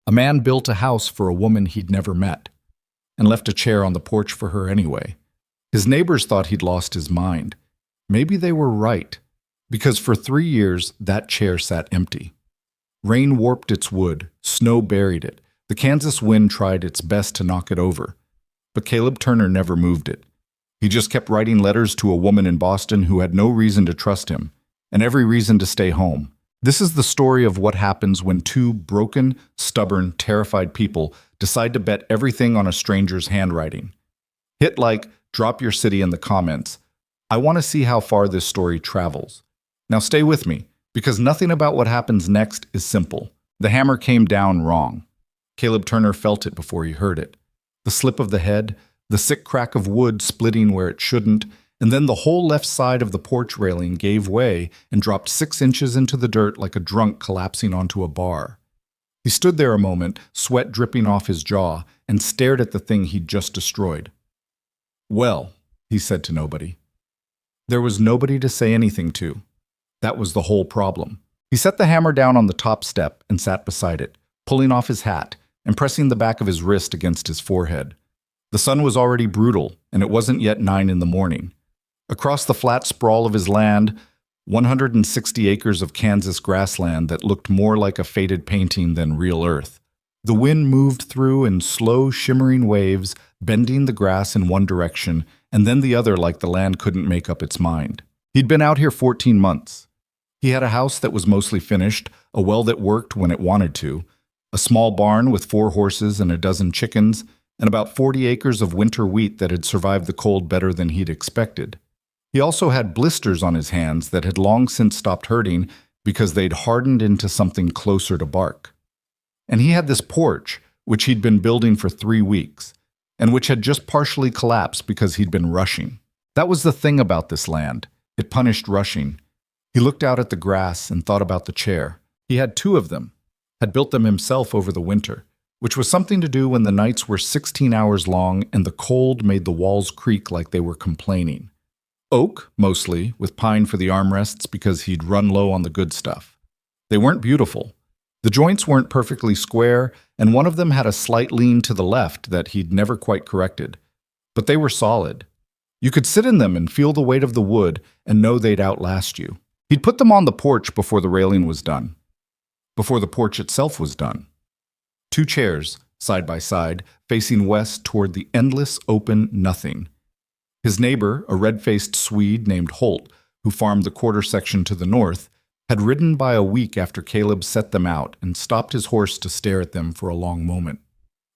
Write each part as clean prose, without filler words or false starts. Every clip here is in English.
A man built a house for a woman he'd never met, and left a chair on the porch for her anyway. His neighbors thought he'd lost his mind. Maybe they were right, because for 3 years that chair sat empty. Rain warped its wood, snow buried it, the Kansas wind tried its best to knock it over. But Caleb Turner never moved it. He just kept writing letters to a woman in Boston who had no reason to trust him, and every reason to stay home. This is the story of what happens when two broken, stubborn, terrified people decide to bet everything on a stranger's handwriting. Hit like, drop your city in the comments. I want to see how far this story travels. Now stay with me, because nothing about what happens next is simple. The hammer came down wrong. Caleb Turner felt it before he heard it. The slip of the head, the sick crack of wood splitting where it shouldn't, and then the whole left side of the porch railing gave way and dropped 6 inches into the dirt like a drunk collapsing onto a bar. He stood there a moment, sweat dripping off his jaw, and stared at the thing he'd just destroyed. "Well," he said to nobody. There was nobody to say anything to. That was the whole problem. He set the hammer down on the top step and sat beside it, pulling off his hat and pressing the back of his wrist against his forehead. The sun was already brutal, and it wasn't yet 9 in the morning. Across the flat sprawl of his land, 160 acres of Kansas grassland that looked more like a faded painting than real earth. The wind moved through in slow, shimmering waves, bending the grass in one direction and then the other like the land couldn't make up its mind. He'd been out here 14 months. He had a house that was mostly finished, a well that worked when it wanted to, a small barn with 4 horses and a dozen chickens, and about 40 acres of winter wheat that had survived the cold better than he'd expected. He also had blisters on his hands that had long since stopped hurting because they'd hardened into something closer to bark. And he had this porch, which he'd been building for 3 weeks, and which had just partially collapsed because he'd been rushing. That was the thing about this land. It punished rushing. He looked out at the grass and thought about the chair. He had 2 of them, had built them himself over the winter, which was something to do when the nights were 16 hours long and the cold made the walls creak like they were complaining. Oak, mostly, with pine for the armrests because he'd run low on the good stuff. They weren't beautiful. The joints weren't perfectly square, and one of them had a slight lean to the left that he'd never quite corrected. But they were solid. You could sit in them and feel the weight of the wood and know they'd outlast you. He'd put them on the porch before the railing was done. Before the porch itself was done. 2 chairs, side by side, facing west toward the endless open nothing. His neighbor, a red-faced Swede named Holt, who farmed the quarter section to the north, had ridden by a week after Caleb set them out and stopped his horse to stare at them for a long moment.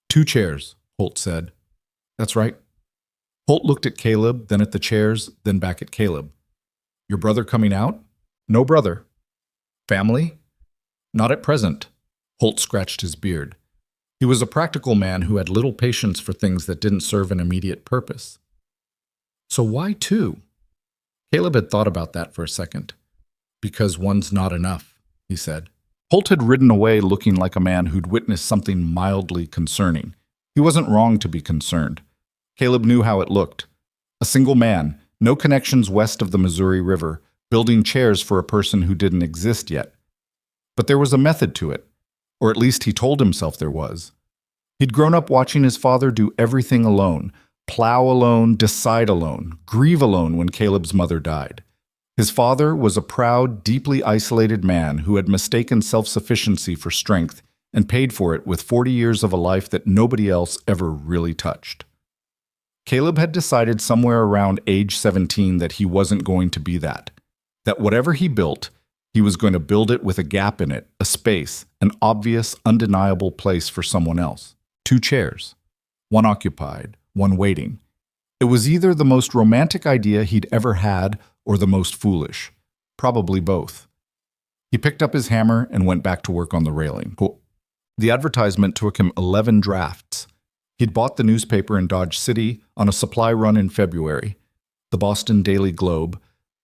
2 chairs, Holt said. That's right. Holt looked at Caleb, then at the chairs, then back at Caleb. Your brother coming out? No brother. Family? Not at present. Holt scratched his beard. He was a practical man who had little patience for things that didn't serve an immediate purpose. So why 2? Caleb had thought about that for a second. Because one's not enough, he said. Holt had ridden away looking like a man who'd witnessed something mildly concerning. He wasn't wrong to be concerned. Caleb knew how it looked. A single man, no connections west of the Missouri River, building chairs for a person who didn't exist yet. But there was a method to it, or at least he told himself there was. He'd grown up watching his father do everything alone, plow alone, decide alone, grieve alone when Caleb's mother died. His father was a proud, deeply isolated man who had mistaken self-sufficiency for strength and paid for it with 40 years of a life that nobody else ever really touched. Caleb had decided somewhere around age 17 that he wasn't going to be that whatever he built, he was going to build it with a gap in it, a space, an obvious, undeniable place for someone else. 2 chairs, one occupied, one waiting. It was either the most romantic idea he'd ever had or the most foolish. Probably both. He picked up his hammer and went back to work on the railing. The advertisement took him 11 drafts. He'd bought the newspaper in Dodge City on a supply run in February, the Boston Daily Globe,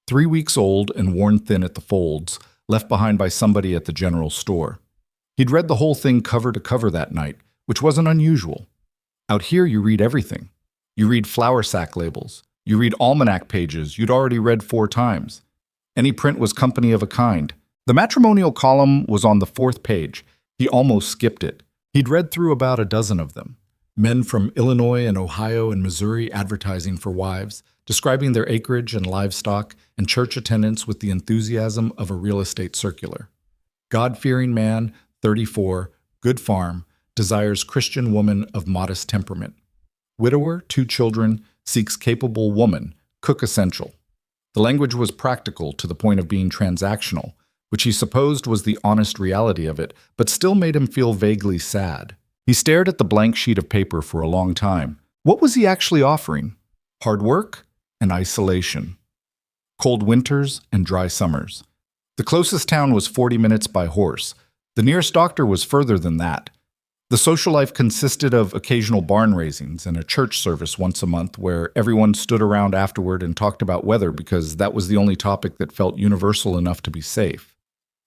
3 weeks old and worn thin at the folds, left behind by somebody at the general store. He'd read the whole thing cover to cover that night, which wasn't unusual. Out here you read everything. You read flour sack labels. You read almanac pages you'd already read 4 times. Any print was company of a kind. The matrimonial column was on the 4th page. He almost skipped it. He'd read through about a dozen of them. Men from Illinois and Ohio and Missouri advertising for wives, describing their acreage and livestock and church attendance with the enthusiasm of a real estate circular. God-fearing man, 34, good farm, desires Christian woman of modest temperament. Widower, 2 children, seeks capable woman, cook essential. The language was practical to the point of being transactional, which he supposed was the honest reality of it, but still made him feel vaguely sad. He stared at the blank sheet of paper for a long time. What was he actually offering? Hard work and isolation. Cold winters and dry summers. The closest town was 40 minutes by horse. The nearest doctor was further than that. The social life consisted of occasional barn raisings and a church service once a month where everyone stood around afterward and talked about weather because that was the only topic that felt universal enough to be safe.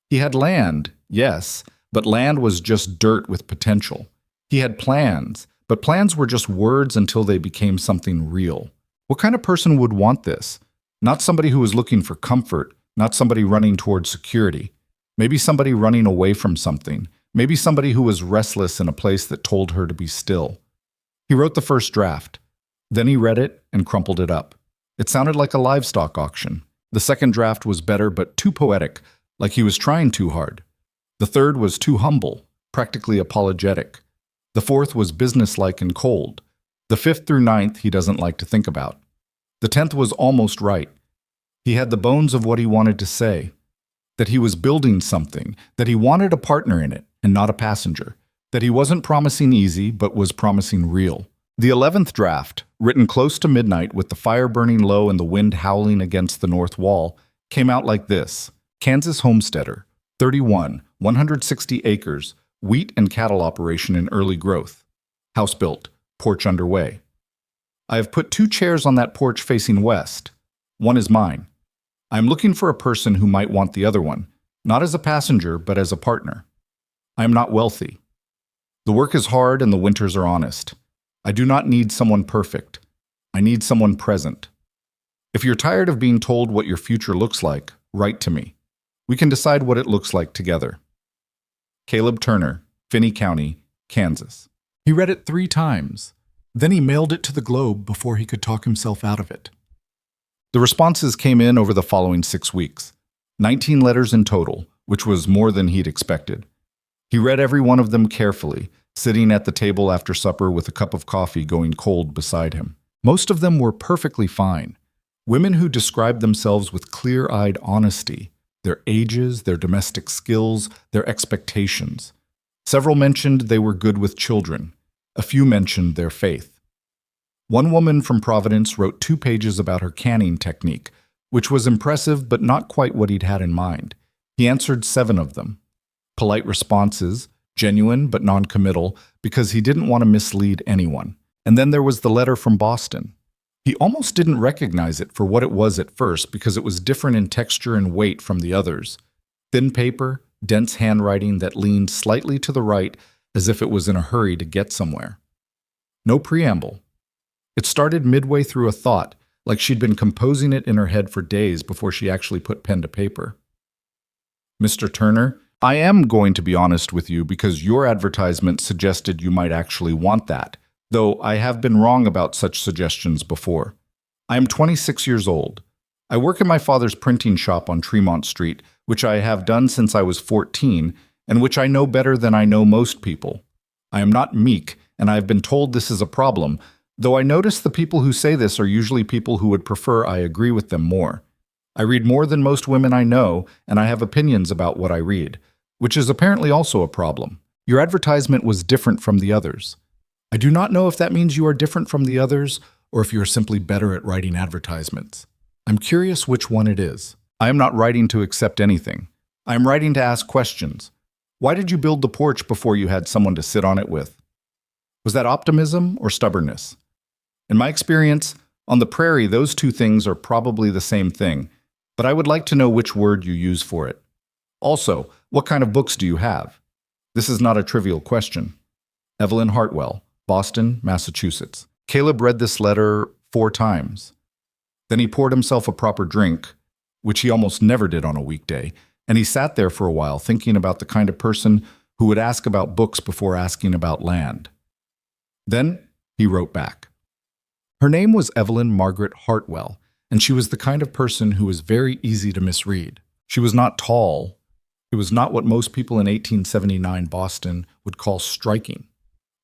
He had land, yes, but land was just dirt with potential. He had plans, but plans were just words until they became something real. What kind of person would want this? Not somebody who was looking for comfort, not somebody running towards security. Maybe somebody running away from something. Maybe somebody who was restless in a place that told her to be still. He wrote the first draft. Then he read it and crumpled it up. It sounded like a livestock auction. The second draft was better but too poetic, like he was trying too hard. The third was too humble, practically apologetic. The fourth was businesslike and cold. The fifth through ninth he doesn't like to think about. The 10th was almost right. He had the bones of what he wanted to say. That he was building something, that he wanted a partner in it and not a passenger, that he wasn't promising easy but was promising real. The 11th draft, written close to midnight with the fire burning low and the wind howling against the north wall, came out like this. Kansas homesteader, 31, 160 acres, wheat and cattle operation in early growth. House built, porch underway. I have put 2 chairs on that porch facing west. One is mine. I am looking for a person who might want the other one, not as a passenger, but as a partner. I am not wealthy. The work is hard and the winters are honest. I do not need someone perfect. I need someone present. If you're tired of being told what your future looks like, write to me. We can decide what it looks like together. Caleb Turner, Finney County, Kansas. He read it 3 times. Then he mailed it to the Globe before he could talk himself out of it. The responses came in over the following 6 weeks. 19 letters in total, which was more than he'd expected. He read every one of them carefully, sitting at the table after supper with a cup of coffee going cold beside him. Most of them were perfectly fine. Women who described themselves with clear-eyed honesty, their ages, their domestic skills, their expectations. Several mentioned they were good with children. A few mentioned their faith. One woman from Providence wrote 2 pages about her canning technique, which was impressive but not quite what he'd had in mind. He answered 7 of them. Polite responses, genuine but non-committal, because he didn't want to mislead anyone. And then there was the letter from Boston. He almost didn't recognize it for what it was at first because it was different in texture and weight from the others. Thin paper, dense handwriting that leaned slightly to the right as if it was in a hurry to get somewhere. No preamble. It started midway through a thought, like she'd been composing it in her head for days before she actually put pen to paper. Mr. Turner, I am going to be honest with you because your advertisement suggested you might actually want that, though I have been wrong about such suggestions before. I am 26 years old. I work in my father's printing shop on Tremont Street, which I have done since I was 14, and which I know better than I know most people. I am not meek, and I have been told this is a problem, though I notice the people who say this are usually people who would prefer I agree with them more. I read more than most women I know, and I have opinions about what I read, which is apparently also a problem. Your advertisement was different from the others. I do not know if that means you are different from the others, or if you are simply better at writing advertisements. I'm curious which one it is. I am not writing to accept anything. I am writing to ask questions. Why did you build the porch before you had someone to sit on it with? Was that optimism or stubbornness? In my experience, on the prairie, those 2 things are probably the same thing, but I would like to know which word you use for it. Also, what kind of books do you have? This is not a trivial question. Evelyn Hartwell, Boston, Massachusetts. Caleb read this letter 4 times. Then he poured himself a proper drink, which he almost never did on a weekday, and he sat there for a while thinking about the kind of person who would ask about books before asking about land. Then he wrote back. Her name was Evelyn Margaret Hartwell, and she was the kind of person who was very easy to misread. She was not tall. It was not what most people in 1879 Boston would call striking.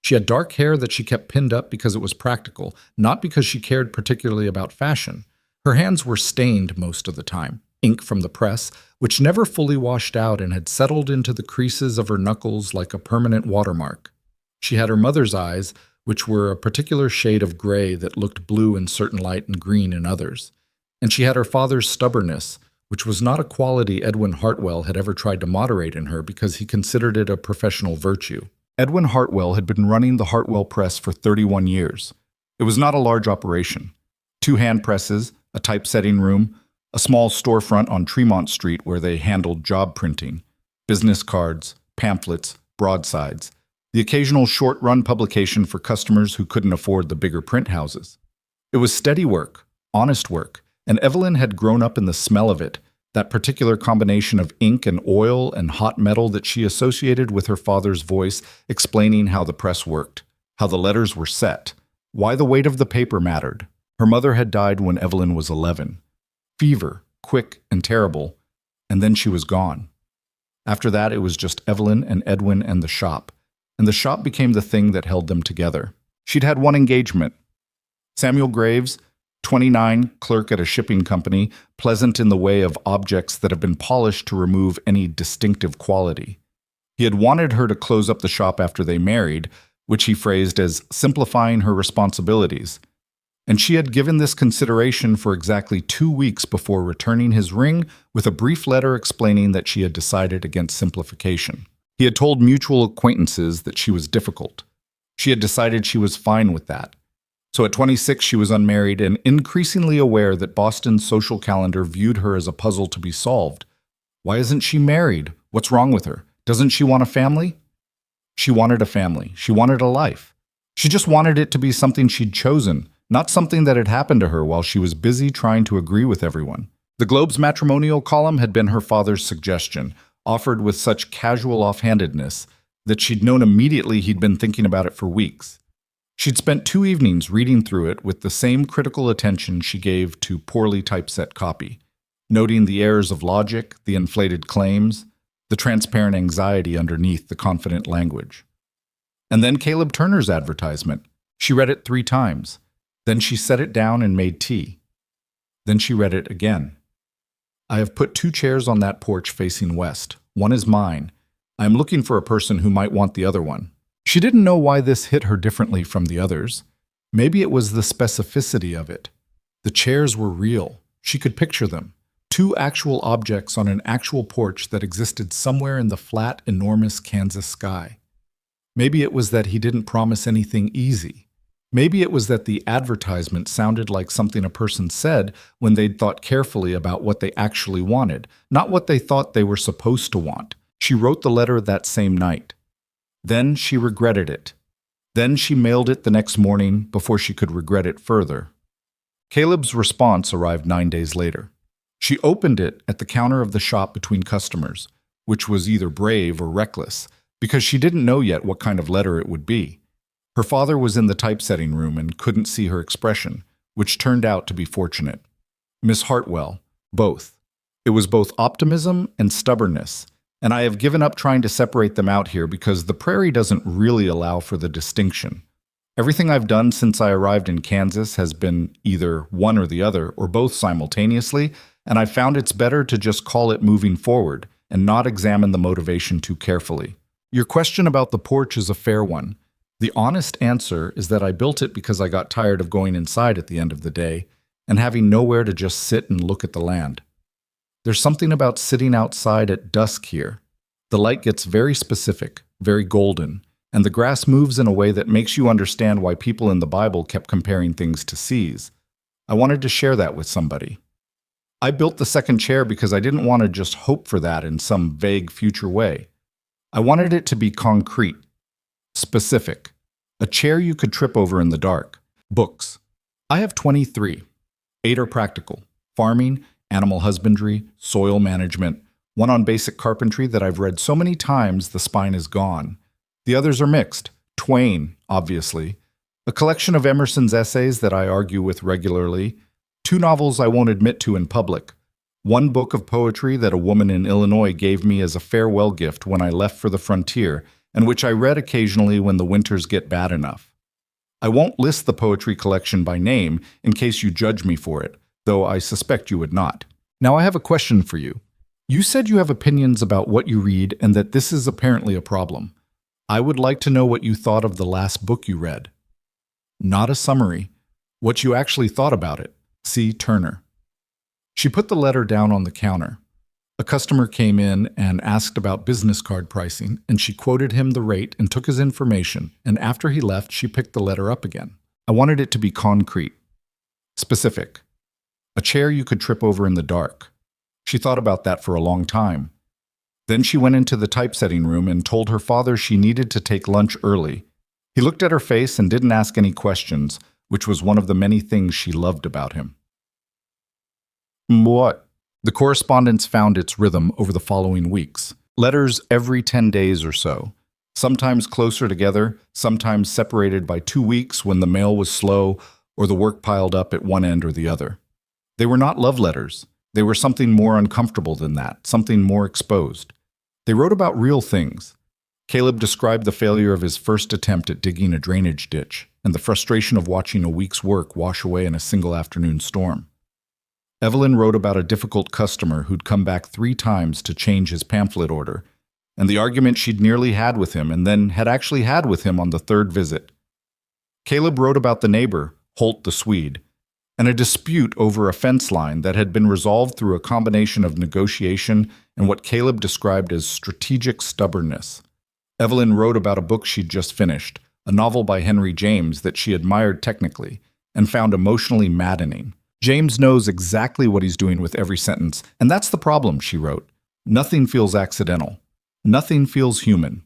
She had dark hair that she kept pinned up because it was practical, not because she cared particularly about fashion. Her hands were stained most of the time, ink from the press, which never fully washed out and had settled into the creases of her knuckles like a permanent watermark. She had her mother's eyes, which were a particular shade of gray that looked blue in certain light and green in others. And she had her father's stubbornness, which was not a quality Edwin Hartwell had ever tried to moderate in her because he considered it a professional virtue. Edwin Hartwell had been running the Hartwell Press for 31 years. It was not a large operation. 2 hand presses, a typesetting room, a small storefront on Tremont Street where they handled job printing, business cards, pamphlets, broadsides, the occasional short-run publication for customers who couldn't afford the bigger print houses. It was steady work, honest work, and Evelyn had grown up in the smell of it, that particular combination of ink and oil and hot metal that she associated with her father's voice explaining how the press worked, how the letters were set, why the weight of the paper mattered. Her mother had died when Evelyn was 11. Fever, quick and terrible, and then she was gone. After that, it was just Evelyn and Edwin and the shop became the thing that held them together. She'd had one engagement. Samuel Graves, 29, clerk at a shipping company, pleasant in the way of objects that have been polished to remove any distinctive quality. He had wanted her to close up the shop after they married, which he phrased as simplifying her responsibilities. And she had given this consideration for exactly 2 weeks before returning his ring with a brief letter explaining that she had decided against simplification. He had told mutual acquaintances that she was difficult. She had decided she was fine with that. So at 26, she was unmarried and increasingly aware that Boston's social calendar viewed her as a puzzle to be solved. Why isn't she married? What's wrong with her? Doesn't she want a family? She wanted a family. She wanted a life. She just wanted it to be something she'd chosen, not something that had happened to her while she was busy trying to agree with everyone. The Globe's matrimonial column had been her father's suggestion, offered with such casual offhandedness that she'd known immediately he'd been thinking about it for weeks. She'd spent 2 evenings reading through it with the same critical attention she gave to poorly typeset copy, noting the errors of logic, the inflated claims, the transparent anxiety underneath the confident language. And then Caleb Turner's advertisement. She read it 3 times. Then she set it down and made tea. Then she read it again. I have put 2 chairs on that porch facing west. One is mine. I am looking for a person who might want the other one. She didn't know why this hit her differently from the others. Maybe it was the specificity of it. The chairs were real. She could picture them. 2 actual objects on an actual porch that existed somewhere in the flat, enormous Kansas sky. Maybe it was that he didn't promise anything easy. Maybe it was that the advertisement sounded like something a person said when they'd thought carefully about what they actually wanted, not what they thought they were supposed to want. She wrote the letter that same night. Then she regretted it. Then she mailed it the next morning before she could regret it further. Caleb's response arrived 9 days later. She opened it at the counter of the shop between customers, which was either brave or reckless, because she didn't know yet what kind of letter it would be. Her father was in the typesetting room and couldn't see her expression, which turned out to be fortunate. Miss Hartwell, both. It was both optimism and stubbornness, and I have given up trying to separate them out here because the prairie doesn't really allow for the distinction. Everything I've done since I arrived in Kansas has been either one or the other, or both simultaneously, and I've found it's better to just call it moving forward and not examine the motivation too carefully. Your question about the porch is a fair one. The honest answer is that I built it because I got tired of going inside at the end of the day and having nowhere to just sit and look at the land. There's something about sitting outside at dusk here. The light gets very specific, very golden, and the grass moves in a way that makes you understand why people in the Bible kept comparing things to seas. I wanted to share that with somebody. I built the second chair because I didn't want to just hope for that in some vague future way. I wanted it to be concrete, specific, a chair you could trip over in the dark. Books. I have 23. 8 are practical: farming, animal husbandry, soil management. One on basic carpentry that I've read so many times the spine is gone. The others are mixed. Twain, obviously. A collection of Emerson's essays that I argue with regularly. 2 novels I won't admit to in public. 1 book of poetry that a woman in Illinois gave me as a farewell gift when I left for the frontier, and which I read occasionally when the winters get bad enough. I won't list the poetry collection by name in case you judge me for it, though I suspect you would not. Now I have a question for you. You said you have opinions about what you read and that this is apparently a problem. I would like to know what you thought of the last book you read. Not a summary. What you actually thought about it. C. Turner. She put the letter down on the counter. A customer came in and asked about business card pricing, and she quoted him the rate and took his information, and after he left, she picked the letter up again. I wanted it to be concrete. Specific. A chair you could trip over in the dark. She thought about that for a long time. Then she went into the typesetting room and told her father she needed to take lunch early. He looked at her face and didn't ask any questions, which was one of the many things she loved about him. What? The correspondence found its rhythm over the following weeks. Letters every 10 days or so. Sometimes closer together, sometimes separated by 2 weeks when the mail was slow or the work piled up at one end or the other. They were not love letters. They were something more uncomfortable than that, something more exposed. They wrote about real things. Caleb described the failure of his first attempt at digging a drainage ditch and the frustration of watching a week's work wash away in a single afternoon storm. Evelyn wrote about a difficult customer who'd come back 3 times to change his pamphlet order, and the argument she'd nearly had with him and then had actually had with him on the 3rd visit. Caleb wrote about the neighbor, Holt the Swede, and a dispute over a fence line that had been resolved through a combination of negotiation and what Caleb described as strategic stubbornness. Evelyn wrote about a book she'd just finished, a novel by Henry James that she admired technically and found emotionally maddening. James knows exactly what he's doing with every sentence, and that's the problem, she wrote. Nothing feels accidental. Nothing feels human.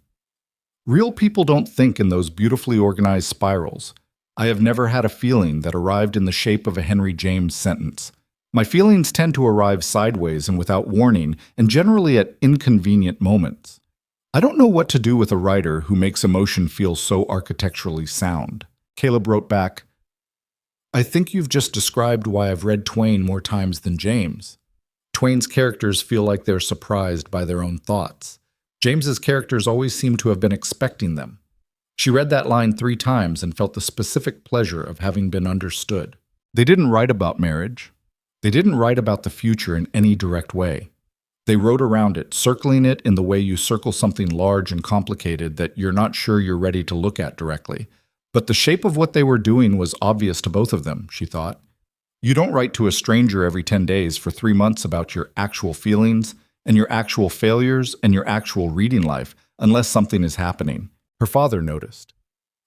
Real people don't think in those beautifully organized spirals. I have never had a feeling that arrived in the shape of a Henry James sentence. My feelings tend to arrive sideways and without warning, and generally at inconvenient moments. I don't know what to do with a writer who makes emotion feel so architecturally sound. Caleb wrote back, I think you've just described why I've read Twain more times than James. Twain's characters feel like they're surprised by their own thoughts. James's characters always seem to have been expecting them. She read that line 3 times and felt the specific pleasure of having been understood. They didn't write about marriage. They didn't write about the future in any direct way. They wrote around it, circling it in the way you circle something large and complicated that you're not sure you're ready to look at directly. But the shape of what they were doing was obvious to both of them, she thought. You don't write to a stranger every 10 days for 3 months about your actual feelings and your actual failures and your actual reading life unless something is happening. Her father noticed.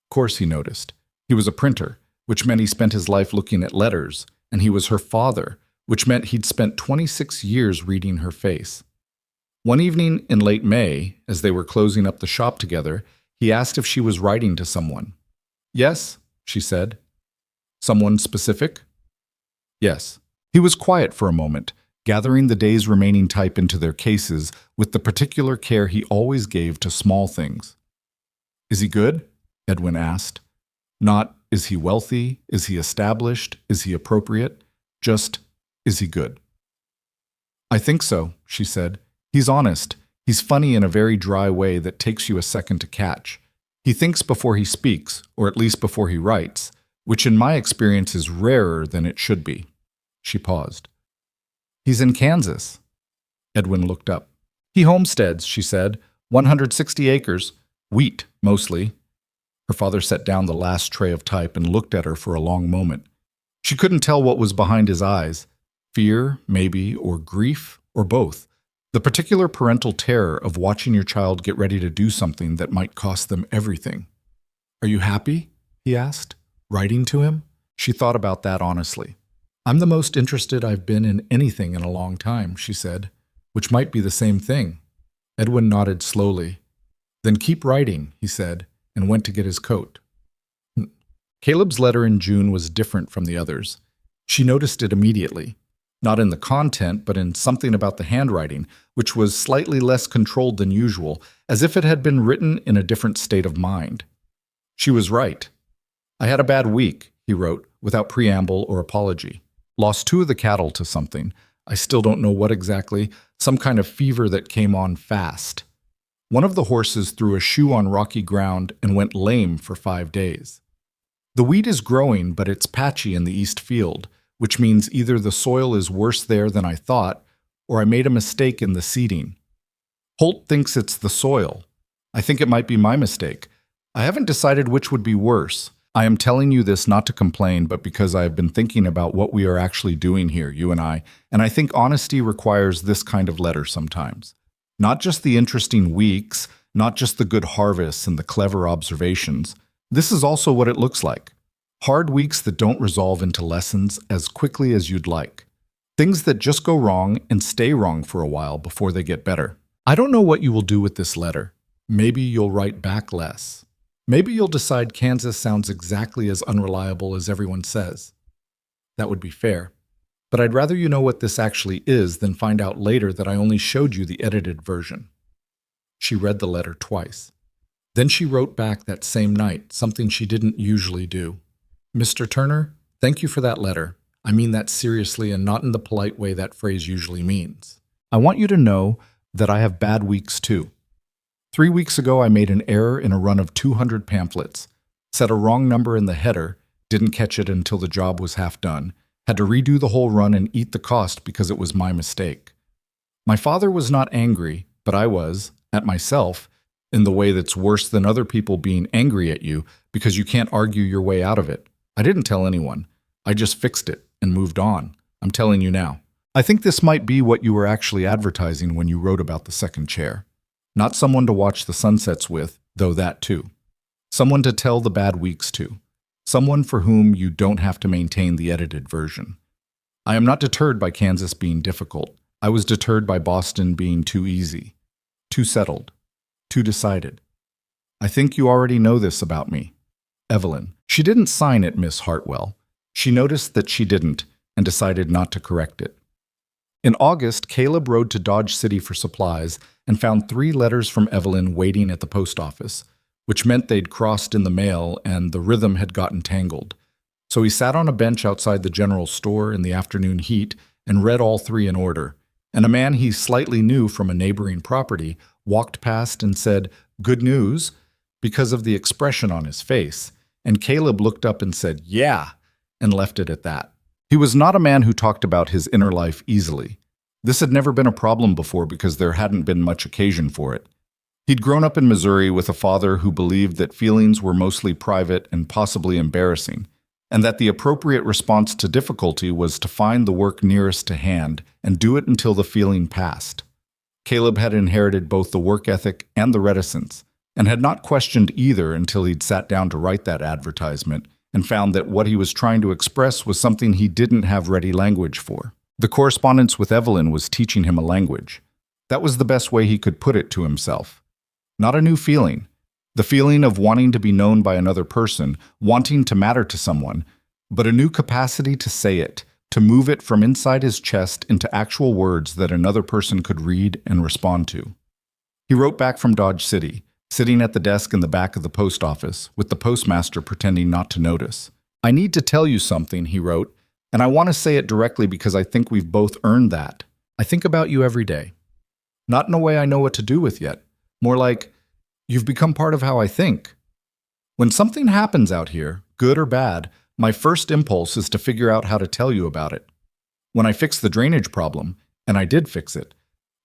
Of course he noticed. He was a printer, which meant he spent his life looking at letters, and he was her father, which meant he'd spent 26 years reading her face. One evening in late May, as they were closing up the shop together, he asked if she was writing to someone. Yes, she said. Someone specific? Yes. He was quiet for a moment, gathering the day's remaining type into their cases with the particular care he always gave to small things. Is he good? Edwin asked. Not, is he wealthy? Is he established? Is he appropriate? Just, is he good? I think so, she said. He's honest. He's funny in a very dry way that takes you a second to catch. He thinks before he speaks, or at least before he writes, which in my experience is rarer than it should be. She paused. He's in Kansas. Edwin looked up. He homesteads, she said. 160 acres. Wheat, mostly. Her father set down the last tray of type and looked at her for a long moment. She couldn't tell what was behind his eyes. Fear, maybe, or grief, or both. The particular parental terror of watching your child get ready to do something that might cost them everything. Are you happy? He asked. Writing to him? She thought about that honestly. I'm the most interested I've been in anything in a long time, she said, which might be the same thing. Edwin nodded slowly. Then keep writing, he said, and went to get his coat. Caleb's letter in June was different from the others. She noticed it immediately. Not in the content, but in something about the handwriting, which was slightly less controlled than usual, as if it had been written in a different state of mind. She was right. I had a bad week, he wrote, without preamble or apology. Lost 2 of the cattle to something. I still don't know what exactly, some kind of fever that came on fast. One of the horses threw a shoe on rocky ground and went lame for 5 days. The wheat is growing, but it's patchy in the east field, which means either the soil is worse there than I thought, or I made a mistake in the seeding. Holt thinks it's the soil. I think it might be my mistake. I haven't decided which would be worse. I am telling you this not to complain, but because I have been thinking about what we are actually doing here, you and I think honesty requires this kind of letter sometimes. Not just the interesting weeks, not just the good harvests and the clever observations. This is also what it looks like. Hard weeks that don't resolve into lessons as quickly as you'd like. Things that just go wrong and stay wrong for a while before they get better. I don't know what you will do with this letter. Maybe you'll write back less. Maybe you'll decide Kansas sounds exactly as unreliable as everyone says. That would be fair. But I'd rather you know what this actually is than find out later that I only showed you the edited version. She read the letter twice. Then she wrote back that same night, something she didn't usually do. Mr. Turner, thank you for that letter. I mean that seriously and not in the polite way that phrase usually means. I want you to know that I have bad weeks too. 3 weeks ago, I made an error in a run of 200 pamphlets, set a wrong number in the header, didn't catch it until the job was half done, had to redo the whole run and eat the cost because it was my mistake. My father was not angry, but I was, at myself, in the way that's worse than other people being angry at you because you can't argue your way out of it. I didn't tell anyone. I just fixed it and moved on. I'm telling you now. I think this might be what you were actually advertising when you wrote about the second chair. Not someone to watch the sunsets with, though that too. Someone to tell the bad weeks to. Someone for whom you don't have to maintain the edited version. I am not deterred by Kansas being difficult. I was deterred by Boston being too easy, too settled, too decided. I think you already know this about me. Evelyn. She didn't sign it, Miss Hartwell. She noticed that she didn't and decided not to correct it. In August, Caleb rode to Dodge City for supplies and found 3 letters from Evelyn waiting at the post office, which meant they'd crossed in the mail and the rhythm had gotten tangled. So he sat on a bench outside the general store in the afternoon heat and read all 3 in order, and a man he slightly knew from a neighboring property walked past and said, "Good news," because of the expression on his face, and Caleb looked up and said, "Yeah," and left it at that. He was not a man who talked about his inner life easily. This had never been a problem before because there hadn't been much occasion for it. He'd grown up in Missouri with a father who believed that feelings were mostly private and possibly embarrassing, and that the appropriate response to difficulty was to find the work nearest to hand and do it until the feeling passed. Caleb had inherited both the work ethic and the reticence, and had not questioned either until he'd sat down to write that advertisement and found that what he was trying to express was something he didn't have ready language for. The correspondence with Evelyn was teaching him a language. That was the best way he could put it to himself. Not a new feeling. The feeling of wanting to be known by another person, wanting to matter to someone, but a new capacity to say it, to move it from inside his chest into actual words that another person could read and respond to. He wrote back from Dodge City, sitting at the desk in the back of the post office, with the postmaster pretending not to notice. "I need to tell you something," he wrote, "and I want to say it directly because I think we've both earned that. I think about you every day. Not in a way I know what to do with yet. More like, you've become part of how I think. When something happens out here, good or bad, my first impulse is to figure out how to tell you about it. When I fixed the drainage problem, and I did fix it,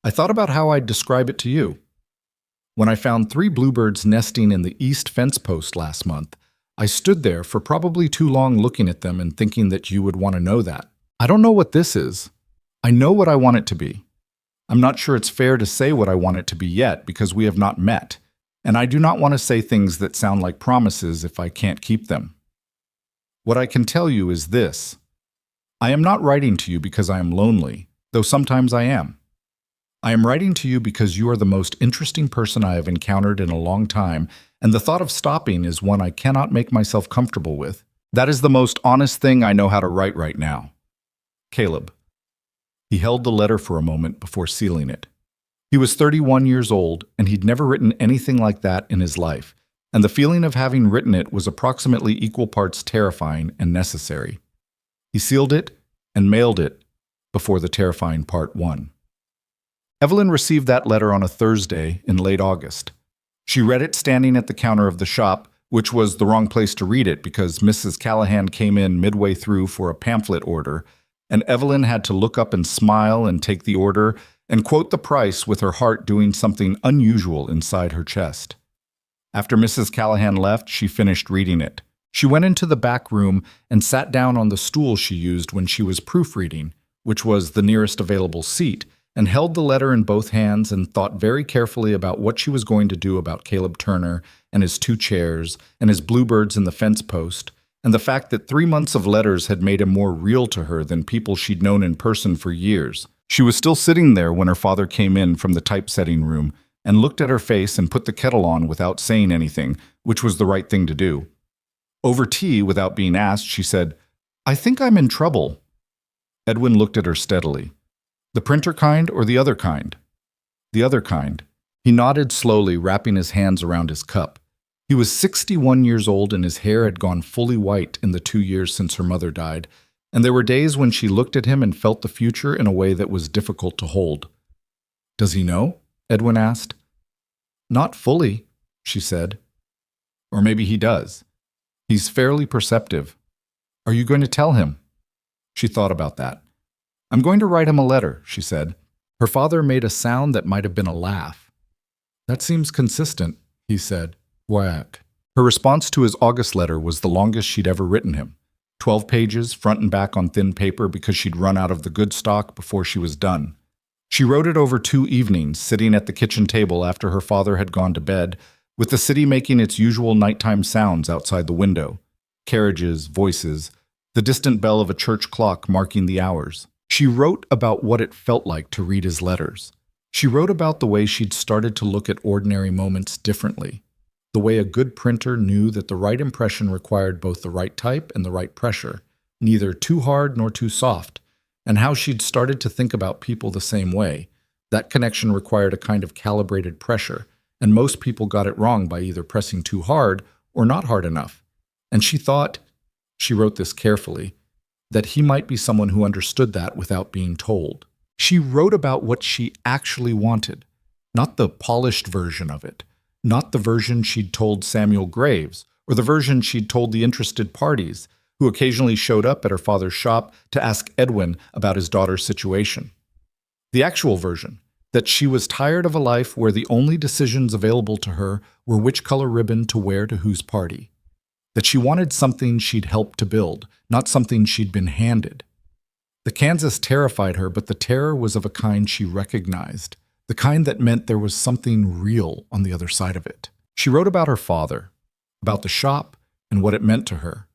I thought about how I'd describe it to you. When I found 3 bluebirds nesting in the east fence post last month, I stood there for probably too long looking at them and thinking that you would want to know that. I don't know what this is. I know what I want it to be. I'm not sure it's fair to say what I want it to be yet because we have not met, and I do not want to say things that sound like promises if I can't keep them. What I can tell you is this. I am not writing to you because I am lonely, though sometimes I am. I am writing to you because you are the most interesting person I have encountered in a long time, and the thought of stopping is one I cannot make myself comfortable with. That is the most honest thing I know how to write right now. Caleb. He held the letter for a moment before sealing it. He was 31 years old, and he'd never written anything like that in his life, and the feeling of having written it was approximately equal parts terrifying and necessary. He sealed it and mailed it before the terrifying part won. Evelyn received that letter on a Thursday in late August. She read it standing at the counter of the shop, which was the wrong place to read it because Mrs. Callahan came in midway through for a pamphlet order, and Evelyn had to look up and smile and take the order and quote the price with her heart doing something unusual inside her chest. After Mrs. Callahan left, she finished reading it. She went into the back room and sat down on the stool she used when she was proofreading, which was the nearest available seat, and held the letter in both hands and thought very carefully about what she was going to do about Caleb Turner and his 2 chairs and his bluebirds in the fence post, and the fact that 3 months of letters had made him more real to her than people she'd known in person for years. She was still sitting there when her father came in from the typesetting room and looked at her face and put the kettle on without saying anything, which was the right thing to do. Over tea, without being asked, she said, "I think I'm in trouble." Edwin looked at her steadily. "The printer kind or the other kind?" "The other kind." He nodded slowly, wrapping his hands around his cup. He was 61 years old and his hair had gone fully white in the 2 years since her mother died, and there were days when she looked at him and felt the future in a way that was difficult to hold. "Does he know?" Edwin asked. "Not fully," she said. "Or maybe he does. He's fairly perceptive. Are you going to tell him?" She thought about that. "I'm going to write him a letter," she said. Her father made a sound that might have been a laugh. "That seems consistent," he said. Whack. Her response to his August letter was the longest she'd ever written him. 12 pages, front and back on thin paper because she'd run out of the good stock before she was done. She wrote it over 2 evenings, sitting at the kitchen table after her father had gone to bed, with the city making its usual nighttime sounds outside the window. Carriages, voices, the distant bell of a church clock marking the hours. She wrote about what it felt like to read his letters. She wrote about the way she'd started to look at ordinary moments differently, the way a good printer knew that the right impression required both the right type and the right pressure, neither too hard nor too soft, and how she'd started to think about people the same way. That connection required a kind of calibrated pressure, and most people got it wrong by either pressing too hard or not hard enough. And she thought, she wrote this carefully, that he might be someone who understood that without being told. She wrote about what she actually wanted, not the polished version of it, not the version she'd told Samuel Graves, or the version she'd told the interested parties, who occasionally showed up at her father's shop to ask Edwin about his daughter's situation. The actual version, that she was tired of a life where the only decisions available to her were which color ribbon to wear to whose party. That she wanted something she'd helped to build, not something she'd been handed. The Kansas terrified her, but the terror was of a kind she recognized, the kind that meant there was something real on the other side of it. She wrote about her father, about the shop and what it meant to her,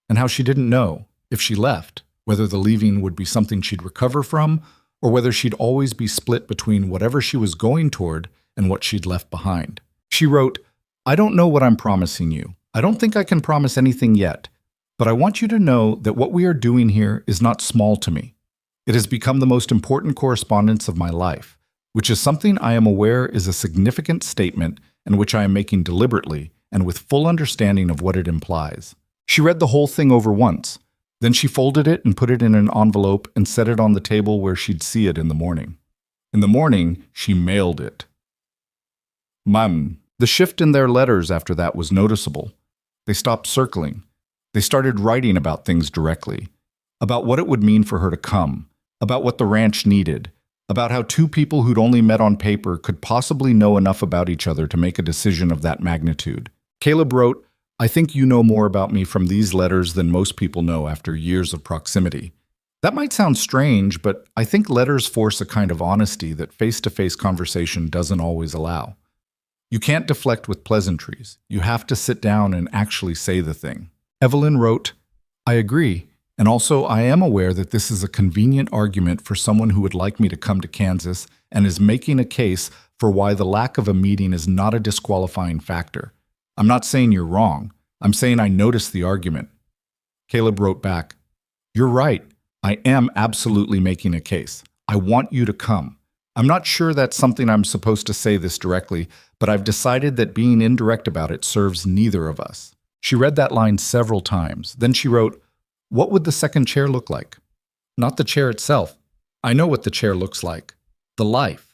and how she didn't know, if she left, whether the leaving would be something she'd recover from, or whether she'd always be split between whatever she was going toward and what she'd left behind. She wrote, "I don't know what I'm promising you. I don't think I can promise anything yet, but I want you to know that what we are doing here is not small to me. It has become the most important correspondence of my life, which is something I am aware is a significant statement and which I am making deliberately and with full understanding of what it implies." She read the whole thing over once. Then she folded it and put it in an envelope and set it on the table where she'd see it in the morning. In the morning, she mailed it. Mum. The shift in their letters after that was noticeable. They stopped circling. They started writing about things directly, about what it would mean for her to come, about what the ranch needed, about how 2 people who'd only met on paper could possibly know enough about each other to make a decision of that magnitude. Caleb wrote, "I think you know more about me from these letters than most people know after years of proximity." That might sound strange, but I think letters force a kind of honesty that face-to-face conversation doesn't always allow. You can't deflect with pleasantries. You have to sit down and actually say the thing. Evelyn wrote, "I agree, and also I am aware that this is a convenient argument for someone who would like me to come to Kansas and is making a case for why the lack of a meeting is not a disqualifying factor. I'm not saying you're wrong. I'm saying I noticed the argument." Caleb wrote back, "You're right. I am absolutely making a case. I want you to come. I'm not sure that's something I'm supposed to say this directly, but I've decided that being indirect about it serves neither of us. She read that line several times. Then she wrote, "What would the second chair look like?" Not the chair itself. I know what the chair looks like. The life.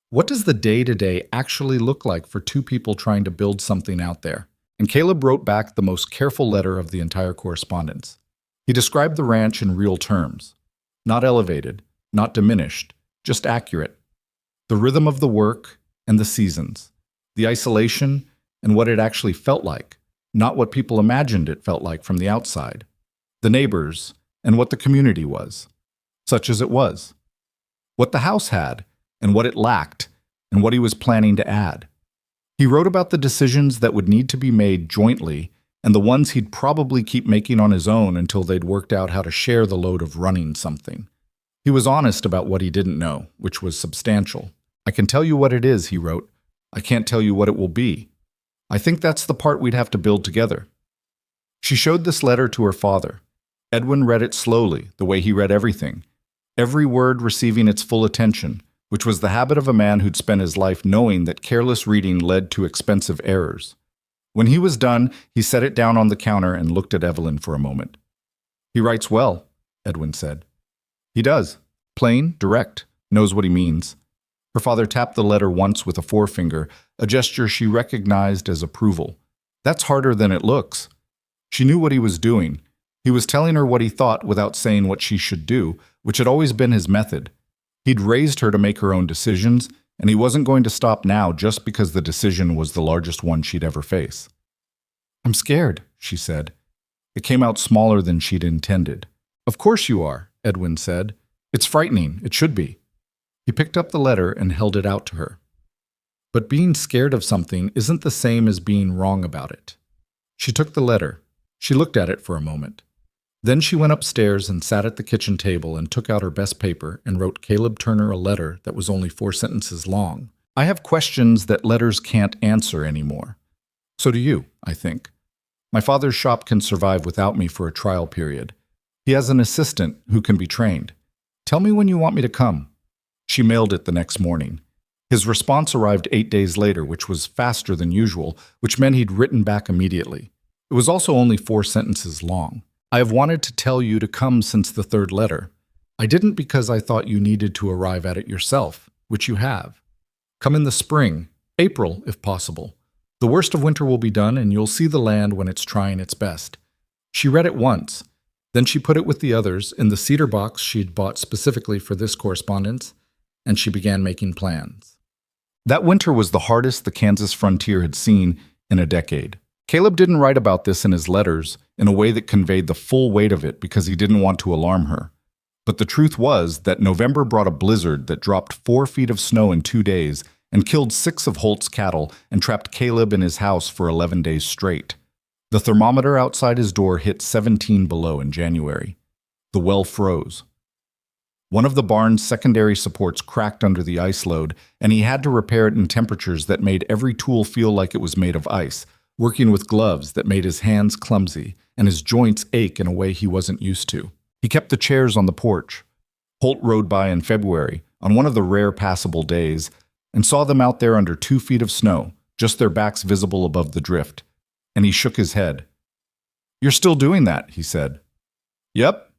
What does the day-to-day actually look like for two people trying to build something out there? And Caleb wrote back the most careful letter of the entire correspondence. He described the ranch in real terms. Not elevated, not diminished, just accurate. The rhythm of the work and the seasons. The isolation and what it actually felt like, not what people imagined it felt like from the outside. The neighbors and what the community was, such as it was. What the house had and what it lacked and what he was planning to add. He wrote about the decisions that would need to be made jointly and the ones he'd probably keep making on his own until they'd worked out how to share the load of running something. He was honest about what he didn't know, which was substantial. I can tell you what it is, he wrote. I can't tell you what it will be. I think that's the part we'd have to build together. She showed this letter to her father. Edwin read it slowly, the way he read everything, every word receiving its full attention, which was the habit of a man who'd spent his life knowing that careless reading led to expensive errors. When he was done, he set it down on the counter and looked at Evelyn for a moment. He writes well, Edwin said. He does. Plain, direct, knows what he means. Her father tapped the letter once with a forefinger, a gesture she recognized as approval. That's harder than it looks. She knew what he was doing. He was telling her what he thought without saying what she should do, which had always been his method. He'd raised her to make her own decisions, and he wasn't going to stop now just because the decision was the largest one she'd ever face. I'm scared, she said. It came out smaller than she'd intended. Of course you are, Edwin said. It's frightening. It should be. He picked up the letter and held it out to her. But being scared of something isn't the same as being wrong about it. She took the letter. She looked at it for a moment. Then she went upstairs and sat at the kitchen table and took out her best paper and wrote Caleb Turner a letter that was only 4 sentences long. I have questions that letters can't answer anymore. So do you, I think. My father's shop can survive without me for a trial period. He has an assistant who can be trained. Tell me when you want me to come. She mailed it the next morning. His response arrived 8 days later, which was faster than usual, which meant he'd written back immediately. It was also only 4 sentences long. I have wanted to tell you to come since the 3rd letter. I didn't because I thought you needed to arrive at it yourself, which you have. Come in the spring, April, if possible. The worst of winter will be done, and you'll see the land when it's trying its best. She read it once. Then she put it with the others in the cedar box she'd bought specifically for this correspondence, and she began making plans. That winter was the hardest the Kansas frontier had seen in a decade. Caleb didn't write about this in his letters in a way that conveyed the full weight of it because he didn't want to alarm her. But the truth was that November brought a blizzard that dropped 4 feet of snow in 2 days and killed 6 of Holt's cattle and trapped Caleb in his house for 11 days straight. The thermometer outside his door hit 17 below in January. The well froze. One of the barn's secondary supports cracked under the ice load, and he had to repair it in temperatures that made every tool feel like it was made of ice, working with gloves that made his hands clumsy and his joints ache in a way he wasn't used to. He kept the chairs on the porch. Holt rode by in February, on one of the rare passable days, and saw them out there under 2 feet of snow, just their backs visible above the drift. And he shook his head. You're still doing that, he said. Yep.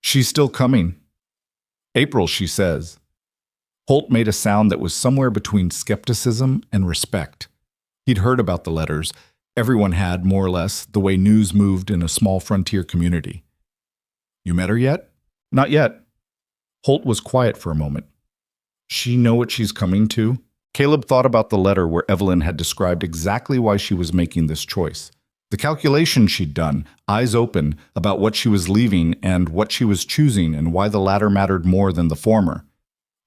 She's still coming. April, she says. Holt made a sound that was somewhere between skepticism and respect. He'd heard about the letters. Everyone had, more or less, the way news moved in a small frontier community. You met her yet? Not yet. Holt was quiet for a moment. She know what she's coming to? Caleb thought about the letter where Evelyn had described exactly why she was making this choice. The calculation she'd done, eyes open, about what she was leaving and what she was choosing and why the latter mattered more than the former.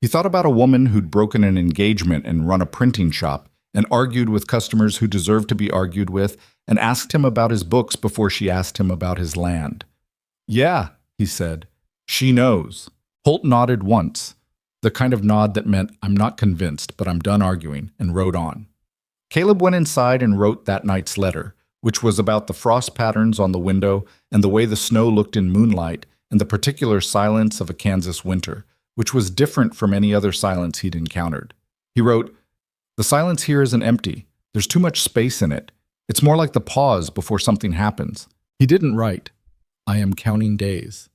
He thought about a woman who'd broken an engagement and run a printing shop, and argued with customers who deserved to be argued with, and asked him about his books before she asked him about his land. Yeah, he said. She knows. Holt nodded once, the kind of nod that meant, I'm not convinced, but I'm done arguing, and wrote on. Caleb went inside and wrote that night's letter, which was about the frost patterns on the window and the way the snow looked in moonlight and the particular silence of a Kansas winter, which was different from any other silence he'd encountered. He wrote, "The silence here isn't empty. There's too much space in it. It's more like the pause before something happens." He didn't write, "I am counting days."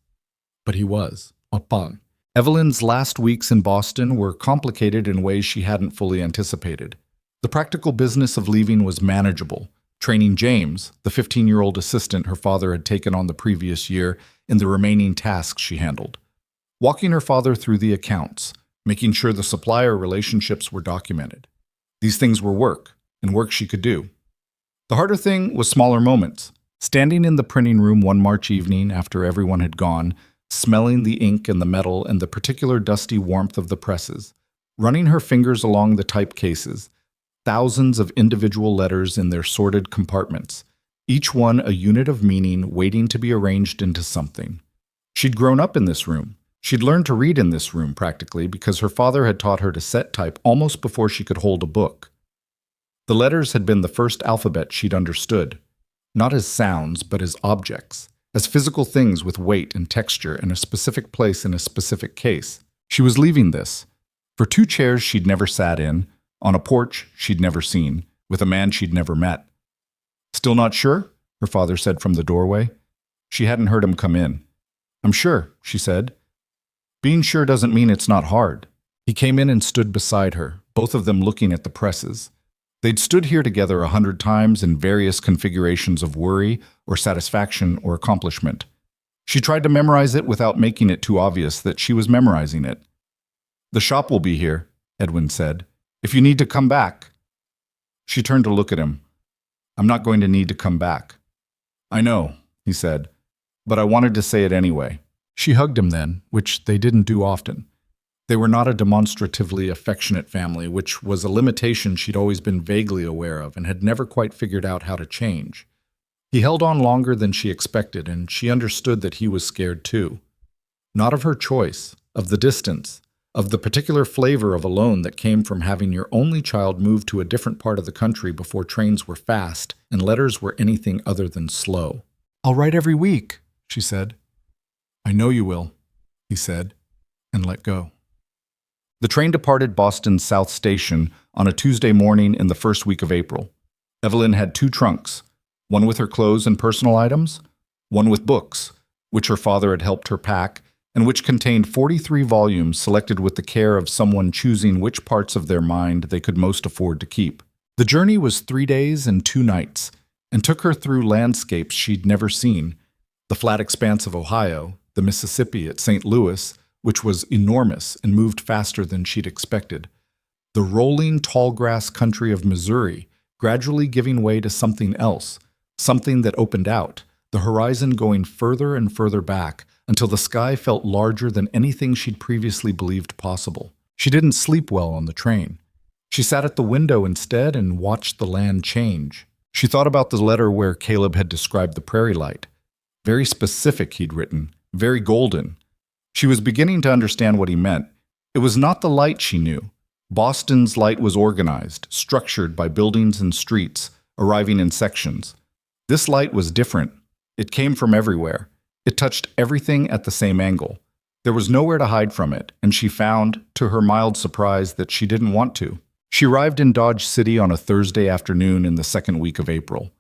But he was. Opang. Evelyn's last weeks in Boston were complicated in ways she hadn't fully anticipated. The practical business of leaving was manageable, training James, the 15-year-old assistant her father had taken on the previous year, in the remaining tasks she handled. Walking her father through the accounts, making sure the supplier relationships were documented. These things were work, and work she could do. The harder thing was smaller moments. Standing in the printing room one March evening after everyone had gone, smelling the ink and the metal and the particular dusty warmth of the presses, running her fingers along the type cases, thousands of individual letters in their sorted compartments, each one a unit of meaning waiting to be arranged into something. She'd grown up in this room. She'd learned to read in this room, practically, because her father had taught her to set type almost before she could hold a book. The letters had been the first alphabet she'd understood, not as sounds, but as objects, as physical things with weight and texture and a specific place in a specific case. She was leaving this, for 2 chairs she'd never sat in, on a porch she'd never seen, with a man she'd never met. "Still not sure?" her father said from the doorway. She hadn't heard him come in. "I'm sure," she said. "Being sure doesn't mean it's not hard." He came in and stood beside her, both of them looking at the presses. They'd stood here together 100 times in various configurations of worry or satisfaction or accomplishment. She tried to memorize it without making it too obvious that she was memorizing it. "The shop will be here," Edwin said, "if you need to come back." She turned to look at him. "I'm not going to need to come back." "I know," he said, "but I wanted to say it anyway." She hugged him then, which they didn't do often. They were not a demonstratively affectionate family, which was a limitation she'd always been vaguely aware of and had never quite figured out how to change. He held on longer than she expected, and she understood that he was scared too. Not of her choice, of the distance, of the particular flavor of alone that came from having your only child move to a different part of the country before trains were fast and letters were anything other than slow. "I'll write every week," she said. "I know you will," he said, and let go. The train departed Boston's South Station on a Tuesday morning in the first week of April. Evelyn had 2 trunks, one with her clothes and personal items, one with books, which her father had helped her pack, and which contained 43 volumes selected with the care of someone choosing which parts of their mind they could most afford to keep. The journey was 3 days and 2 nights, and took her through landscapes she'd never seen, the flat expanse of Ohio, the Mississippi at St. Louis, which was enormous and moved faster than she'd expected, the rolling tall-grass country of Missouri, gradually giving way to something else, something that opened out, the horizon going further and further back, until the sky felt larger than anything she'd previously believed possible. She didn't sleep well on the train. She sat at the window instead and watched the land change. She thought about the letter where Caleb had described the prairie light. Very specific, he'd written, very golden. She was beginning to understand what he meant. It was not the light she knew. Boston's light was organized, structured by buildings and streets, arriving in sections. This light was different. It came from everywhere. It touched everything at the same angle. There was nowhere to hide from it, and she found, to her mild surprise, that she didn't want to. She arrived in Dodge City on a Thursday afternoon in the second week of April.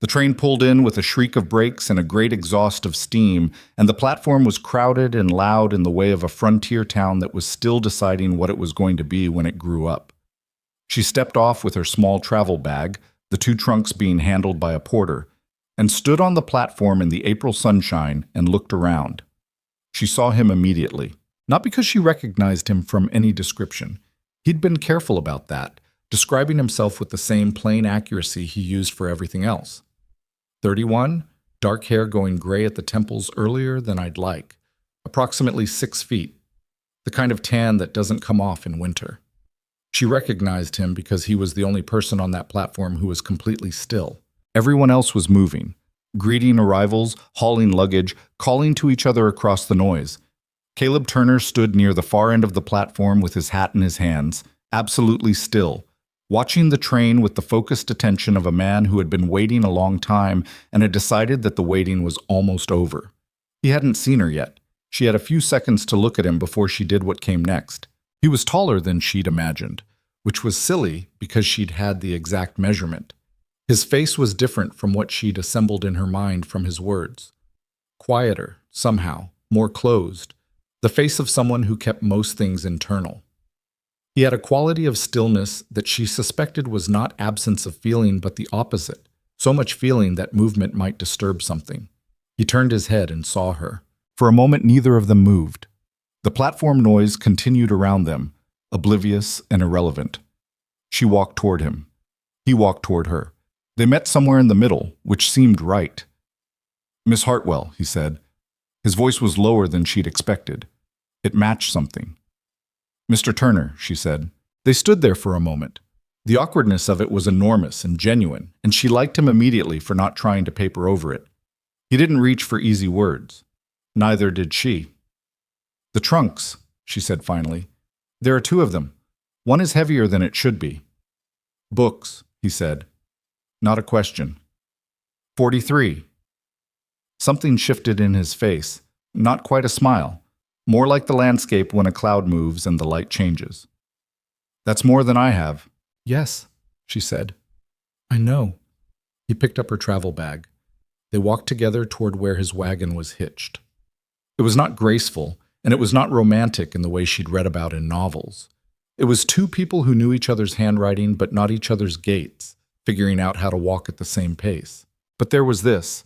The train pulled in with a shriek of brakes and a great exhaust of steam, and the platform was crowded and loud in the way of a frontier town that was still deciding what it was going to be when it grew up. She stepped off with her small travel bag, the 2 trunks being handled by a porter, and stood on the platform in the April sunshine and looked around. She saw him immediately, not because she recognized him from any description. He'd been careful about that, describing himself with the same plain accuracy he used for everything else. 31, dark hair going gray at the temples earlier than I'd like, approximately 6 feet, the kind of tan that doesn't come off in winter. She recognized him because he was the only person on that platform who was completely still. Everyone else was moving, greeting arrivals, hauling luggage, calling to each other across the noise. Caleb Turner stood near the far end of the platform with his hat in his hands, absolutely still, watching the train with the focused attention of a man who had been waiting a long time and had decided that the waiting was almost over. He hadn't seen her yet. She had a few seconds to look at him before she did what came next. He was taller than she'd imagined, which was silly because she'd had the exact measurement. His face was different from what she'd assembled in her mind from his words. Quieter, somehow, more closed, the face of someone who kept most things internal. He had a quality of stillness that she suspected was not absence of feeling but the opposite, so much feeling that movement might disturb something. He turned his head and saw her. For a moment neither of them moved. The platform noise continued around them, oblivious and irrelevant. She walked toward him. He walked toward her. They met somewhere in the middle, which seemed right. "Miss Hartwell," he said. His voice was lower than she'd expected. It matched something. "Mr. Turner," she said. They stood there for a moment. The awkwardness of it was enormous and genuine, and she liked him immediately for not trying to paper over it. He didn't reach for easy words. Neither did she. "The trunks," she said finally. "There are two of them. One is heavier than it should be." "Books," he said. Not a question. 43. Something shifted in his face. Not quite a smile. More like the landscape when a cloud moves and the light changes. "That's more than I have." "Yes," she said. "I know." He picked up her travel bag. They walked together toward where his wagon was hitched. It was not graceful, and it was not romantic in the way she'd read about in novels. It was two people who knew each other's handwriting but not each other's gaits, figuring out how to walk at the same pace. But there was this.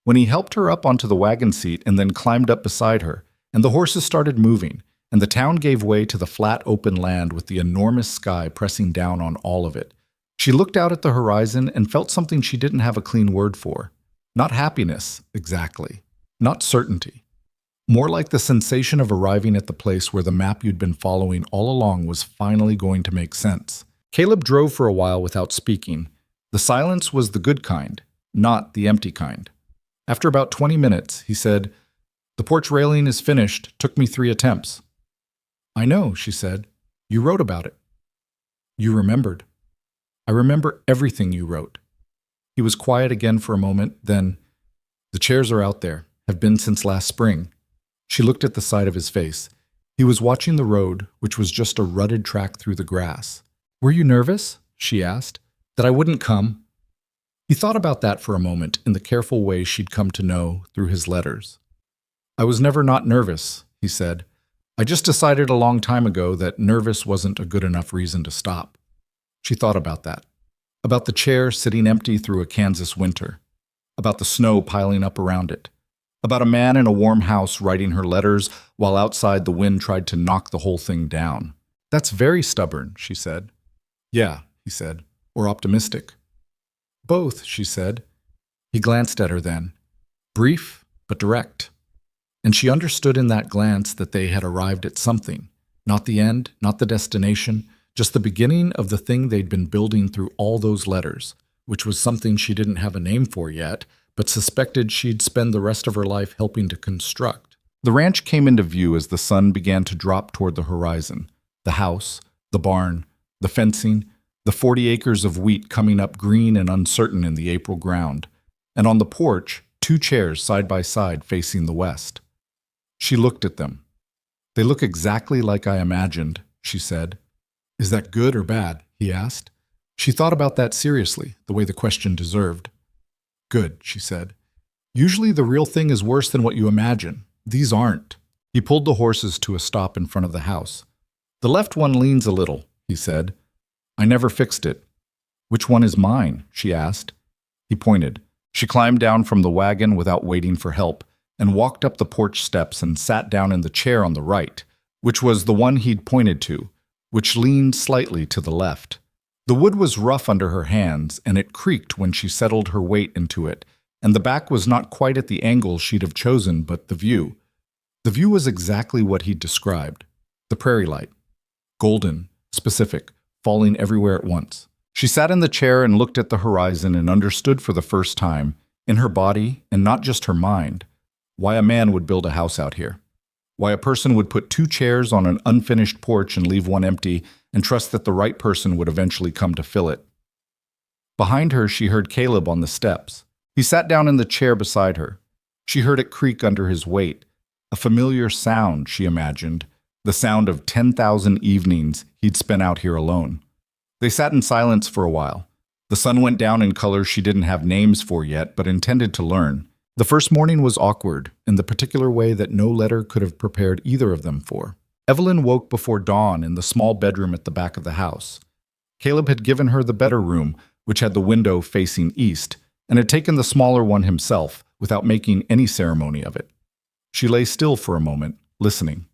When he helped her up onto the wagon seat and then climbed up beside her, and the horses started moving, and the town gave way to the flat open land with the enormous sky pressing down on all of it, she looked out at the horizon and felt something she didn't have a clean word for. Not happiness, exactly. Not certainty. More like the sensation of arriving at the place where the map you'd been following all along was finally going to make sense. Caleb drove for a while without speaking. The silence was the good kind, not the empty kind. After about 20 minutes, he said, "The porch railing is finished. Took me 3 attempts." "I know," she said. "You wrote about it." "You remembered." "I remember everything you wrote." He was quiet again for a moment, then, "The chairs are out there, have been since last spring." She looked at the side of his face. He was watching the road, which was just a rutted track through the grass. "Were you nervous?" she asked. "That I wouldn't come?" He thought about that for a moment in the careful way she'd come to know through his letters. "I was never not nervous," he said. "I just decided a long time ago that nervous wasn't a good enough reason to stop." She thought about that. About the chair sitting empty through a Kansas winter. About the snow piling up around it. About a man in a warm house writing her letters while outside the wind tried to knock the whole thing down. "That's very stubborn," she said. "Yeah," he said, "or optimistic." "Both," she said. He glanced at her then. Brief, but direct. And she understood in that glance that they had arrived at something. Not the end, not the destination, just the beginning of the thing they'd been building through all those letters, which was something she didn't have a name for yet, but suspected she'd spend the rest of her life helping to construct. The ranch came into view as the sun began to drop toward the horizon. The house, the barn, the fencing, the 40 acres of wheat coming up green and uncertain in the April ground, and on the porch, 2 chairs side by side facing the west. She looked at them. "They look exactly like I imagined," she said. "Is that good or bad?" he asked. She thought about that seriously, the way the question deserved. "Good," she said. "Usually the real thing is worse than what you imagine. These aren't." He pulled the horses to a stop in front of the house. "The left one leans a little," he said. "I never fixed it." "Which one is mine?" she asked. He pointed. She climbed down from the wagon without waiting for help and walked up the porch steps and sat down in the chair on the right, which was the one he'd pointed to, which leaned slightly to the left. The wood was rough under her hands, and it creaked when she settled her weight into it, and the back was not quite at the angle she'd have chosen, but the view. The view was exactly what he'd described. The prairie light. Golden, specific, falling everywhere at once. She sat in the chair and looked at the horizon and understood for the first time, in her body and not just her mind, why a man would build a house out here. Why a person would put 2 chairs on an unfinished porch and leave one empty and trust that the right person would eventually come to fill it. Behind her, she heard Caleb on the steps. He sat down in the chair beside her. She heard it creak under his weight, A familiar sound, she imagined, the sound of 10,000 evenings he'd spent out here alone. They sat in silence for a while. The sun went down in colors she didn't have names for yet, but intended to learn. The first morning was awkward, in the particular way that no letter could have prepared either of them for. Evelyn woke before dawn in the small bedroom at the back of the house. Caleb had given her the better room, which had the window facing east, and had taken the smaller one himself, without making any ceremony of it. She lay still for a moment, listening.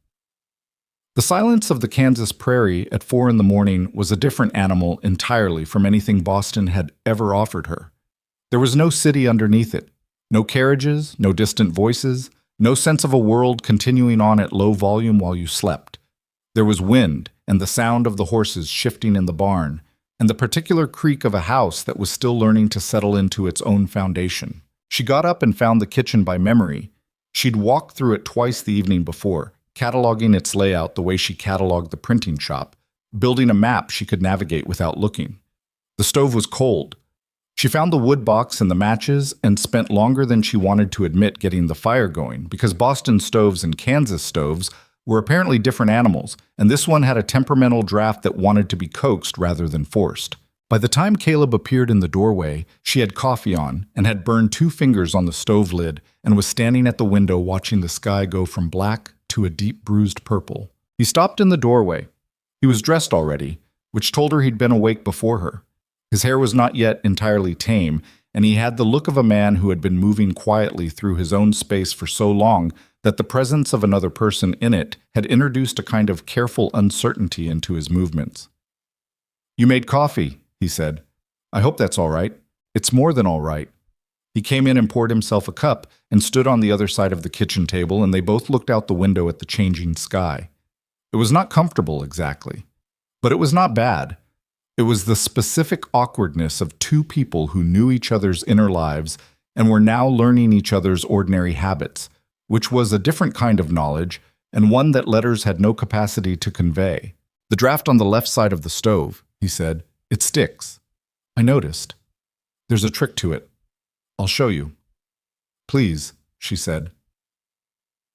The silence of the Kansas prairie at 4 a.m. was a different animal entirely from anything Boston had ever offered her. There was no city underneath it, no carriages, no distant voices, no sense of a world continuing on at low volume while you slept. There was wind and the sound of the horses shifting in the barn, and the particular creak of a house that was still learning to settle into its own foundation. She got up and found the kitchen by memory. She'd walked through it twice the evening before, cataloging its layout the way she cataloged the printing shop, building a map she could navigate without looking. The stove was cold. She found the wood box and the matches and spent longer than she wanted to admit getting the fire going, because Boston stoves and Kansas stoves were apparently different animals, and this one had a temperamental draft that wanted to be coaxed rather than forced. By the time Caleb appeared in the doorway, she had coffee on and had burned 2 fingers on the stove lid and was standing at the window watching the sky go from black to a deep bruised purple. He stopped in the doorway. He was dressed already, which told her he'd been awake before her. His hair was not yet entirely tame, and he had the look of a man who had been moving quietly through his own space for so long that the presence of another person in it had introduced a kind of careful uncertainty into his movements. "You made coffee," he said. "I hope that's all right." "It's more than all right." He came in and poured himself a cup and stood on the other side of the kitchen table, and they both looked out the window at the changing sky. It was not comfortable exactly, but it was not bad. It was the specific awkwardness of 2 people who knew each other's inner lives and were now learning each other's ordinary habits, which was a different kind of knowledge and one that letters had no capacity to convey. "The draft on the left side of the stove," he said. "It sticks." "I noticed. There's a trick to it. I'll show you." "Please," she said.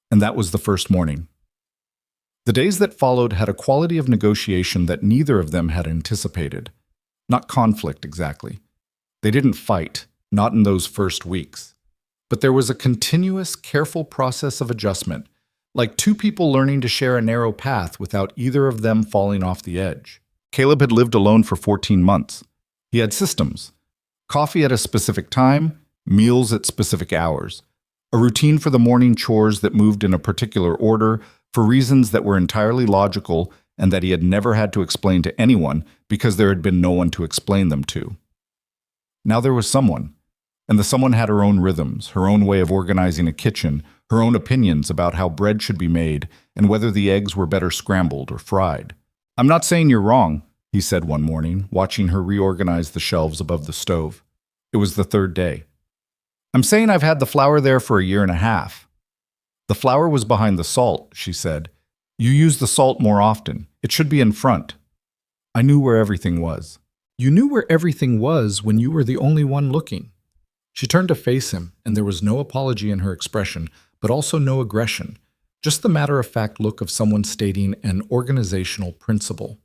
And that was the first morning. The days that followed had a quality of negotiation that neither of them had anticipated. Not conflict, exactly. They didn't fight, not in those first weeks. But there was a continuous, careful process of adjustment, like 2 people learning to share a narrow path without either of them falling off the edge. Caleb had lived alone for 14 months. He had systems. Coffee at a specific time, meals at specific hours. A routine for the morning chores that moved in a particular order for reasons that were entirely logical and that he had never had to explain to anyone because there had been no one to explain them to. Now there was someone, and the someone had her own rhythms, her own way of organizing a kitchen, her own opinions about how bread should be made and whether the eggs were better scrambled or fried. "I'm not saying you're wrong," he said one morning, watching her reorganize the shelves above the stove. It was the 3rd day. "I'm saying I've had the flour there for a year and a half." "The flour was behind the salt," she said. "You use the salt more often. It should be in front." "I knew where everything was." "You knew where everything was when you were the only one looking." She turned to face him, and there was no apology in her expression, but also no aggression, just the matter-of-fact look of someone stating an organizational principle.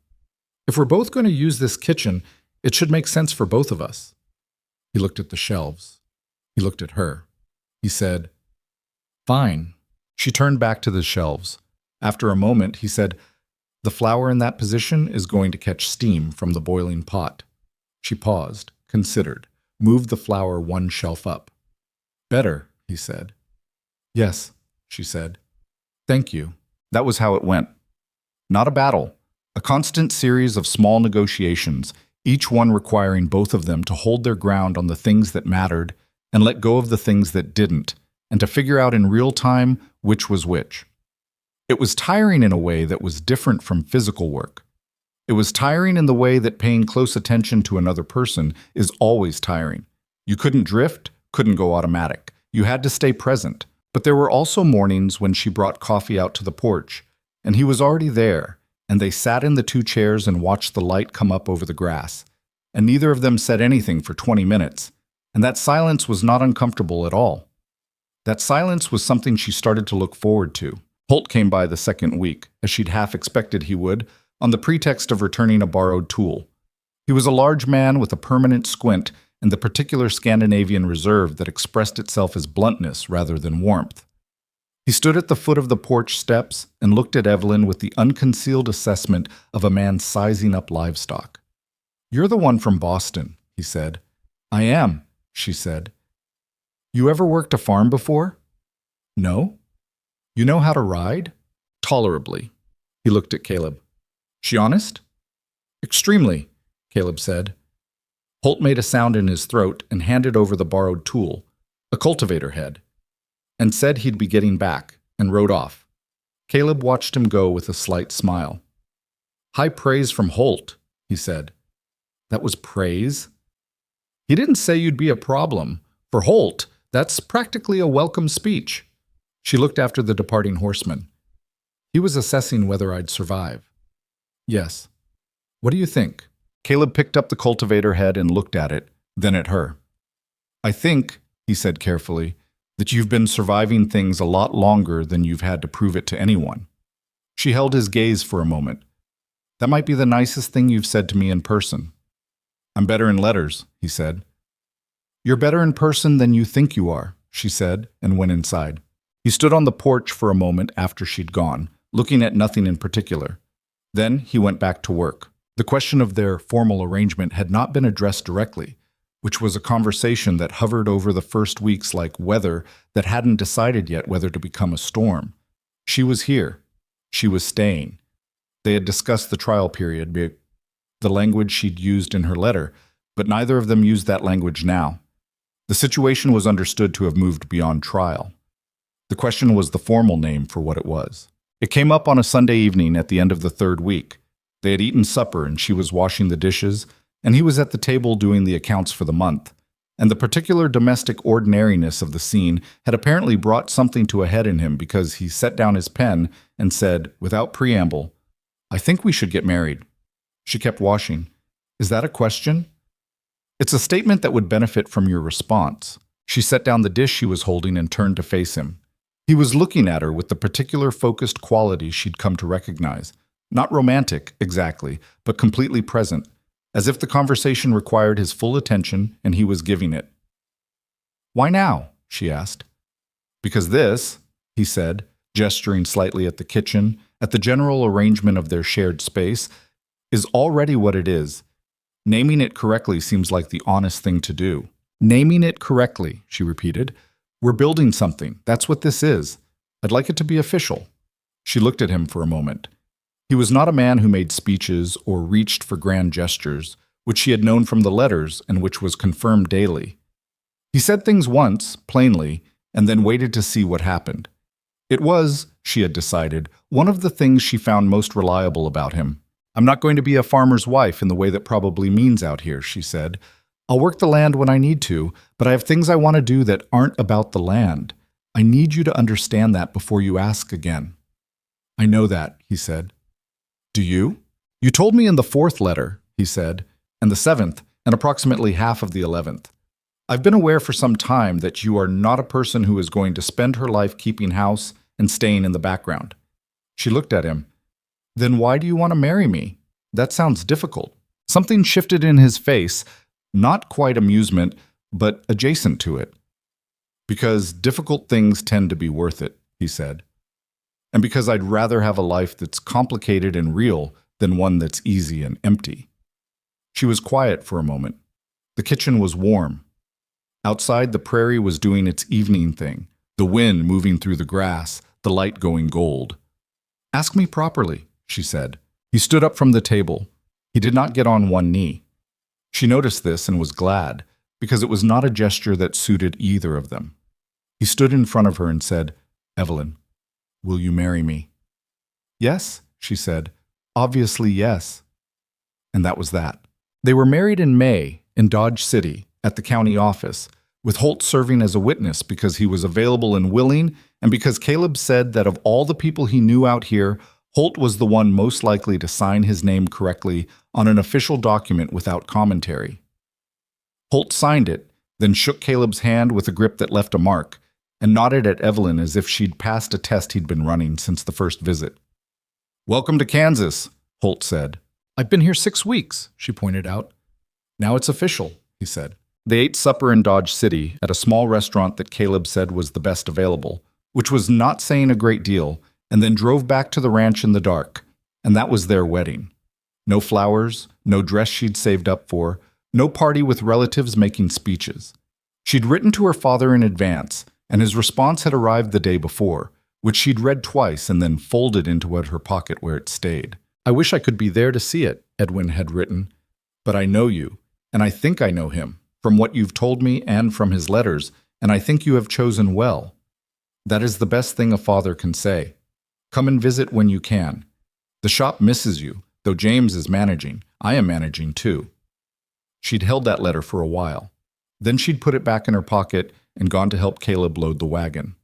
"If we're both going to use this kitchen, it should make sense for both of us." He looked at the shelves. He looked at her. He said, "Fine." She turned back to the shelves. After a moment, he said, "The flour in that position is going to catch steam from the boiling pot." She paused, considered, moved the flour 1 shelf up. "Better," he said. "Yes," she said. "Thank you." That was how it went. Not a battle, a constant series of small negotiations, each one requiring both of them to hold their ground on the things that mattered and let go of the things that didn't, and to figure out in real time which was which. It was tiring in a way that was different from physical work. It was tiring in the way that paying close attention to another person is always tiring. You couldn't drift, couldn't go automatic. You had to stay present. But there were also mornings when she brought coffee out to the porch, and he was already there, and they sat in the 2 chairs and watched the light come up over the grass. And neither of them said anything for 20 minutes, and that silence was not uncomfortable at all. That silence was something she started to look forward to. Holt came by the second week, as she'd half expected he would, on the pretext of returning a borrowed tool. He was a large man with a permanent squint and the particular Scandinavian reserve that expressed itself as bluntness rather than warmth. He stood at the foot of the porch steps and looked at Evelyn with the unconcealed assessment of a man sizing up livestock. "You're the one from Boston," he said. "I am," she said. "You ever worked a farm before?" "No." "You know how to ride?" "Tolerably." He looked at Caleb. "She honest?" "Extremely," Caleb said. Holt made a sound in his throat and handed over the borrowed tool, a cultivator head, and said he'd be getting back, and rode off. Caleb watched him go with a slight smile. "High praise from Holt," he said. "That was praise?" "He didn't say you'd be a problem. For Holt, that's practically a welcome speech." She looked after the departing horseman. "He was assessing whether I'd survive." "Yes. What do you think?" Caleb picked up the cultivator head and looked at it, then at her. "I think," he said carefully, "that you've been surviving things a lot longer than you've had to prove it to anyone." She held his gaze for a moment. "That might be the nicest thing you've said to me in person." "I'm better in letters," he said. "You're better in person than you think you are," she said, and went inside. He stood on the porch for a moment after she'd gone, looking at nothing in particular. Then he went back to work. The question of their formal arrangement had not been addressed directly, which was a conversation that hovered over the first weeks like weather that hadn't decided yet whether to become a storm. She was here. She was staying. They had discussed the trial period, the language she'd used in her letter, but neither of them used that language now. The situation was understood to have moved beyond trial. The question was the formal name for what it was. It came up on a Sunday evening at the end of the third week. They had eaten supper and she was washing the dishes, and he was at the table doing the accounts for the month. And the particular domestic ordinariness of the scene had apparently brought something to a head in him because he set down his pen and said, without preamble, "I think we should get married." She kept washing. "Is that a question?" "It's a statement that would benefit from your response." She set down the dish she was holding and turned to face him. He was looking at her with the particular focused quality she'd come to recognize. Not romantic, exactly, but completely present, as if the conversation required his full attention and he was giving it. "Why now?" she asked. "Because this," he said, gesturing slightly at the kitchen, at the general arrangement of their shared space, "is already what it is. Naming it correctly seems like the honest thing to do." "Naming it correctly," she repeated. "We're building something. That's what this is. I'd like it to be official." She looked at him for a moment. He was not a man who made speeches or reached for grand gestures, which she had known from the letters and which was confirmed daily. He said things once, plainly, and then waited to see what happened. It was, she had decided, one of the things she found most reliable about him. "I'm not going to be a farmer's wife in the way that probably means out here," she said. "I'll work the land when I need to, but I have things I want to do that aren't about the land. I need you to understand that before you ask again." "I know that," he said. "Do you?" "You told me in the 4th letter," he said, "and the 7th, and approximately half of the 11th. I've been aware for some time that you are not a person who is going to spend her life keeping house and staying in the background." She looked at him. "Then why do you want to marry me? That sounds difficult." Something shifted in his face, not quite amusement, but adjacent to it. "Because difficult things tend to be worth it," he said. "And because I'd rather have a life that's complicated and real than one that's easy and empty." She was quiet for a moment. The kitchen was warm. Outside, the prairie was doing its evening thing, the wind moving through the grass, the light going gold. "Ask me properly," she said. He stood up from the table. He did not get on one knee. She noticed this and was glad, because it was not a gesture that suited either of them. He stood in front of her and said, "Evelyn, will you marry me?" "Yes," she said. "Obviously, yes." And that was that. They were married in May in Dodge City at the county office, with Holt serving as a witness because he was available and willing, and because Caleb said that of all the people he knew out here, Holt was the one most likely to sign his name correctly on an official document without commentary. Holt signed it, then shook Caleb's hand with a grip that left a mark, and nodded at Evelyn as if she'd passed a test he'd been running since the first visit. "Welcome to Kansas," Holt said. "I've been here 6 weeks," she pointed out. "Now it's official," he said. They ate supper in Dodge City at a small restaurant that Caleb said was the best available, which was not saying a great deal, and then drove back to the ranch in the dark. And that was their wedding. No flowers, no dress she'd saved up for, no party with relatives making speeches. She'd written to her father in advance, and his response had arrived the day before, which she'd read twice and then folded into her pocket where it stayed. "I wish I could be there to see it," Edwin had written. "But I know you, and I think I know him, from what you've told me and from his letters, and I think you have chosen well. That is the best thing a father can say. Come and visit when you can. The shop misses you, though James is managing. I am managing too." She'd held that letter for a while. Then she'd put it back in her pocket and gone to help Caleb load the wagon.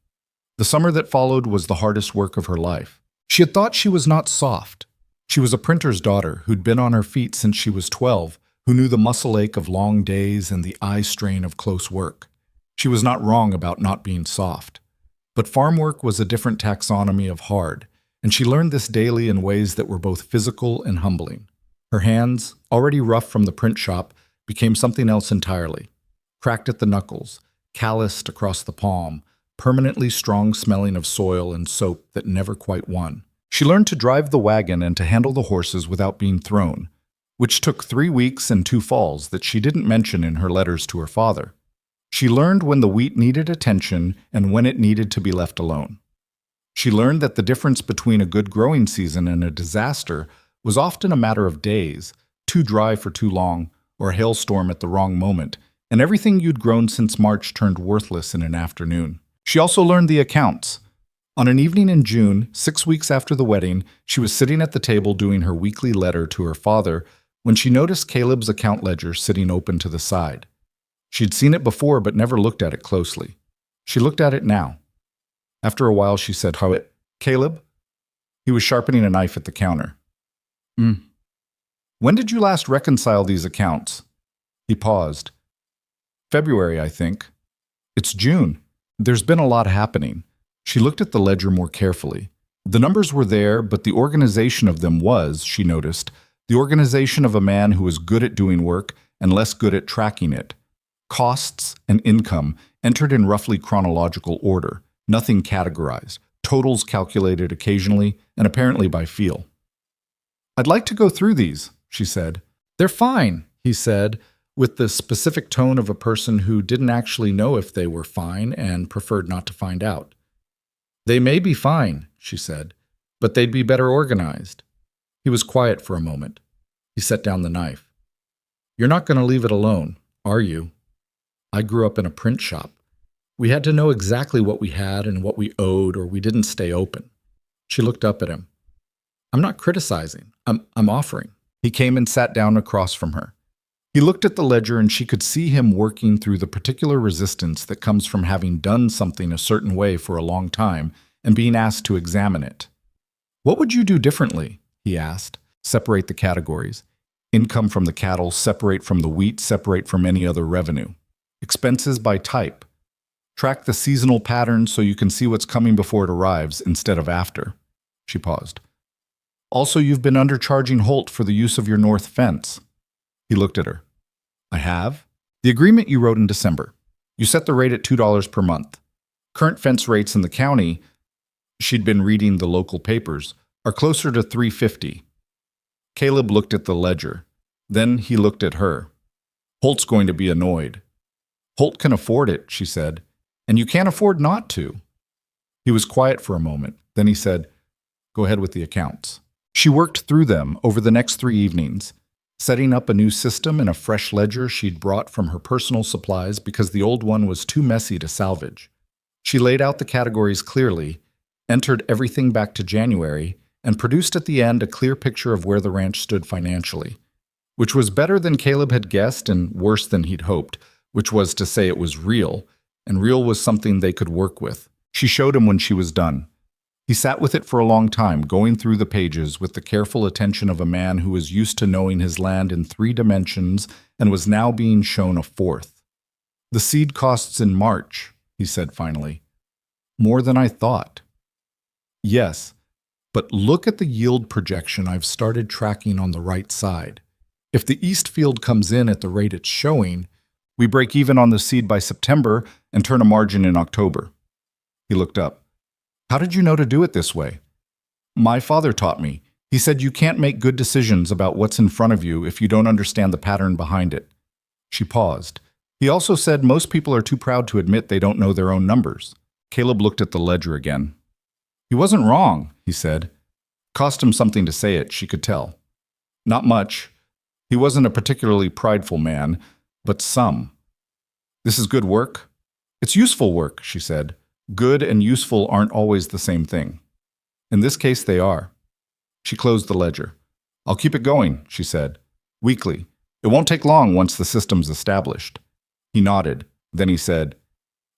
The summer that followed was the hardest work of her life. She had thought she was not soft. She was a printer's daughter who'd been on her feet since she was 12, who knew the muscle ache of long days and the eye strain of close work. She was not wrong about not being soft. But farm work was a different taxonomy of hard, and she learned this daily in ways that were both physical and humbling. Her hands, already rough from the print shop, became something else entirely. Cracked at the knuckles, calloused across the palm, permanently strong smelling of soil and soap that never quite won. She learned to drive the wagon and to handle the horses without being thrown, which took 3 weeks and 2 falls that she didn't mention in her letters to her father. She learned when the wheat needed attention and when it needed to be left alone. She learned that the difference between a good growing season and a disaster was often a matter of days, too dry for too long, or a hailstorm at the wrong moment, and everything you'd grown since March turned worthless in an afternoon. She also learned the accounts. On an evening in June, 6 weeks after the wedding, she was sitting at the table doing her weekly letter to her father when she noticed Caleb's account ledger sitting open to the side. She'd seen it before but never looked at it closely. She looked at it now. After a while, she said, "How it, Caleb?" He was sharpening a knife at the counter. "When did you last reconcile these accounts?" He paused. "February, I think." "It's June. There's been a lot happening." She looked at the ledger more carefully. The numbers were there, but the organization of them was, she noticed, the organization of a man who was good at doing work and less good at tracking it. Costs and income entered in roughly chronological order, nothing categorized, totals calculated occasionally, and apparently by feel. "I'd like to go through these," she said. "They're fine," he said, with the specific tone of a person who didn't actually know if they were fine and preferred not to find out. "They may be fine," she said, "but they'd be better organized." He was quiet for a moment. He set down the knife. "You're not going to leave it alone, are you? I grew up in a print shop. We had to know exactly what we had and what we owed, or we didn't stay open." She looked up at him. "I'm not criticizing. I'm offering." He came and sat down across from her. He looked at the ledger and she could see him working through the particular resistance that comes from having done something a certain way for a long time and being asked to examine it. "What would you do differently?" he asked. "Separate the categories. Income from the cattle, separate from the wheat, separate from any other revenue. Expenses by type. Track the seasonal patterns so you can see what's coming before it arrives instead of after." She paused. "Also, you've been undercharging Holt for the use of your north fence." He looked at her. "I have? The agreement you wrote in December. You set the rate at $2 per month. Current fence rates in the county," she'd been reading the local papers, "are closer to $3.50. Caleb looked at the ledger. Then he looked at her. "Holt's going to be annoyed." "Holt can afford it," she said, "and you can't afford not to." He was quiet for a moment. Then he said, "Go ahead with the accounts." She worked through them over the next 3 evenings, setting up a new system and a fresh ledger she'd brought from her personal supplies because the old one was too messy to salvage. She laid out the categories clearly, entered everything back to January, and produced at the end a clear picture of where the ranch stood financially, which was better than Caleb had guessed and worse than he'd hoped, which was to say it was real, and real was something they could work with. She showed him when she was done. He sat with it for a long time, going through the pages with the careful attention of a man who was used to knowing his land in 3 dimensions and was now being shown a 4th. "The seed costs in March," he said finally. More than I thought. Yes, but look at the yield projection I've started tracking on the right side. If the east field comes in at the rate it's showing, we break even on the seed by September and turn a margin in October. He looked up. How did you know to do it this way? My father taught me. He said you can't make good decisions about what's in front of you if you don't understand the pattern behind it. She paused. He also said most people are too proud to admit they don't know their own numbers. Caleb looked at the ledger again. He wasn't wrong, he said. Cost him something to say it, she could tell. Not much. He wasn't a particularly prideful man, but some. This is good work? It's useful work, she said. Good and useful aren't always the same thing. In this case, they are. She closed the ledger. I'll keep it going, she said. Weekly. It won't take long once the system's established. He nodded. Then he said,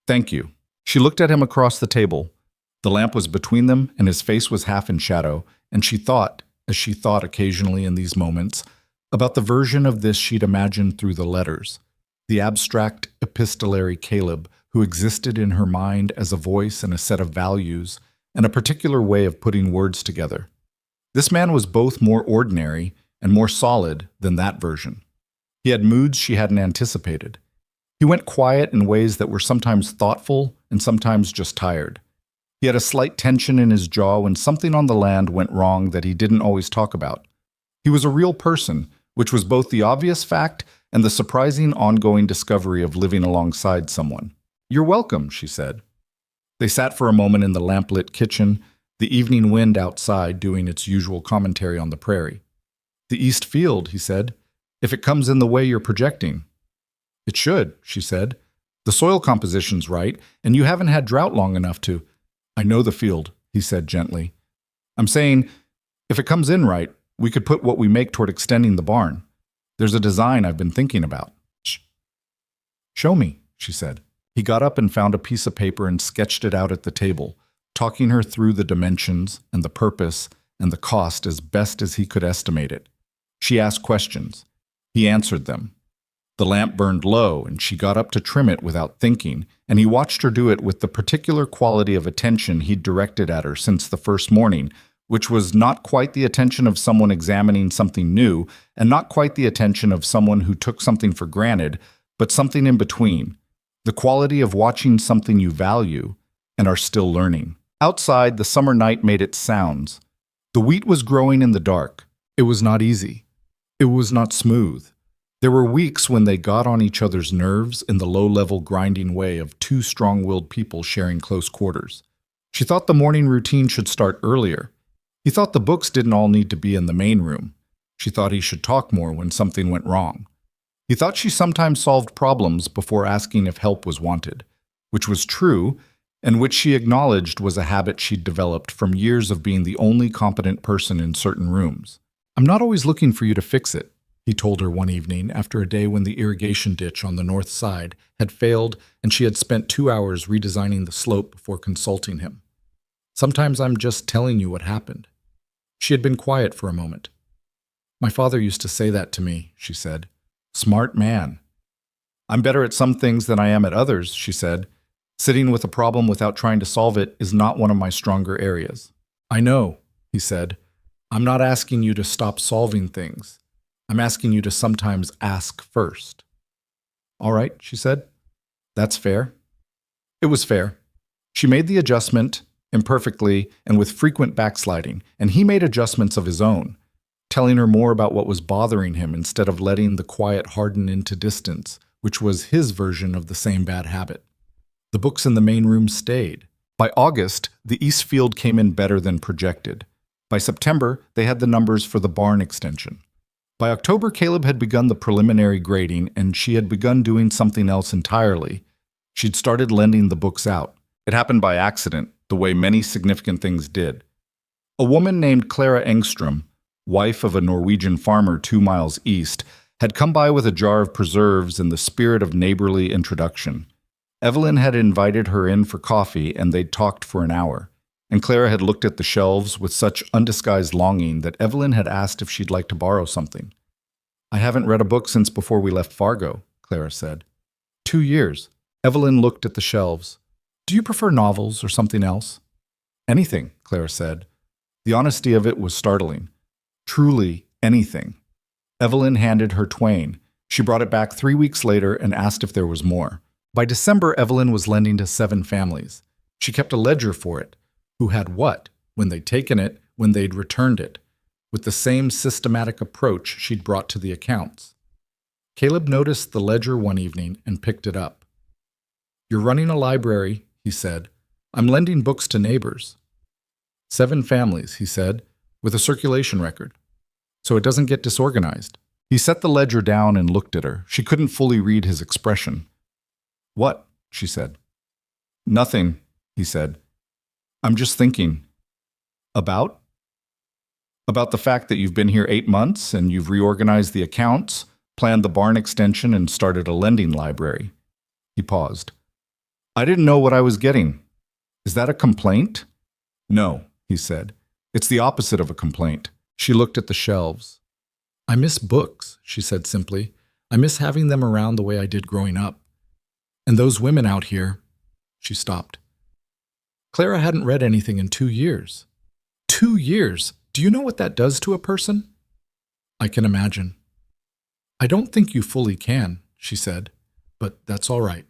Thank you. She looked at him across the table. The lamp was between them, and his face was half in shadow, and she thought, as she thought occasionally in these moments, about the version of this she'd imagined through the letters, the abstract epistolary Caleb who existed in her mind as a voice and a set of values and a particular way of putting words together. This man was both more ordinary and more solid than that version. He had moods she hadn't anticipated. He went quiet in ways that were sometimes thoughtful and sometimes just tired. He had a slight tension in his jaw when something on the land went wrong that he didn't always talk about. He was a real person, which was both the obvious fact and the surprising ongoing discovery of living alongside someone. You're welcome, she said. They sat for a moment in the lamplit kitchen, the evening wind outside doing its usual commentary on the prairie. The east field, he said, if it comes in the way you're projecting. It should, she said. The soil composition's right, and you haven't had drought long enough to... I know the field, he said gently. I'm saying, if it comes in right, we could put what we make toward extending the barn. There's a design I've been thinking about. Shh. Show me, she said. He got up and found a piece of paper and sketched it out at the table, talking her through the dimensions and the purpose and the cost as best as he could estimate it. She asked questions. He answered them. The lamp burned low, and she got up to trim it without thinking, and he watched her do it with the particular quality of attention he'd directed at her since the first morning, which was not quite the attention of someone examining something new, and not quite the attention of someone who took something for granted, but something in between, the quality of watching something you value and are still learning. Outside, the summer night made its sounds. The wheat was growing in the dark. It was not easy. It was not smooth. There were weeks when they got on each other's nerves in the low-level grinding way of two strong-willed people sharing close quarters. She thought the morning routine should start earlier. He thought the books didn't all need to be in the main room. She thought he should talk more when something went wrong. He thought she sometimes solved problems before asking if help was wanted, which was true, and which she acknowledged was a habit she'd developed from years of being the only competent person in certain rooms. I'm not always looking for you to fix it, he told her one evening after a day when the irrigation ditch on the north side had failed and she had spent 2 hours redesigning the slope before consulting him. Sometimes I'm just telling you what happened. She had been quiet for a moment. My father used to say that to me, she said. Smart man. I'm better at some things than I am at others, she said. Sitting with a problem without trying to solve it is not one of my stronger areas. I know, he said. I'm not asking you to stop solving things. I'm asking you to sometimes ask first. All right, she said. That's fair. It was fair. She made the adjustment, imperfectly and with frequent backsliding, and he made adjustments of his own, telling her more about what was bothering him instead of letting the quiet harden into distance, which was his version of the same bad habit. The books in the main room stayed. By August, the east field came in better than projected. By September, they had the numbers for the barn extension. By October, Caleb had begun the preliminary grading, and she had begun doing something else entirely. She'd started lending the books out. It happened by accident, the way many significant things did. A woman named Clara Engstrom, wife of a Norwegian farmer 2 miles east, had come by with a jar of preserves in the spirit of neighborly introduction. Evelyn had invited her in for coffee, and they'd talked for an hour. And Clara had looked at the shelves with such undisguised longing that Evelyn had asked if she'd like to borrow something. I haven't read a book since before we left Fargo, Clara said. 2 years. Evelyn looked at the shelves. Do you prefer novels or something else? Anything, Clara said. The honesty of it was startling. Truly anything. Evelyn handed her Twain. She brought it back 3 weeks later and asked if there was more. By December, Evelyn was lending to 7 families. She kept a ledger for it. Who had what, when they'd taken it, when they'd returned it, with the same systematic approach she'd brought to the accounts. Caleb noticed the ledger one evening and picked it up. "You're running a library," he said. "I'm lending books to neighbors." 7 families, he said, with a circulation record. So it doesn't get disorganized. He set the ledger down and looked at her. She couldn't fully read his expression. "What?" she said. "Nothing," he said. "I'm just thinking." About? About the fact that you've been here 8 months and you've reorganized the accounts, planned the barn extension, and started a lending library. He paused. "I didn't know what I was getting. Is that a complaint?" "No," he said. "It's the opposite of a complaint." She looked at the shelves. "I miss books," she said simply. "I miss having them around the way I did growing up. And those women out here." She stopped. Clara hadn't read anything in 2 years. 2 years! Do you know what that does to a person? "I can imagine." "I don't think you fully can," she said, "but that's all right."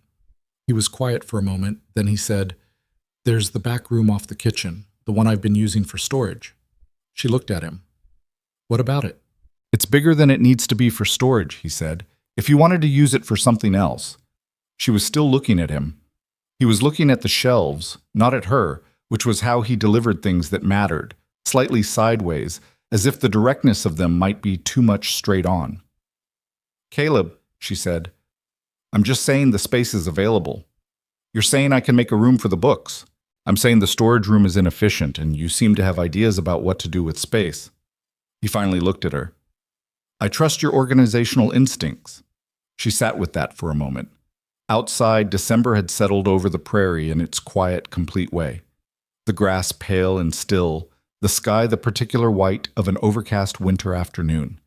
He was quiet for a moment, then he said, "There's the back room off the kitchen, the one I've been using for storage." She looked at him. "What about it?" "It's bigger than it needs to be for storage," he said. "If you wanted to use it for something else." She was still looking at him. He was looking at the shelves, not at her, which was how he delivered things that mattered, slightly sideways, as if the directness of them might be too much straight on. "Caleb," she said, "I'm just saying the space is available. You're saying I can make a room for the books. I'm saying the storage room is inefficient, and you seem to have ideas about what to do with space." He finally looked at her. "I trust your organizational instincts." She sat with that for a moment. Outside, December had settled over the prairie in its quiet, complete way. The grass pale and still, the sky the particular white of an overcast winter afternoon.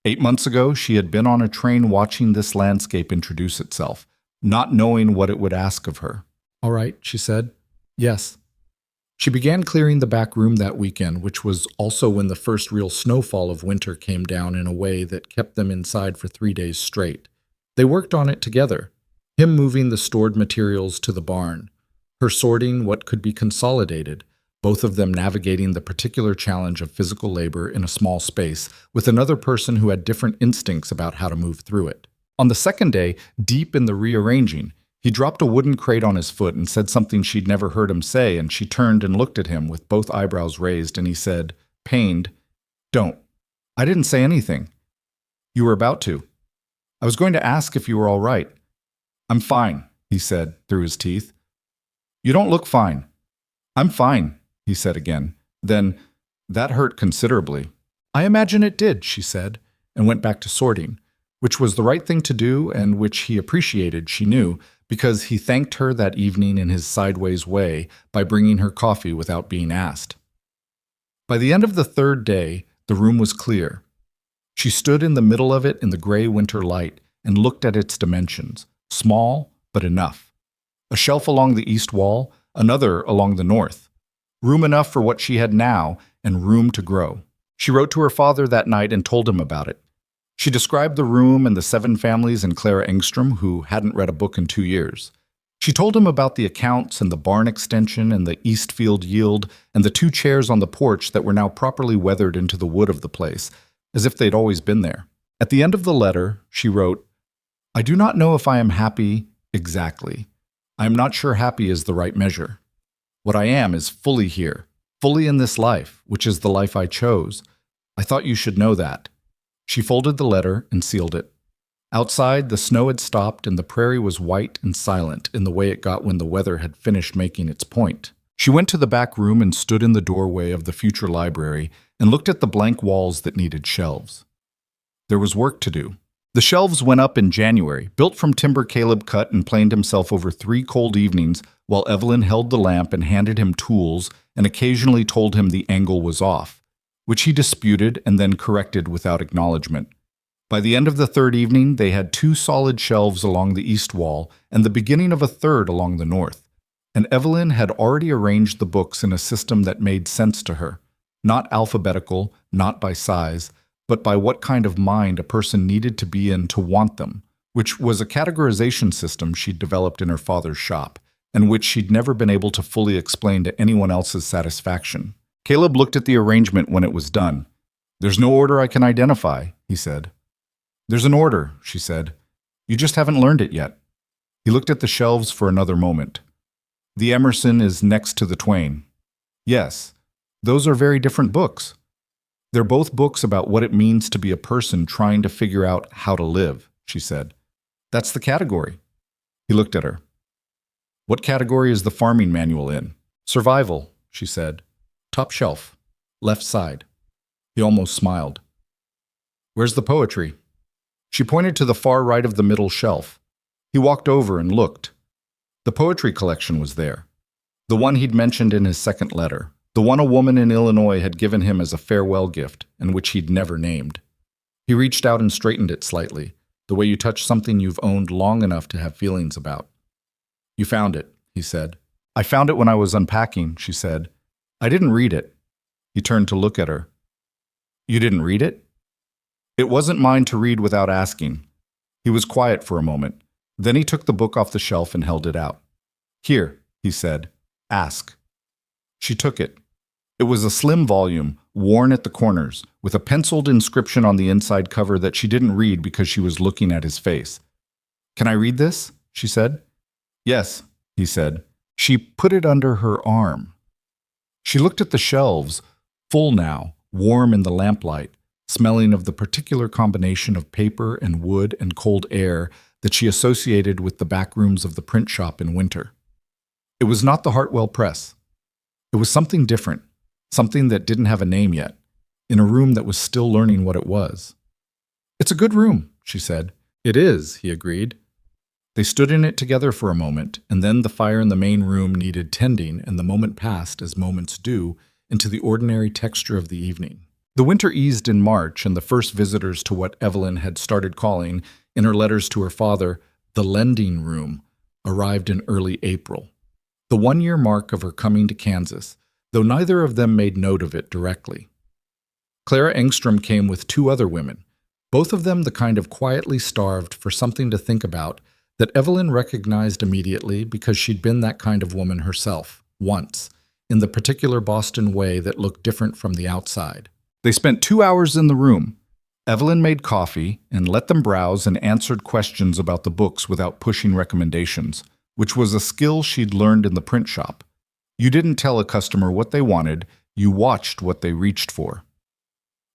8 months ago, she had been on a train watching this landscape introduce itself, not knowing what it would ask of her. "All right," she said. "Yes." She began clearing the back room that weekend, which was also when the first real snowfall of winter came down in a way that kept them inside for 3 days straight. They worked on it together, him moving the stored materials to the barn, her sorting what could be consolidated, both of them navigating the particular challenge of physical labor in a small space with another person who had different instincts about how to move through it. On the second day, deep in the rearranging, he dropped a wooden crate on his foot and said something she'd never heard him say, and she turned and looked at him with both eyebrows raised, and he said, pained, "Don't." "I didn't say anything." "You were about to. I was going to ask if you were all right." "I'm fine," he said through his teeth. "You don't look fine." "I'm fine," he said again. Then, "That hurt considerably." "I imagine it did," she said, and went back to sorting, which was the right thing to do and which he appreciated, she knew, because he thanked her that evening in his sideways way by bringing her coffee without being asked. By the end of the 3rd day, the room was clear. She stood in the middle of it in the gray winter light and looked at its dimensions, small but enough. A shelf along the east wall, another along the north. Room enough for what she had now, and room to grow. She wrote to her father that night and told him about it. She described the room and the 7 families and Clara Engstrom, who hadn't read a book in 2 years. She told him about the accounts and the barn extension and the Eastfield yield and the 2 chairs on the porch that were now properly weathered into the wood of the place, as if they'd always been there. At the end of the letter, she wrote, "I do not know if I am happy exactly. I am not sure happy is the right measure. What I am is fully here, fully in this life, which is the life I chose. I thought you should know that." She folded the letter and sealed it. Outside, the snow had stopped and the prairie was white and silent in the way it got when the weather had finished making its point. She went to the back room and stood in the doorway of the future library and looked at the blank walls that needed shelves. There was work to do. The shelves went up in January, built from timber Caleb cut and planed himself over 3 cold evenings while Evelyn held the lamp and handed him tools and occasionally told him the angle was off, which he disputed and then corrected without acknowledgement. By the end of the 3rd evening, they had 2 solid shelves along the east wall and the beginning of a 3rd along the north. And Evelyn had already arranged the books in a system that made sense to her, not alphabetical, not by size, but by what kind of mind a person needed to be in to want them, which was a categorization system she'd developed in her father's shop, and which she'd never been able to fully explain to anyone else's satisfaction. Caleb looked at the arrangement when it was done. "There's no order I can identify," he said. "There's an order," she said. "You just haven't learned it yet." He looked at the shelves for another moment. "The Emerson is next to the Twain." "Yes, those are very different books. They're both books about what it means to be a person trying to figure out how to live," she said. "That's the category." He looked at her. "What category is the farming manual in?" "Survival," she said. "Top shelf, left side." He almost smiled. "Where's the poetry?" She pointed to the far right of the middle shelf. He walked over and looked. The poetry collection was there. The one he'd mentioned in his second letter. The one a woman in Illinois had given him as a farewell gift, and which he'd never named. He reached out and straightened it slightly, the way you touch something you've owned long enough to have feelings about. "You found it," he said. "I found it when I was unpacking," she said. "I didn't read it." He turned to look at her. "You didn't read it?" "It wasn't mine to read without asking." He was quiet for a moment. Then he took the book off the shelf and held it out. "Here," he said. "Ask." She took it. It was a slim volume, worn at the corners, with a penciled inscription on the inside cover that she didn't read because she was looking at his face. "Can I read this?" she said. "Yes," he said. She put it under her arm. She looked at the shelves, full now, warm in the lamplight, smelling of the particular combination of paper and wood and cold air that she associated with the back rooms of the print shop in winter. It was not the Hartwell Press. It was something different, something that didn't have a name yet, in a room that was still learning what it was. "It's a good room," she said. "It is," he agreed. They stood in it together for a moment, and then the fire in the main room needed tending, and the moment passed, as moments do, into the ordinary texture of the evening. The winter eased in March, and the first visitors to what Evelyn had started calling, in her letters to her father, the lending room, arrived in early April. The 1-year mark of her coming to Kansas, though neither of them made note of it directly. Clara Engstrom came with 2 other women, both of them the kind of quietly starved for something to think about that Evelyn recognized immediately because she'd been that kind of woman herself, once, in the particular Boston way that looked different from the outside. They spent 2 hours in the room. Evelyn made coffee and let them browse and answered questions about the books without pushing recommendations, which was a skill she'd learned in the print shop. You didn't tell a customer what they wanted, you watched what they reached for.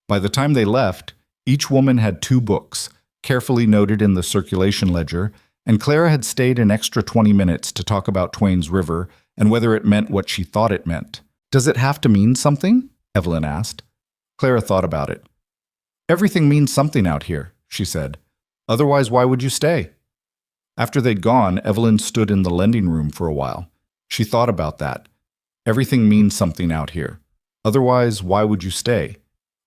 By the time they left, each woman had 2 books, carefully noted in the circulation ledger, and Clara had stayed an extra 20 minutes to talk about Twain's River and whether it meant what she thought it meant. "Does it have to mean something?" Evelyn asked. Clara thought about it. "Everything means something out here," she said. "Otherwise, why would you stay?" After they'd gone, Evelyn stood in the lending room for a while. She thought about that. Everything means something out here. Otherwise, why would you stay?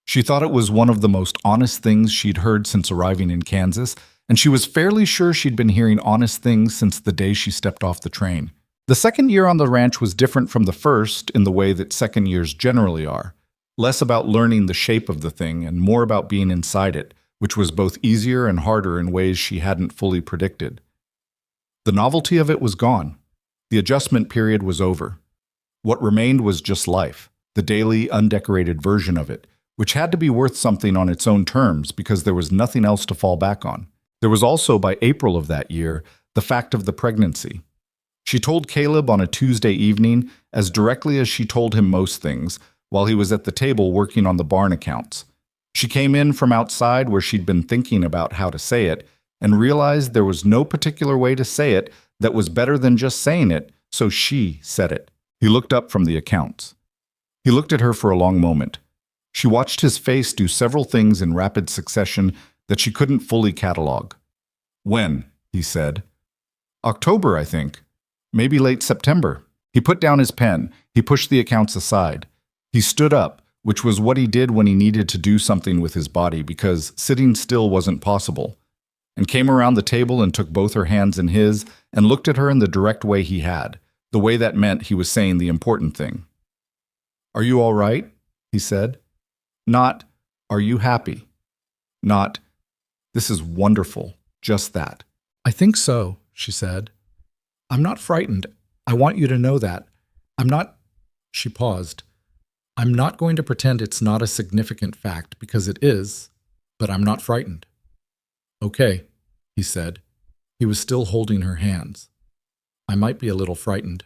She thought it was one of the most honest things she'd heard since arriving in Kansas, and she was fairly sure she'd been hearing honest things since the day she stepped off the train. The second year on the ranch was different from the first in the way that second years generally are. Less about learning the shape of the thing and more about being inside it, which was both easier and harder in ways she hadn't fully predicted. The novelty of it was gone. The adjustment period was over. What remained was just life, the daily, undecorated version of it, which had to be worth something on its own terms because there was nothing else to fall back on. There was also, by April of that year, the fact of the pregnancy. She told Caleb on a Tuesday evening, as directly as she told him most things, while he was at the table working on the barn accounts. She came in from outside where she'd been thinking about how to say it, and realized there was no particular way to say it that was better than just saying it, so she said it. He looked up from the accounts. He looked at her for a long moment. She watched his face do several things in rapid succession that she couldn't fully catalog. "When?" he said. "October, I think. Maybe late September." He put down his pen. He pushed the accounts aside. He stood up, which was what he did when he needed to do something with his body because sitting still wasn't possible, and came around the table and took both her hands in his and looked at her in the direct way he had, the way that meant he was saying the important thing. "Are you all right?" he said. Not, "Are you happy?" Not, "This is wonderful," just that. "I think so," she said. "I'm not frightened. I want you to know that. I'm not—" She paused. "I'm not going to pretend it's not a significant fact, because it is, but I'm not frightened." "Okay," he said. He was still holding her hands. "I might be a little frightened."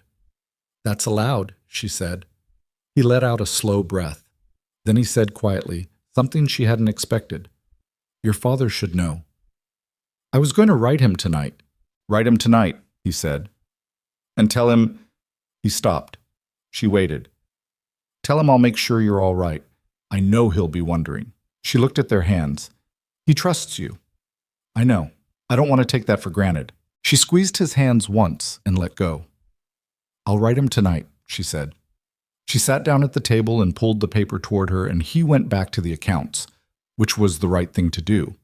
"That's allowed," she said. He let out a slow breath. Then he said quietly, something she hadn't expected. "Your father should know." "I was going to write him tonight." "Write him tonight," he said. "And tell him—" He stopped. She waited. "Tell him I'll make sure you're all right. I know he'll be wondering." She looked at their hands. "He trusts you." "I know. I don't want to take that for granted." She squeezed his hands once and let go. "I'll write him tonight," she said. She sat down at the table and pulled the paper toward her, and he went back to the accounts, which was the right thing to do.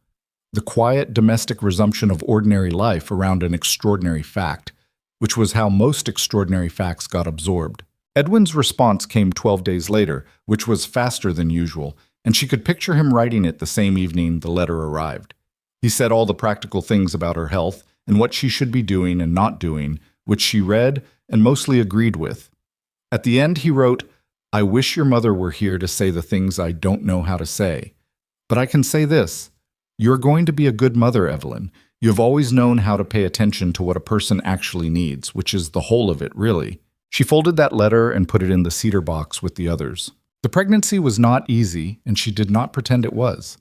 The quiet, domestic resumption of ordinary life around an extraordinary fact, which was how most extraordinary facts got absorbed. Edwin's response came 12 days later, which was faster than usual, and she could picture him writing it the same evening the letter arrived. He said all the practical things about her health and what she should be doing and not doing, which she read and mostly agreed with. At the end, he wrote, "I wish your mother were here to say the things I don't know how to say. But I can say this. You're going to be a good mother, Evelyn. You have always known how to pay attention to what a person actually needs, which is the whole of it, really." She folded that letter and put it in the cedar box with the others. The pregnancy was not easy, and she did not pretend it was.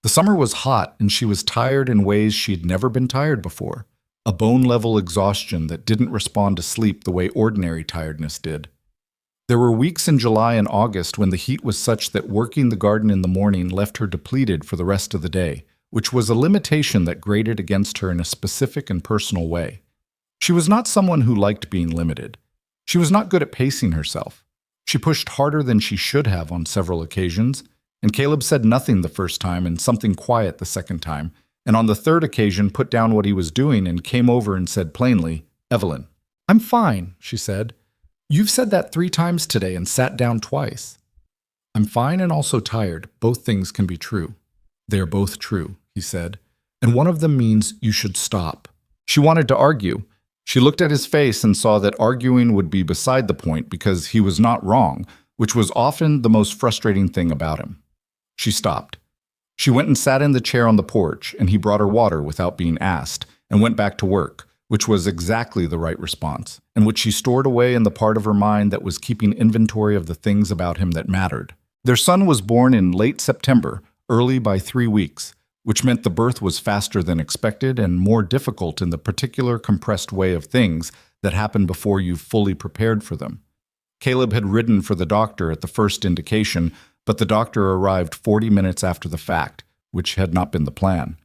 The summer was hot, and she was tired in ways she'd never been tired before. A bone-level exhaustion that didn't respond to sleep the way ordinary tiredness did. There were weeks in July and August when the heat was such that working the garden in the morning left her depleted for the rest of the day, which was a limitation that grated against her in a specific and personal way. She was not someone who liked being limited. She was not good at pacing herself. She pushed harder than she should have on several occasions, and Caleb said nothing the first time and something quiet the second time, and on the third occasion put down what he was doing and came over and said plainly, "Evelyn." "I'm fine," she said. "You've said that 3 times today and sat down twice." "I'm fine and also tired. Both things can be true." "They are both true," he said, "and one of them means you should stop." She wanted to argue. She looked at his face and saw that arguing would be beside the point because he was not wrong, which was often the most frustrating thing about him. She stopped. She went and sat in the chair on the porch, and he brought her water without being asked, and went back to work, which was exactly the right response, and which she stored away in the part of her mind that was keeping inventory of the things about him that mattered. Their son was born in late September, early by 3 weeks, which meant the birth was faster than expected and more difficult in the particular compressed way of things that happen before you've fully prepared for them. Caleb had ridden for the doctor at the first indication, but the doctor arrived 40 minutes after the fact, which had not been the plan.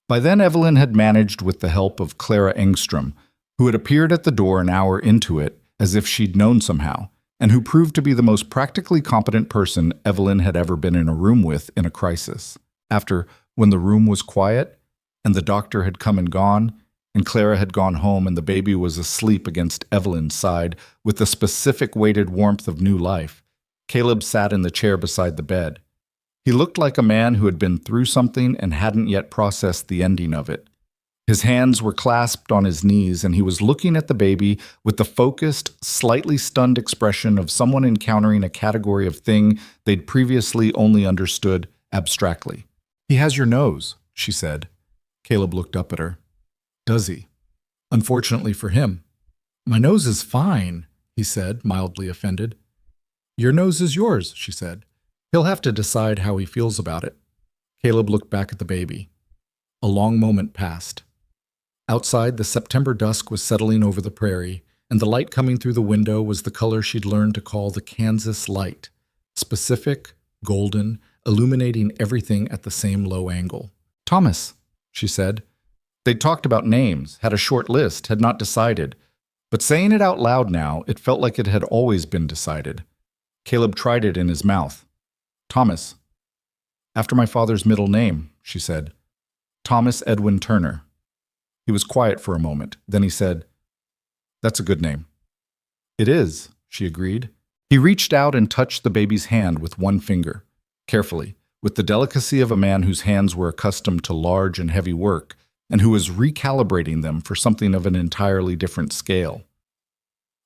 By then, Evelyn had managed with the help of Clara Engstrom, who had appeared at the door an hour into it, as if she'd known somehow, and who proved to be the most practically competent person Evelyn had ever been in a room with in a crisis. After, when the room was quiet, and the doctor had come and gone, and Clara had gone home and the baby was asleep against Evelyn's side with the specific weighted warmth of new life, Caleb sat in the chair beside the bed. He looked like a man who had been through something and hadn't yet processed the ending of it. His hands were clasped on his knees, and he was looking at the baby with the focused, slightly stunned expression of someone encountering a category of thing they'd previously only understood abstractly. "He has your nose," she said. Caleb looked up at her. "Does he?" "Unfortunately for him." "My nose is fine," he said, mildly offended. "Your nose is yours," she said. "He'll have to decide how he feels about it." Caleb looked back at the baby. A long moment passed. Outside, the September dusk was settling over the prairie, and the light coming through the window was the color she'd learned to call the Kansas light, specific, golden, illuminating everything at the same low angle. "Thomas," she said. They'd talked about names, had a short list, had not decided. But saying it out loud now, it felt like it had always been decided. Caleb tried it in his mouth. "Thomas." "After my father's middle name," she said. "Thomas Edwin Turner." He was quiet for a moment. Then he said, "That's a good name." It is, she agreed. He reached out and touched the baby's hand with one finger, carefully, with the delicacy of a man whose hands were accustomed to large and heavy work and who was recalibrating them for something of an entirely different scale.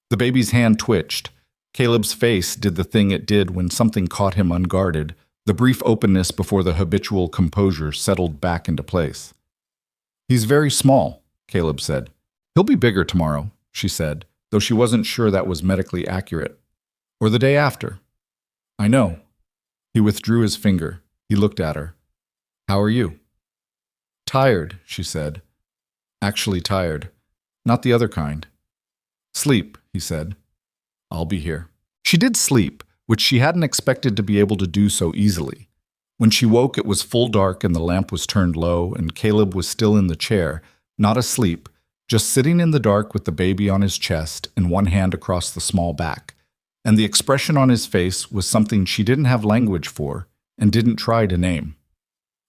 The baby's hand twitched. Caleb's face did the thing it did when something caught him unguarded, the brief openness before the habitual composure settled back into place. He's very small, Caleb said. He'll be bigger tomorrow, she said, though she wasn't sure that was medically accurate. Or the day after. I know. He withdrew his finger. He looked at her. How are you? Tired, she said. Actually tired. Not the other kind. Sleep, he said. I'll be here. She did sleep, which she hadn't expected to be able to do so easily. When she woke, it was full dark and the lamp was turned low, and Caleb was still in the chair, not asleep, just sitting in the dark with the baby on his chest and one hand across the small back. And the expression on his face was something she didn't have language for and didn't try to name.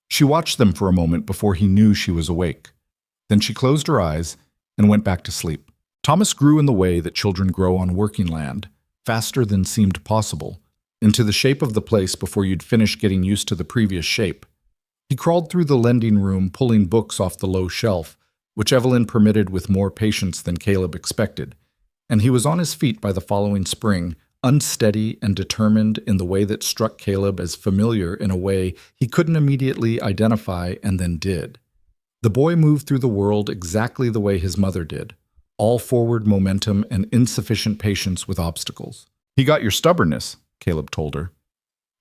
She watched them for a moment before he knew she was awake. Then she closed her eyes and went back to sleep. Thomas grew in the way that children grow on working land, faster than seemed possible, into the shape of the place before you'd finish getting used to the previous shape. He crawled through the lending room, pulling books off the low shelf, which Evelyn permitted with more patience than Caleb expected, and he was on his feet by the following spring, unsteady and determined in the way that struck Caleb as familiar in a way he couldn't immediately identify and then did. The boy moved through the world exactly the way his mother did, all forward momentum and insufficient patience with obstacles. He got your stubbornness, Caleb told her.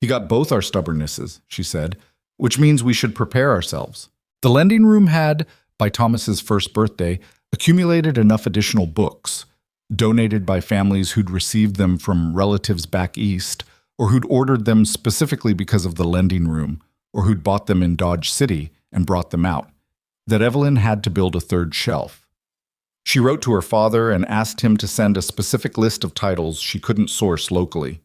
He got both our stubbornnesses, she said, which means we should prepare ourselves. The lending room had, by Thomas's first birthday, accumulated enough additional books, donated by families who'd received them from relatives back east, or who'd ordered them specifically because of the lending room, or who'd bought them in Dodge City and brought them out, that Evelyn had to build a third shelf. She wrote to her father and asked him to send a specific list of titles she couldn't source locally.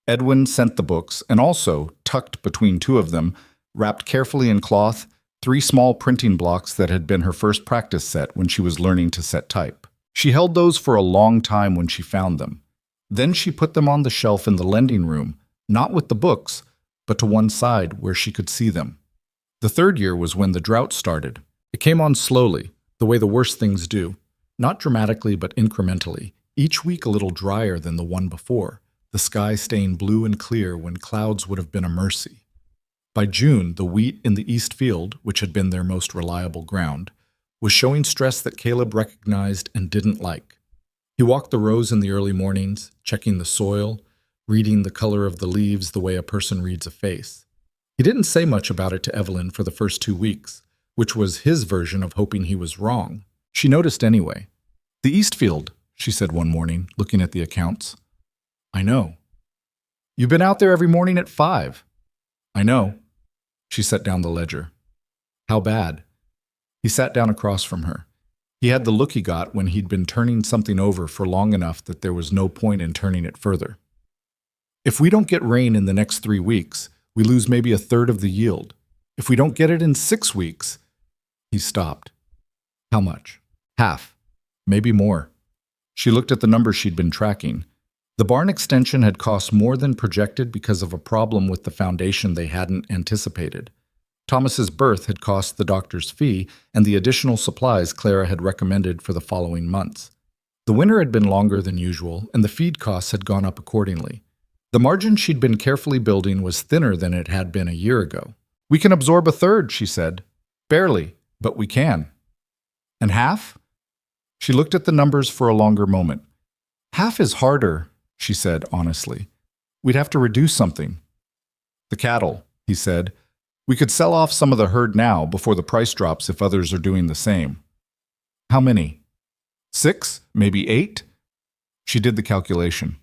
Edwin sent the books, and also, tucked between two of them, wrapped carefully in cloth, 3 small printing blocks that had been her first practice set when she was learning to set type. She held those for a long time when she found them. Then she put them on the shelf in the lending room, not with the books, but to one side where she could see them. The third year was when the drought started. It came on slowly, the way the worst things do. Not dramatically, but incrementally, each week a little drier than the one before, the sky staying blue and clear when clouds would have been a mercy. By June, the wheat in the east field, which had been their most reliable ground, was showing stress that Caleb recognized and didn't like. He walked the rows in the early mornings, checking the soil, reading the color of the leaves the way a person reads a face. He didn't say much about it to Evelyn for the first 2 weeks, which was his version of hoping he was wrong. She noticed anyway. The east field, she said one morning, looking at the accounts. I know. You've been out there every morning at 5. I know. She set down the ledger. How bad? He sat down across from her. He had the look he got when he'd been turning something over for long enough that there was no point in turning it further. If we don't get rain in the next 3 weeks, we lose maybe a third of the yield. If we don't get it in 6 weeks... He stopped. How much? Half. Maybe more. She looked at the numbers she'd been tracking. The barn extension had cost more than projected because of a problem with the foundation they hadn't anticipated. Thomas's birth had cost the doctor's fee and the additional supplies Clara had recommended for the following months. The winter had been longer than usual, and the feed costs had gone up accordingly. The margin she'd been carefully building was thinner than it had been a year ago. We can absorb a third, she said. Barely, but we can. And half? She looked at the numbers for a longer moment. Half is harder, she said honestly. We'd have to reduce something. The cattle, he said. We could sell off some of the herd now before the price drops if others are doing the same. How many? 6? Maybe 8? She did the calculation.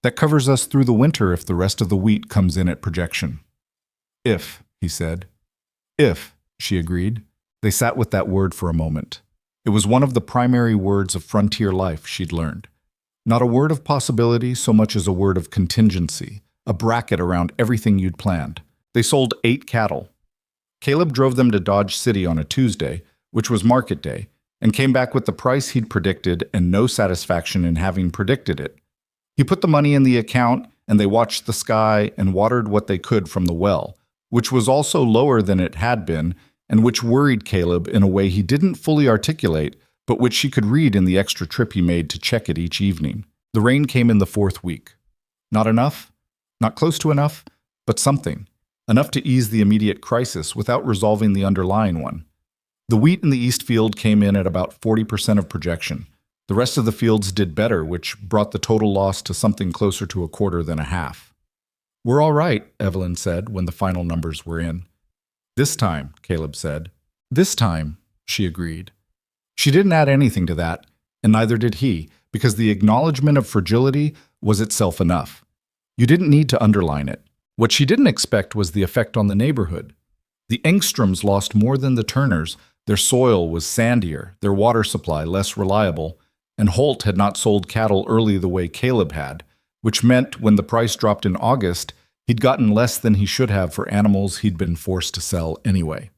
That covers us through the winter if the rest of the wheat comes in at projection. If, he said. If, she agreed. They sat with that word for a moment. It was one of the primary words of frontier life she'd learned. Not a word of possibility so much as a word of contingency, a bracket around everything you'd planned. They sold 8 cattle. Caleb drove them to Dodge City on a Tuesday, which was market day, and came back with the price he'd predicted and no satisfaction in having predicted it. He put the money in the account, and they watched the sky and watered what they could from the well, which was also lower than it had been, and which worried Caleb in a way he didn't fully articulate, but which she could read in the extra trip he made to check it each evening. The rain came in the 4th week. Not enough, not close to enough, but something. Enough to ease the immediate crisis without resolving the underlying one. The wheat in the east field came in at about 40% of projection. The rest of the fields did better, which brought the total loss to something closer to a quarter than a half. "We're all right," Evelyn said when the final numbers were in. "This time," Caleb said. "This time," she agreed. She didn't add anything to that, and neither did he, because the acknowledgement of fragility was itself enough. You didn't need to underline it. What she didn't expect was the effect on the neighborhood. The Engstroms lost more than the Turners. Their soil was sandier, their water supply less reliable, and Holt had not sold cattle early the way Caleb had, which meant when the price dropped in August, he'd gotten less than he should have for animals he'd been forced to sell anyway.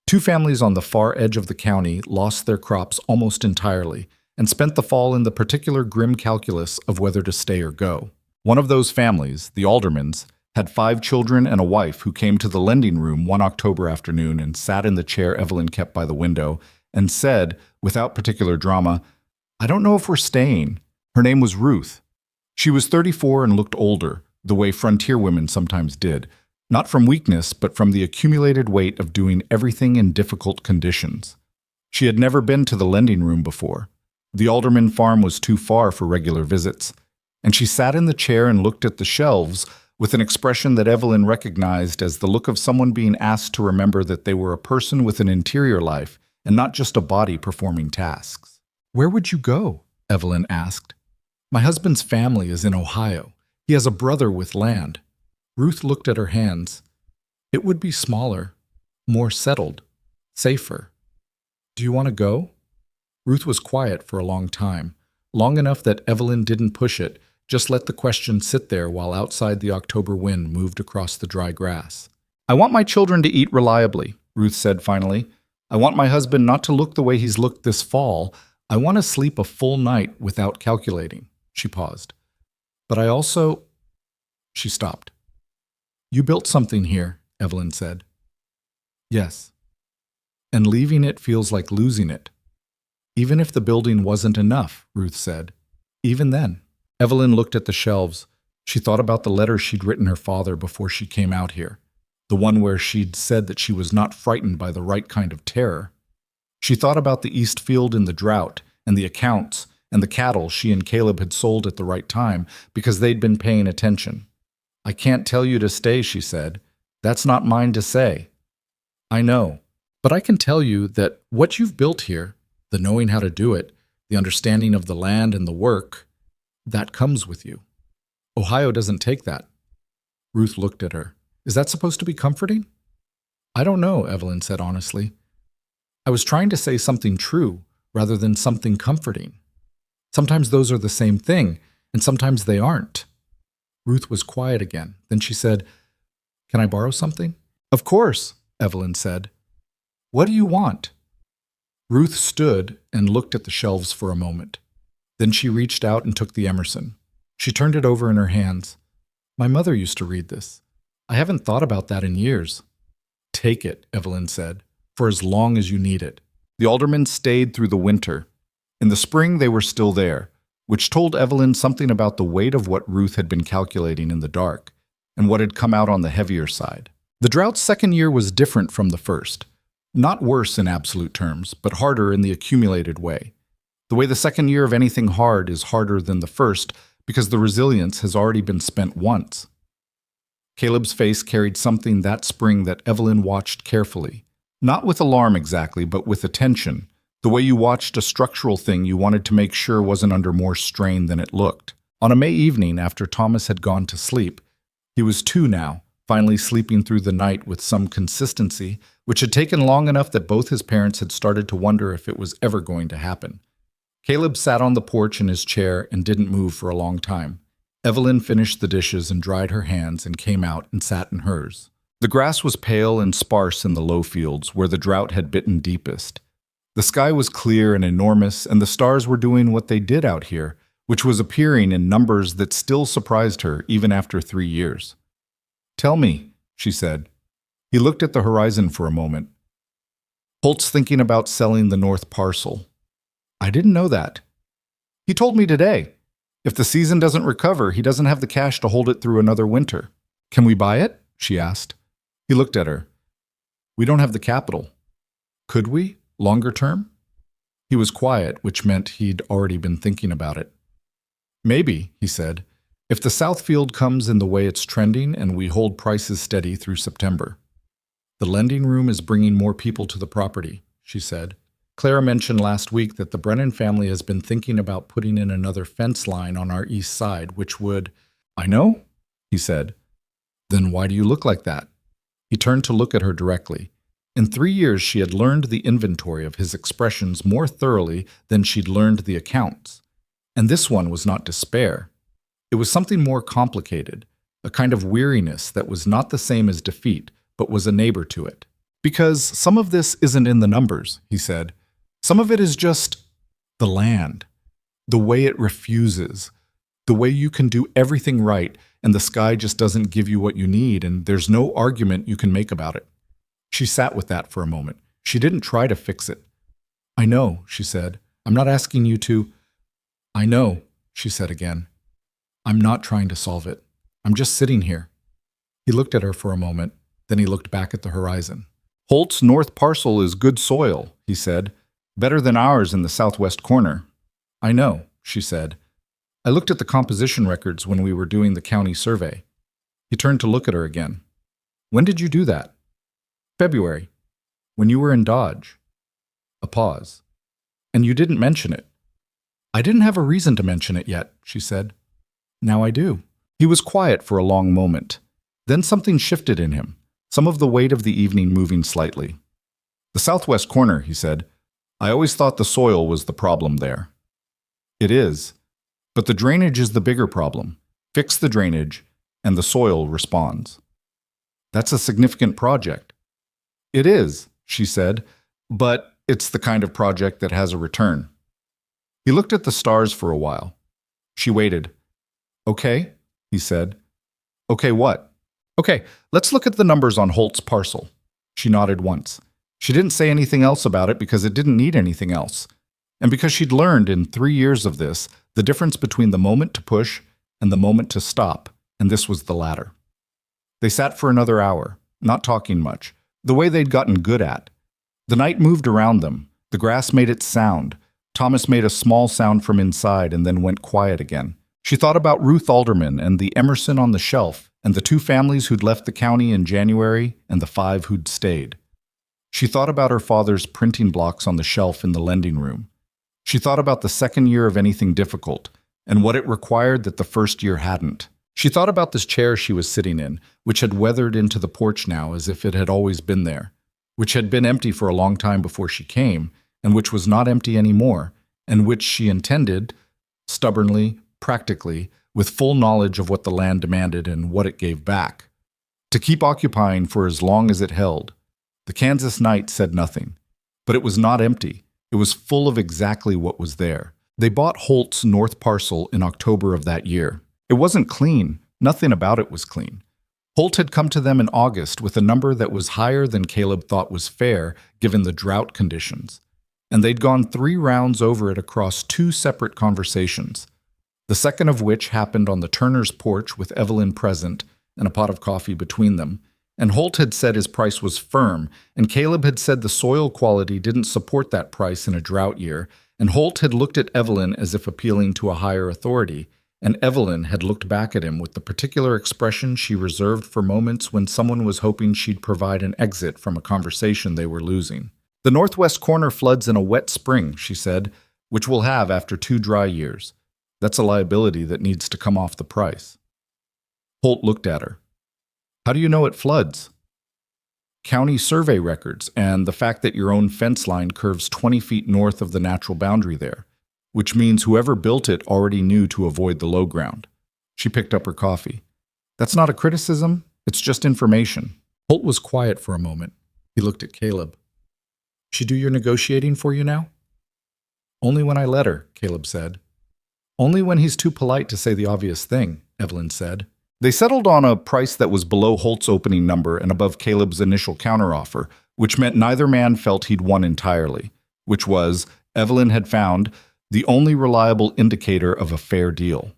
2 families on the far edge of the county lost their crops almost entirely and spent the fall in the particular grim calculus of whether to stay or go. One of those families, the Aldermans, had 5 children and a wife who came to the lending room one October afternoon and sat in the chair Evelyn kept by the window and said, without particular drama, "I don't know if we're staying." Her name was Ruth. She was 34 and looked older, the way frontier women sometimes did, not from weakness, but from the accumulated weight of doing everything in difficult conditions. She had never been to the lending room before. The Alderman farm was too far for regular visits, and she sat in the chair and looked at the shelves with an expression that Evelyn recognized as the look of someone being asked to remember that they were a person with an interior life and not just a body performing tasks. "Where would you go?" Evelyn asked. "My husband's family is in Ohio. He has a brother with land." Ruth looked at her hands. "It would be smaller, more settled, safer. Do you want to go?" Ruth was quiet for a long time, long enough that Evelyn didn't push it, just let the question sit there while outside the October wind moved across the dry grass. "I want my children to eat reliably," Ruth said finally. "I want my husband not to look the way he's looked this fall. I want to sleep a full night without calculating." She paused. "But I also—" She stopped. "You built something here," Evelyn said. "Yes. And leaving it feels like losing it. Even if the building wasn't enough," Ruth said. "Even then." Evelyn looked at the shelves. She thought about the letter she'd written her father before she came out here, the one where she'd said that she was not frightened by the right kind of terror. She thought about the east field in the drought, and the accounts, and the cattle she and Caleb had sold at the right time because they'd been paying attention. "I can't tell you to stay," she said. "That's not mine to say." "I know, but I can tell you that what you've built here, the knowing how to do it, the understanding of the land and the work, that comes with you. Ohio doesn't take that." Ruth looked at her. "Is that supposed to be comforting?" "I don't know," Evelyn said honestly. "I was trying to say something true rather than something comforting. Sometimes those are the same thing, and sometimes they aren't." Ruth was quiet again. Then she said, "Can I borrow something?" "Of course," Evelyn said. "What do you want?" Ruth stood and looked at the shelves for a moment. Then she reached out and took the Emerson. She turned it over in her hands. "My mother used to read this. I haven't thought about that in years." "Take it," Evelyn said, "for as long as you need it." The Aldermans stayed through the winter. In the spring they were still there, which told Evelyn something about the weight of what Ruth had been calculating in the dark, and what had come out on the heavier side. The drought's second year was different from the first. Not worse in absolute terms, but harder in the accumulated way. The way the second year of anything hard is harder than the first because the resilience has already been spent once. Caleb's face carried something that spring that Evelyn watched carefully. Not with alarm exactly, but with attention. The way you watched a structural thing you wanted to make sure wasn't under more strain than it looked. On a May evening after Thomas had gone to sleep, he was 2 now, finally sleeping through the night with some consistency, which had taken long enough that both his parents had started to wonder if it was ever going to happen. Caleb sat on the porch in his chair and didn't move for a long time. Evelyn finished the dishes and dried her hands and came out and sat in hers. The grass was pale and sparse in the low fields where the drought had bitten deepest. The sky was clear and enormous, and the stars were doing what they did out here, which was appearing in numbers that still surprised her even after 3 years. "Tell me," she said. He looked at the horizon for a moment. "Holt's thinking about selling the north parcel." "I didn't know that." "He told me today. If the season doesn't recover, he doesn't have the cash to hold it through another winter." "Can we buy it?" she asked. He looked at her. "We don't have the capital." "Could we, longer term?" He was quiet, which meant he'd already been thinking about it. "Maybe," he said, "if the south field comes in the way it's trending and we hold prices steady through September." "The lending room is bringing more people to the property," she said. "Clara mentioned last week that the Brennan family has been thinking about putting in another fence line on our east side, which would—" "I know," he said. "Then why do you look like that?" He turned to look at her directly. In 3 years, she had learned the inventory of his expressions more thoroughly than she'd learned the accounts. And this one was not despair. It was something more complicated, a kind of weariness that was not the same as defeat, but was a neighbor to it. "Because some of this isn't in the numbers," he said. "Some of it is just the land, the way it refuses, the way you can do everything right and the sky just doesn't give you what you need and there's no argument you can make about it." She sat with that for a moment. She didn't try to fix it. "I know," she said. "I'm not asking you to—" "I know," she said again. "I'm not trying to solve it. I'm just sitting here." He looked at her for a moment, then he looked back at the horizon. "Holt's north parcel is good soil," he said. "Better than ours in the southwest corner." "I know," she said. "I looked at the composition records when we were doing the county survey." He turned to look at her again. "When did you do that?" "February, when you were in Dodge." A pause. "And you didn't mention it." "I didn't have a reason to mention it yet," she said. "Now I do." He was quiet for a long moment. Then something shifted in him, some of the weight of the evening moving slightly. "The southwest corner," he said. "I always thought the soil was the problem there." "It is. But the drainage is the bigger problem. Fix the drainage, and the soil responds." "That's a significant project." "It is," she said, "but it's the kind of project that has a return." He looked at the stars for a while. She waited. "Okay," he said. "Okay, what?" "Okay, let's look at the numbers on Holt's parcel." She nodded once. She didn't say anything else about it because it didn't need anything else. And because she'd learned in 3 years of this the difference between the moment to push and the moment to stop, and this was the latter. They sat for another hour, not talking much, the way they'd gotten good at. The night moved around them. The grass made its sound. Thomas made a small sound from inside and then went quiet again. She thought about Ruth Alderman and the Emerson on the shelf and the 2 families who'd left the county in January and the 5 who'd stayed. She thought about her father's printing blocks on the shelf in the lending room. She thought about the second year of anything difficult and what it required that the first year hadn't. She thought about this chair she was sitting in, which had weathered into the porch now as if it had always been there, which had been empty for a long time before she came, and which was not empty anymore, and which she intended, stubbornly, practically, with full knowledge of what the land demanded and what it gave back, to keep occupying for as long as it held. The Kansas night said nothing, but it was not empty. It was full of exactly what was there. They bought Holt's north parcel in October of that year. It wasn't clean. Nothing about it was clean. Holt had come to them in August with a number that was higher than Caleb thought was fair given the drought conditions, and they'd gone 3 rounds over it across 2 separate conversations, the second of which happened on the Turner's porch with Evelyn present and a pot of coffee between them, and Holt had said his price was firm, and Caleb had said the soil quality didn't support that price in a drought year, and Holt had looked at Evelyn as if appealing to a higher authority, and Evelyn had looked back at him with the particular expression she reserved for moments when someone was hoping she'd provide an exit from a conversation they were losing. "The northwest corner floods in a wet spring," she said, "which we'll have after 2 dry years. That's a liability that needs to come off the price." Holt looked at her. "How do you know it floods?" "County survey records and the fact that your own fence line curves 20 feet north of the natural boundary there, which means whoever built it already knew to avoid the low ground." She picked up her coffee. "That's not a criticism, it's just information." Holt was quiet for a moment. He looked at Caleb. She do your negotiating for you now? Only when I let her, Caleb said. Only when he's too polite to say the obvious thing, Evelyn said. They settled on a price that was below Holt's opening number and above Caleb's initial counteroffer, which meant neither man felt he'd won entirely, which was, Evelyn had found, the only reliable indicator of a fair deal.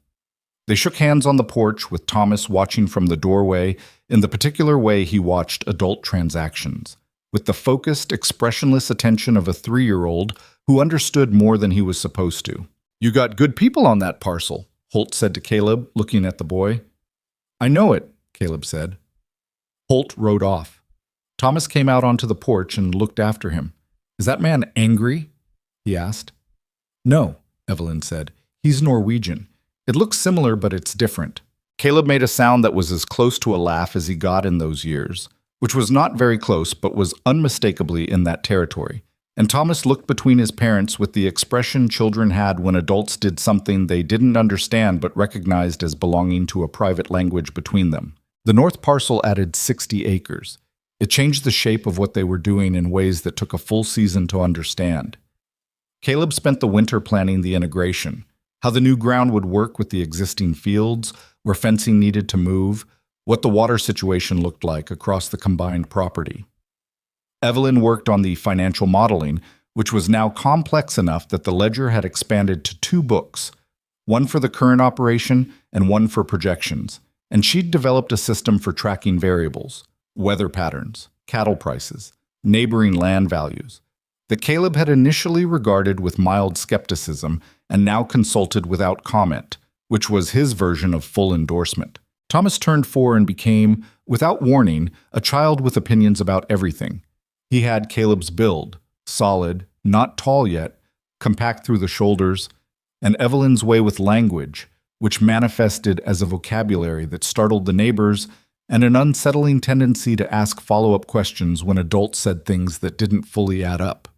They shook hands on the porch with Thomas watching from the doorway in the particular way he watched adult transactions, with the focused, expressionless attention of a 3-year-old who understood more than he was supposed to. You got good people on that parcel, Holt said to Caleb, looking at the boy. I know it, Caleb said. Holt rode off. Thomas came out onto the porch and looked after him. Is that man angry? He asked. No, Evelyn said. He's Norwegian. It looks similar, but it's different. Caleb made a sound that was as close to a laugh as he got in those years, which was not very close, but was unmistakably in that territory. And Thomas looked between his parents with the expression children had when adults did something they didn't understand but recognized as belonging to a private language between them. The north parcel added 60 acres. It changed the shape of what they were doing in ways that took a full season to understand. Caleb spent the winter planning the integration, how the new ground would work with the existing fields, where fencing needed to move, what the water situation looked like across the combined property. Evelyn worked on the financial modeling, which was now complex enough that the ledger had expanded to 2 books, one for the current operation and one for projections, and she'd developed a system for tracking variables, weather patterns, cattle prices, neighboring land values, that Caleb had initially regarded with mild skepticism and now consulted without comment, which was his version of full endorsement. Thomas turned 4 and became, without warning, a child with opinions about everything. He had Caleb's build, solid, not tall yet, compact through the shoulders, and Evelyn's way with language, which manifested as a vocabulary that startled the neighbors and an unsettling tendency to ask follow-up questions when adults said things that didn't fully add up.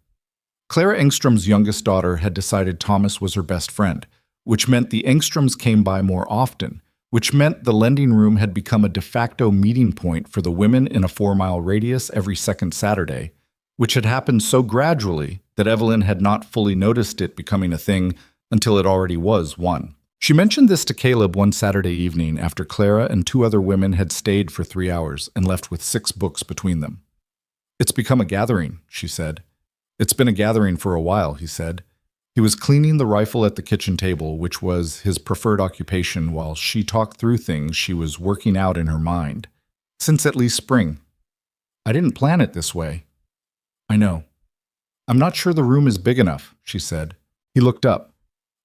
Clara Engstrom's youngest daughter had decided Thomas was her best friend, which meant the Engstroms came by more often, which meant the lending room had become a de facto meeting point for the women in a 4-mile radius every second Saturday, which had happened so gradually that Evelyn had not fully noticed it becoming a thing until it already was one. She mentioned this to Caleb one Saturday evening after Clara and 2 other women had stayed for 3 hours and left with 6 books between them. It's become a gathering, she said. It's been a gathering for a while, he said. He was cleaning the rifle at the kitchen table, which was his preferred occupation while she talked through things she was working out in her mind. Since at least spring. I didn't plan it this way. I know. I'm not sure the room is big enough, she said. He looked up.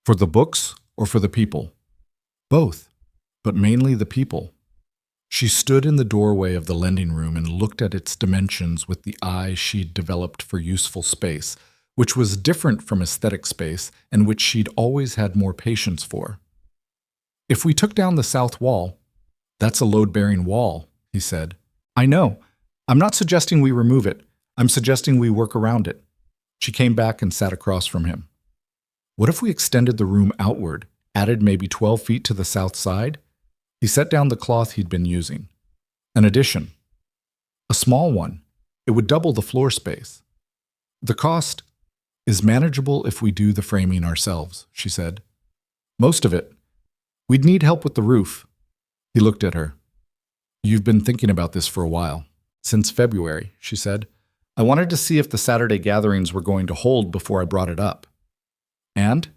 For the books or for the people? Both, but mainly the people. She stood in the doorway of the lending room and looked at its dimensions with the eye she'd developed for useful space, which was different from aesthetic space and which she'd always had more patience for. If we took down the south wall, that's a load-bearing wall, he said. I know. I'm not suggesting we remove it. I'm suggesting we work around it. She came back and sat across from him. What if we extended the room outward, added maybe 12 feet to the south side? He set down the cloth he'd been using. An addition. A small one. It would double the floor space. The cost is manageable if we do the framing ourselves, she said. Most of it. We'd need help with the roof. He looked at her. You've been thinking about this for a while. Since February, she said. I wanted to see if the Saturday gatherings were going to hold before I brought it up. And?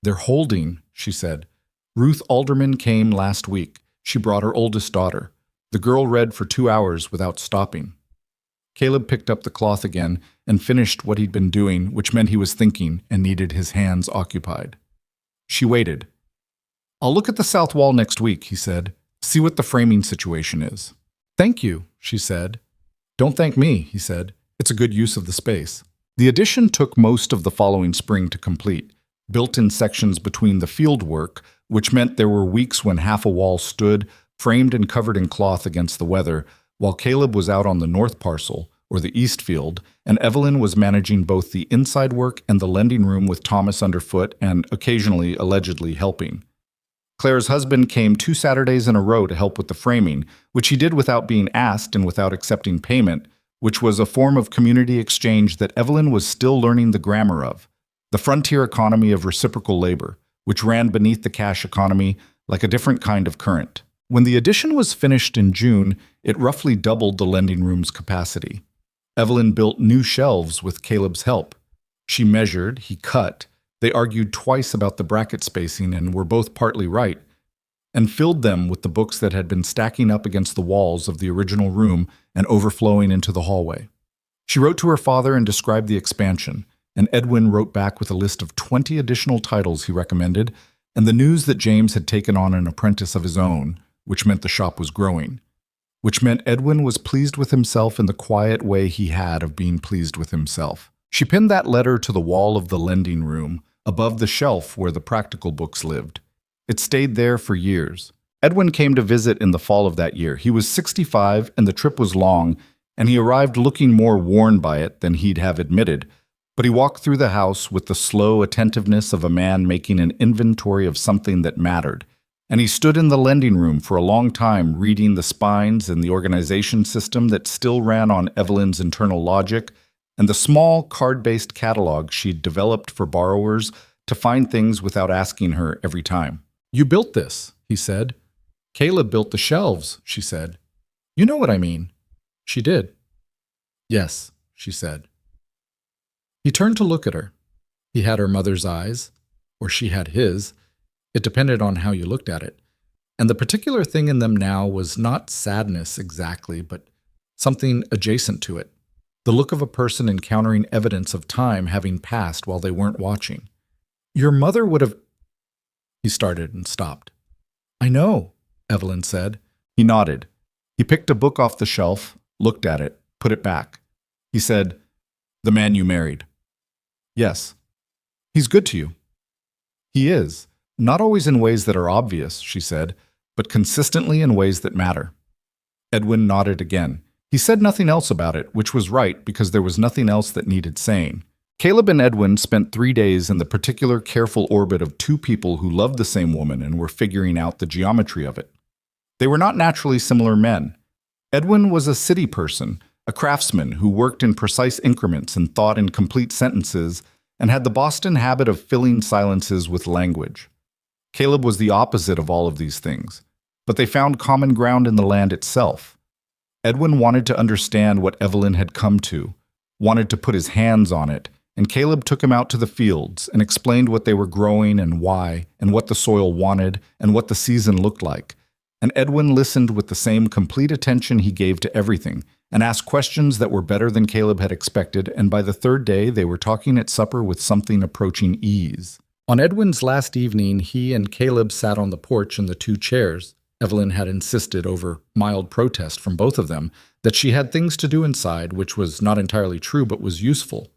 They're holding, she said. Ruth Alderman came last week. She brought her oldest daughter. The girl read for 2 hours without stopping. Caleb picked up the cloth again and finished what he'd been doing, which meant he was thinking and needed his hands occupied. She waited. I'll look at the south wall next week, he said. See what the framing situation is. Thank you, she said. Don't thank me, he said. It's a good use of the space. The addition took most of the following spring to complete, built in sections between the field work, which meant there were weeks when half a wall stood, framed and covered in cloth against the weather, while Caleb was out on the north parcel, or the east field, and Evelyn was managing both the inside work and the lending room with Thomas underfoot and occasionally allegedly helping. Claire's husband came 2 Saturdays in a row to help with the framing, which he did without being asked and without accepting payment, which was a form of community exchange that Evelyn was still learning the grammar of, the frontier economy of reciprocal labor, which ran beneath the cash economy like a different kind of current. When the addition was finished in June, it roughly doubled the lending room's capacity. Evelyn built new shelves with Caleb's help. She measured, he cut. They argued twice about the bracket spacing and were both partly right, and filled them with the books that had been stacking up against the walls of the original room and overflowing into the hallway. She wrote to her father and described the expansion, and Edwin wrote back with a list of 20 additional titles he recommended, and the news that James had taken on an apprentice of his own, which meant the shop was growing, which meant Edwin was pleased with himself in the quiet way he had of being pleased with himself. She pinned that letter to the wall of the lending room, above the shelf where the practical books lived. It stayed there for years. Edwin came to visit in the fall of that year. He was 65, and the trip was long, and he arrived looking more worn by it than he'd have admitted, but he walked through the house with the slow attentiveness of a man making an inventory of something that mattered, and he stood in the lending room for a long time reading the spines and the organization system that still ran on Evelyn's internal logic and the small card-based catalog she'd developed for borrowers to find things without asking her every time. "You built this," he said. "Caleb built the shelves," she said. "You know what I mean." She did. "Yes," she said. He turned to look at her. He had her mother's eyes, or she had his. It depended on how you looked at it. And the particular thing in them now was not sadness exactly, but something adjacent to it. The look of a person encountering evidence of time having passed while they weren't watching. "Your mother would have—" He started and stopped. "I know," Evelyn said. He nodded. He picked a book off the shelf, looked at it, put it back. He said, "The man you married." "Yes." "He's good to you." "He is. Not always in ways that are obvious," she said, "but consistently in ways that matter." Edwin nodded again. He said nothing else about it, which was right because there was nothing else that needed saying. Caleb and Edwin spent 3 days in the particular careful orbit of two people who loved the same woman and were figuring out the geometry of it. They were not naturally similar men. Edwin was a city person, a craftsman who worked in precise increments and thought in complete sentences and had the Boston habit of filling silences with language. Caleb was the opposite of all of these things, but they found common ground in the land itself. Edwin wanted to understand what Evelyn had come to, wanted to put his hands on it, and Caleb took him out to the fields and explained what they were growing and why, and what the soil wanted, and what the season looked like. And Edwin listened with the same complete attention he gave to everything, and asked questions that were better than Caleb had expected, and by the third day they were talking at supper with something approaching ease. On Edwin's last evening, he and Caleb sat on the porch in the 2 chairs. Evelyn had insisted, over mild protest from both of them, that she had things to do inside, which was not entirely true but was useful,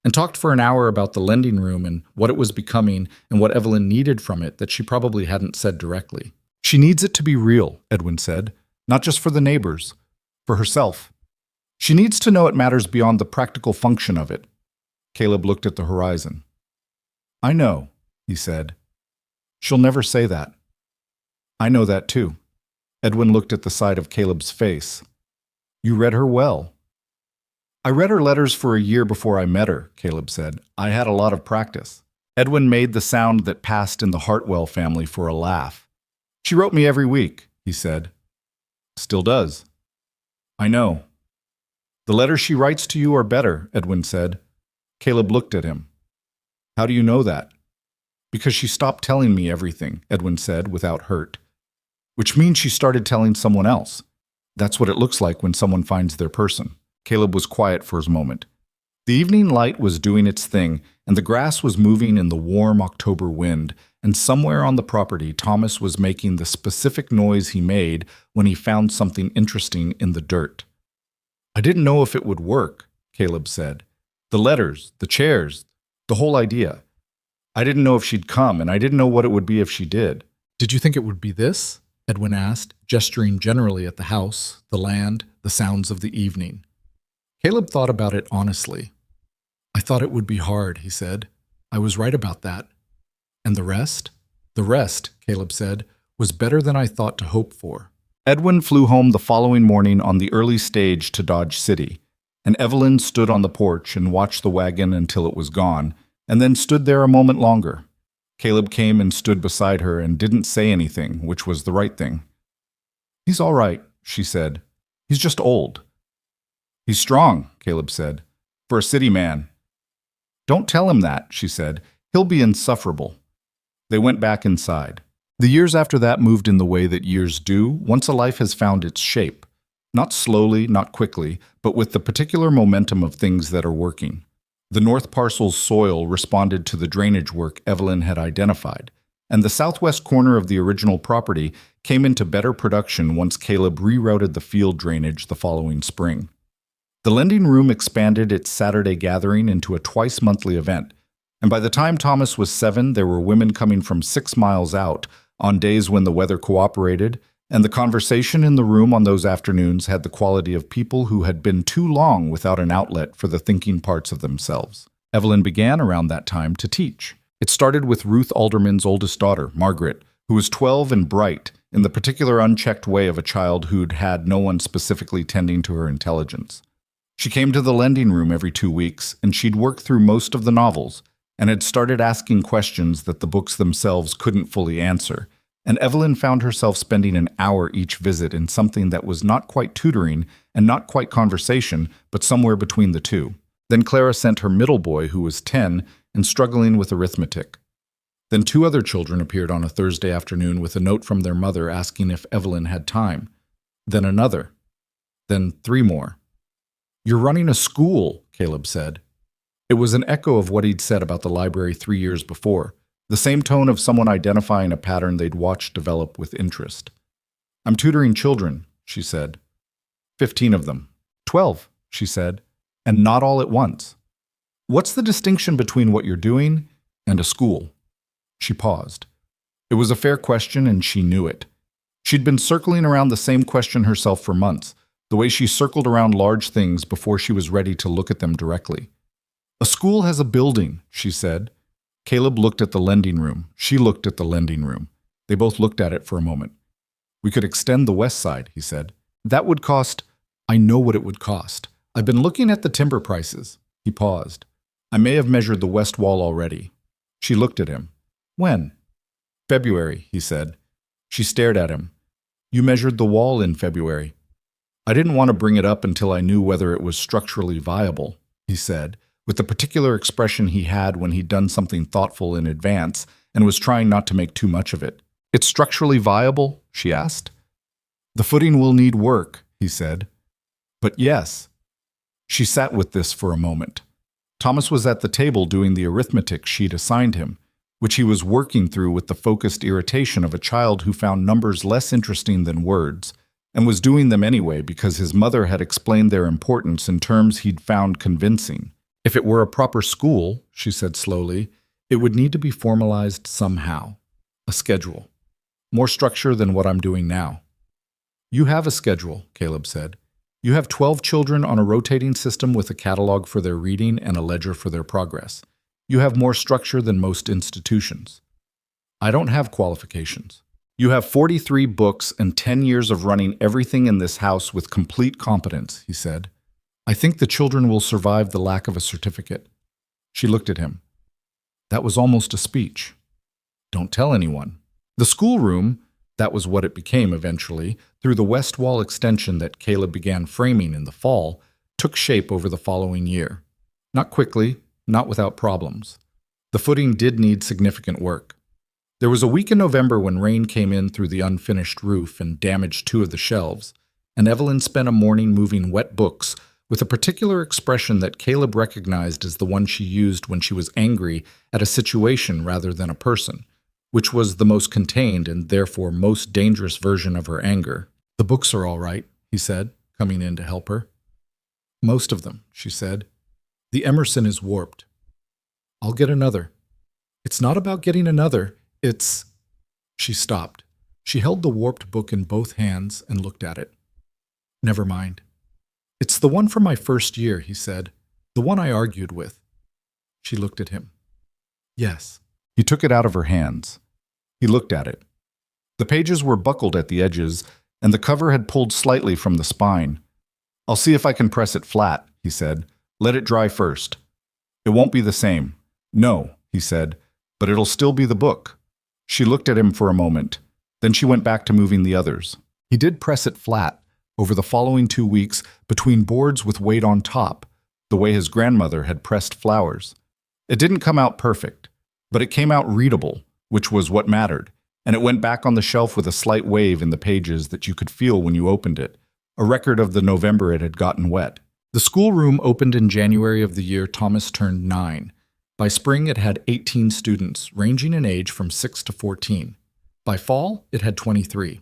and talked for an hour about the lending room and what it was becoming and what Evelyn needed from it that she probably hadn't said directly. "She needs it to be real," Edwin said, "not just for the neighbors, for herself. She needs to know it matters beyond the practical function of it." Caleb looked at the horizon. "I know," he said. "She'll never say that." "I know that too." Edwin looked at the side of Caleb's face. "You read her well." "I read her letters for a year before I met her," Caleb said. "I had a lot of practice." Edwin made the sound that passed in the Hartwell family for a laugh. "She wrote me every week," he said. "Still does." "I know." "The letters she writes to you are better," Edwin said. Caleb looked at him. "How do you know that?" "Because she stopped telling me everything," Edwin said without hurt. "Which means she started telling someone else. That's what it looks like when someone finds their person." Caleb was quiet for a moment. The evening light was doing its thing, and the grass was moving in the warm October wind, and somewhere on the property Thomas was making the specific noise he made when he found something interesting in the dirt. "I didn't know if it would work," Caleb said. "The letters, the chairs, the whole idea. I didn't know if she'd come, and I didn't know what it would be if she did." "Did you think it would be this?" Edwin asked, gesturing generally at the house, the land, the sounds of the evening. Caleb thought about it honestly. "I thought it would be hard," he said. "I was right about that." "And the rest?" "The rest," Caleb said, "was better than I thought to hope for." Edwin flew home the following morning on the early stage to Dodge City. and Evelyn stood on the porch and watched the wagon until it was gone, and then stood there a moment longer. Caleb came and stood beside her and didn't say anything, which was the right thing. "He's all right," she said. "He's just old." "He's strong," Caleb said, "for a city man." "Don't tell him that," she said. "He'll be insufferable." They went back inside. The years after that moved in the way that years do once a life has found its shape. Not slowly, not quickly, but with the particular momentum of things that are working. The north parcel's soil responded to the drainage work Evelyn had identified, and the southwest corner of the original property came into better production once Caleb rerouted the field drainage the following spring. The lending room expanded its Saturday gathering into a twice-monthly event, and by the time Thomas was 7, there were women coming from 6 miles out on days when the weather cooperated, and the conversation in the room on those afternoons had the quality of people who had been too long without an outlet for the thinking parts of themselves. Evelyn began around that time to teach. It started with Ruth Alderman's oldest daughter, Margaret, who was 12 and bright, in the particular unchecked way of a child who'd had no one specifically tending to her intelligence. She came to the lending room every 2 weeks, and she'd worked through most of the novels, and had started asking questions that the books themselves couldn't fully answer, and Evelyn found herself spending an hour each visit in something that was not quite tutoring and not quite conversation, but somewhere between the two. Then Clara sent her middle boy, who was 10, and struggling with arithmetic. Then 2 other children appeared on a Thursday afternoon with a note from their mother asking if Evelyn had time. Then another. Then 3 more. "You're running a school," Caleb said. It was an echo of what he'd said about the library 3 years before, the same tone of someone identifying a pattern they'd watched develop with interest. "I'm tutoring children," she said. 15 of them. 12, she said, "and not all at once." "What's the distinction between what you're doing and a school?" She paused. It was a fair question, and she knew it. She'd been circling around the same question herself for months, the way she circled around large things before she was ready to look at them directly. "A school has a building," she said. Caleb looked at the lending room. She looked at the lending room. They both looked at it for a moment. "We could extend the west side," he said. "That would cost—" "I know what it would cost. I've been looking at the timber prices." He paused. "I may have measured the west wall already." She looked at him. "When?" "February," he said. She stared at him. "You measured the wall in February." "I didn't want to bring it up until I knew whether it was structurally viable," he said, with the particular expression he had when he'd done something thoughtful in advance and was trying not to make too much of it. "It's structurally viable?" she asked. "The footing will need work," he said. "But yes." She sat with this for a moment. Thomas was at the table doing the arithmetic she'd assigned him, which he was working through with the focused irritation of a child who found numbers less interesting than words, and was doing them anyway because his mother had explained their importance in terms he'd found convincing. "If it were a proper school," she said slowly, "it would need to be formalized somehow. A schedule. More structure than what I'm doing now." "You have a schedule," Caleb said. "You have 12 children on a rotating system with a catalog for their reading and a ledger for their progress. You have more structure than most institutions." "I don't have qualifications." "You have 43 books and 10 years of running everything in this house with complete competence," he said. "I think the children will survive the lack of a certificate." She looked at him. That was almost a speech. "Don't tell anyone." The schoolroom, that was what it became eventually, through the west wall extension that Caleb began framing in the fall, took shape over the following year. Not quickly, not without problems. The footing did need significant work. There was a week in November when rain came in through the unfinished roof and damaged 2 of the shelves, and Evelyn spent a morning moving wet books with a particular expression that Caleb recognized as the one she used when she was angry at a situation rather than a person, which was the most contained and therefore most dangerous version of her anger. "The books are all right," he said, coming in to help her. "Most of them," she said. "The Emerson is warped." "I'll get another." "It's not about getting another. It's—" She stopped. She held the warped book in both hands and looked at it. "Never mind." "It's the one from my first year," he said. "The one I argued with." She looked at him. "Yes." He took it out of her hands. He looked at it. The pages were buckled at the edges, and the cover had pulled slightly from the spine. "I'll see if I can press it flat," he said. Let it dry first. It won't be the same. No, he said, but it'll still be the book. She looked at him for a moment. Then she went back to moving the others. He did press it flat over the following 2 weeks between boards with weight on top, the way his grandmother had pressed flowers. It didn't come out perfect, but it came out readable, which was what mattered, and it went back on the shelf with a slight wave in the pages that you could feel when you opened it, a record of the November it had gotten wet. The schoolroom opened in January of the year Thomas turned 9. By spring, it had 18 students, ranging in age from 6 to 14. By fall, it had 23.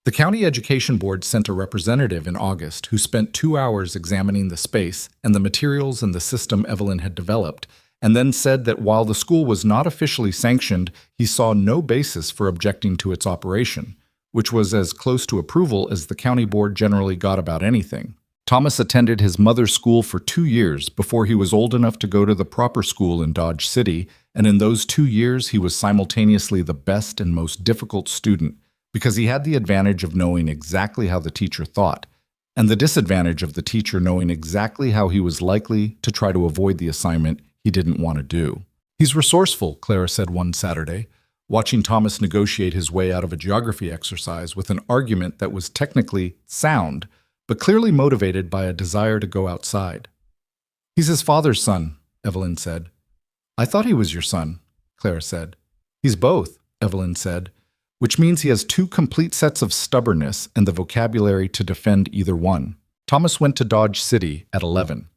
The County Education Board sent a representative in August who spent 2 hours examining the space and the materials and the system Evelyn had developed, and then said that while the school was not officially sanctioned, he saw no basis for objecting to its operation, which was as close to approval as the county board generally got about anything. Thomas attended his mother's school for 2 years before he was old enough to go to the proper school in Dodge City, and in those 2 years he was simultaneously the best and most difficult student because he had the advantage of knowing exactly how the teacher thought, and the disadvantage of the teacher knowing exactly how he was likely to try to avoid the assignment he didn't want to do. He's resourceful, Clara said one Saturday, watching Thomas negotiate his way out of a geography exercise with an argument that was technically sound, but clearly motivated by a desire to go outside. He's his father's son, Evelyn said. I thought he was your son, Clara said. He's both, Evelyn said, which means he has 2 complete sets of stubbornness and the vocabulary to defend either one. Thomas went to Dodge City at 11.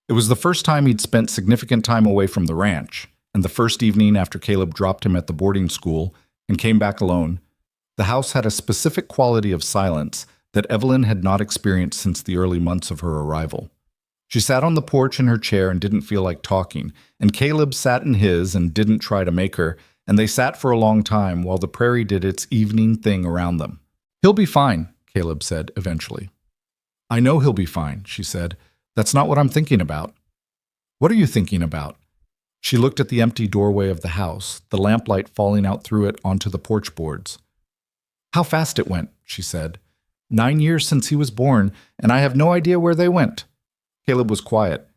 It was the first time he'd spent significant time away from the ranch, and the first evening after Caleb dropped him at the boarding school and came back alone, the house had a specific quality of silence that Evelyn had not experienced since the early months of her arrival. She sat on the porch in her chair and didn't feel like talking, and Caleb sat in his and didn't try to make her, and they sat for a long time while the prairie did its evening thing around them. He'll be fine, Caleb said eventually. I know he'll be fine, she said. That's not what I'm thinking about. What are you thinking about? She looked at the empty doorway of the house, the lamplight falling out through it onto the porch boards. How fast it went, she said. 9 years since he was born, and I have no idea where they went. Caleb was quiet.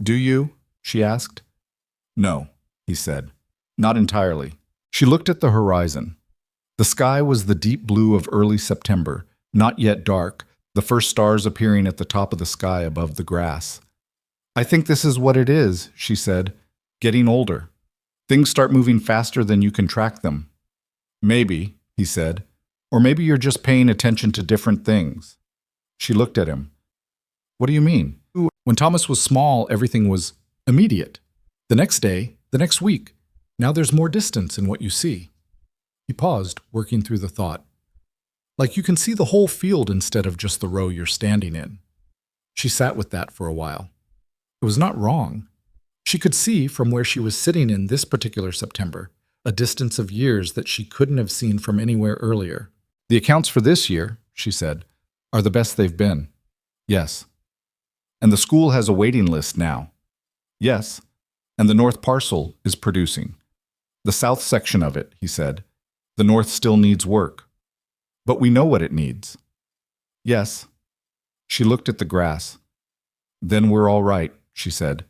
Do you? She asked. No, he said. Not entirely. She looked at the horizon. The sky was the deep blue of early September, not yet dark, the first stars appearing at the top of the sky above the grass. I think this is what it is, she said. Getting older. Things start moving faster than you can track them. Maybe, he said. Or maybe you're just paying attention to different things. She looked at him. What do you mean? When Thomas was small, everything was immediate. The next day, the next week. Now there's more distance in what you see. He paused, working through the thought. Like you can see the whole field instead of just the row you're standing in. She sat with that for a while. It was not wrong. She could see from where she was sitting in this particular September, a distance of years that she couldn't have seen from anywhere earlier. The accounts for this year, she said, are the best they've been. Yes. And the school has a waiting list now. Yes. And the north parcel is producing. The south section of it, he said. The north still needs work. But we know what it needs. Yes. She looked at the grass. Then we're all right, she said.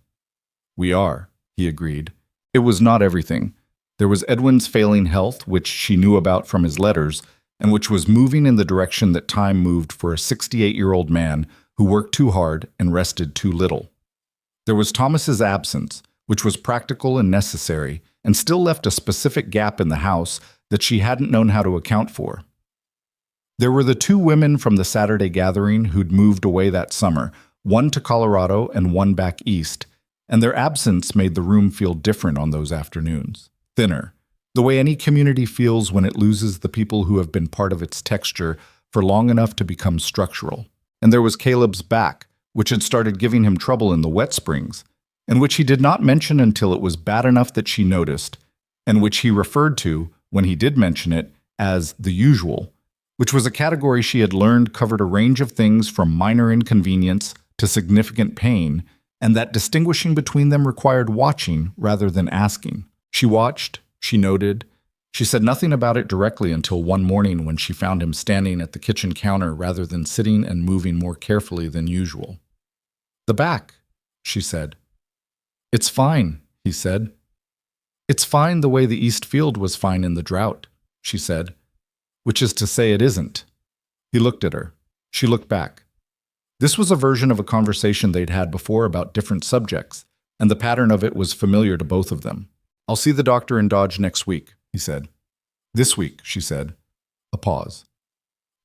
We are, he agreed. It was not everything. There was Edwin's failing health, which she knew about from his letters, and which was moving in the direction that time moved for a 68-year-old man who worked too hard and rested too little. There was Thomas's absence, which was practical and necessary, and still left a specific gap in the house that she hadn't known how to account for. There were the 2 women from the Saturday gathering who'd moved away that summer, one to Colorado and one back east, and their absence made the room feel different on those afternoons, thinner, the way any community feels when it loses the people who have been part of its texture for long enough to become structural. And there was Caleb's back, which had started giving him trouble in the wet springs, and which he did not mention until it was bad enough that she noticed, and which he referred to, when he did mention it, as the usual, which was a category she had learned covered a range of things from minor inconvenience to significant pain, and that distinguishing between them required watching rather than asking. She watched, she noted. She said nothing about it directly until one morning when she found him standing at the kitchen counter rather than sitting and moving more carefully than usual. The back, she said. It's fine, he said. It's fine the way the East Field was fine in the drought, she said. Which is to say it isn't. He looked at her. She looked back. This was a version of a conversation they'd had before about different subjects, and the pattern of it was familiar to both of them. I'll see the doctor in Dodge next week, he said. This week, she said. A pause.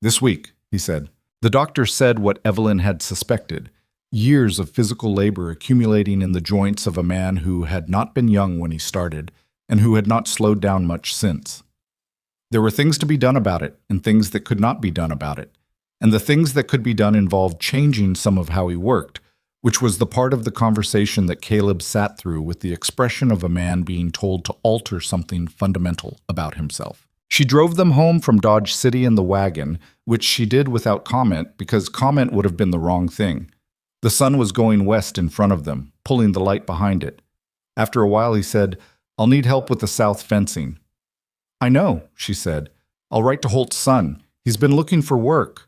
This week, he said. The doctor said what Evelyn had suspected, years of physical labor accumulating in the joints of a man who had not been young when he started, and who had not slowed down much since. There were things to be done about it, and things that could not be done about it. And the things that could be done involved changing some of how he worked, which was the part of the conversation that Caleb sat through with the expression of a man being told to alter something fundamental about himself. She drove them home from Dodge City in the wagon, which she did without comment because comment would have been the wrong thing. The sun was going west in front of them, pulling the light behind it. After a while he said, I'll need help with the south fencing. I know, she said. I'll write to Holt's son. He's been looking for work.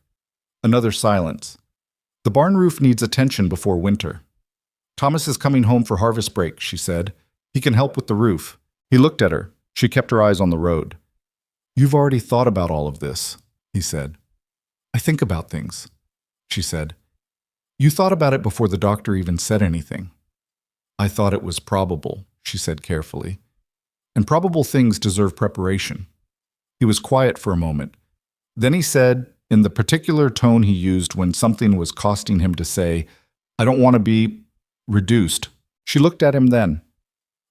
Another silence. The barn roof needs attention before winter. Thomas is coming home for harvest break, she said. He can help with the roof. He looked at her. She kept her eyes on the road. You've already thought about all of this, he said. I think about things, she said. You thought about it before the doctor even said anything. I thought it was probable, she said carefully. And probable things deserve preparation. He was quiet for a moment. Then he said, in the particular tone he used when something was costing him to say, I don't want to be reduced. She looked at him then.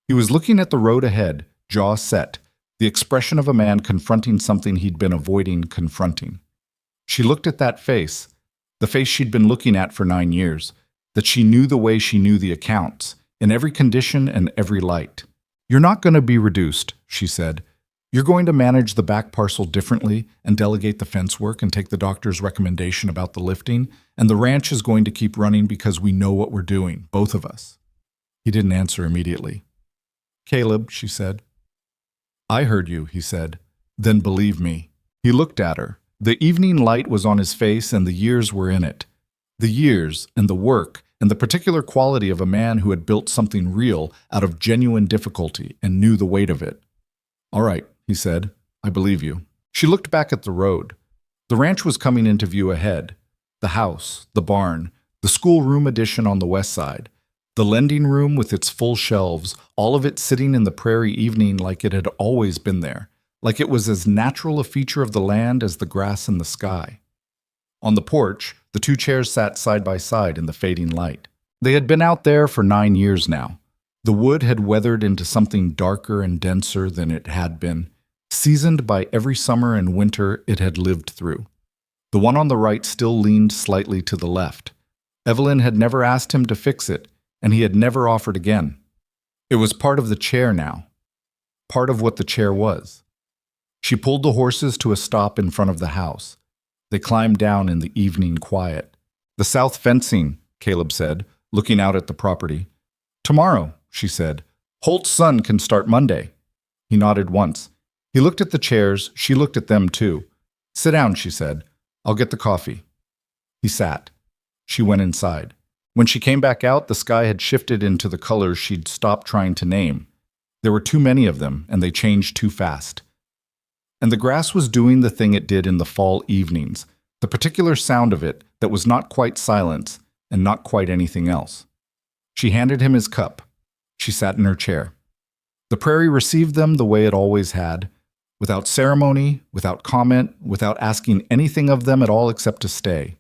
He was looking at the road ahead, jaw set, the expression of a man confronting something he'd been avoiding confronting. She looked at that face, the face she'd been looking at for 9 years, that she knew the way she knew the accounts, in every condition and every light. You're not going to be reduced, she said. You're going to manage the back parcel differently and delegate the fence work and take the doctor's recommendation about the lifting, and the ranch is going to keep running because we know what we're doing, both of us. He didn't answer immediately. Caleb, she said. I heard you, he said. Then believe me. He looked at her. The evening light was on his face and the years were in it. The years and the work and the particular quality of a man who had built something real out of genuine difficulty and knew the weight of it. All right, he said. I believe you. She looked back at the road. The ranch was coming into view ahead. The house, the barn, the schoolroom addition on the west side, the lending room with its full shelves, all of it sitting in the prairie evening like it had always been there, like it was as natural a feature of the land as the grass in the sky. On the porch, the two chairs sat side by side in the fading light. They had been out there for 9 years now. The wood had weathered into something darker and denser than it had been, seasoned by every summer and winter it had lived through. The one on the right still leaned slightly to the left. Evelyn had never asked him to fix it, and he had never offered again. It was part of the chair now, part of what the chair was. She pulled the horses to a stop in front of the house. They climbed down in the evening quiet. The south fencing, Caleb said, looking out at the property. Tomorrow, she said. Holt's son can start Monday. He nodded once. He looked at the chairs. She looked at them too. Sit down, she said. I'll get the coffee. He sat. She went inside. When she came back out, the sky had shifted into the colors she'd stopped trying to name. There were too many of them, and they changed too fast. And the grass was doing the thing it did in the fall evenings, the particular sound of it that was not quite silence and not quite anything else. She handed him his cup. She sat in her chair. The prairie received them the way it always had, without ceremony, without comment, without asking anything of them at all except to stay.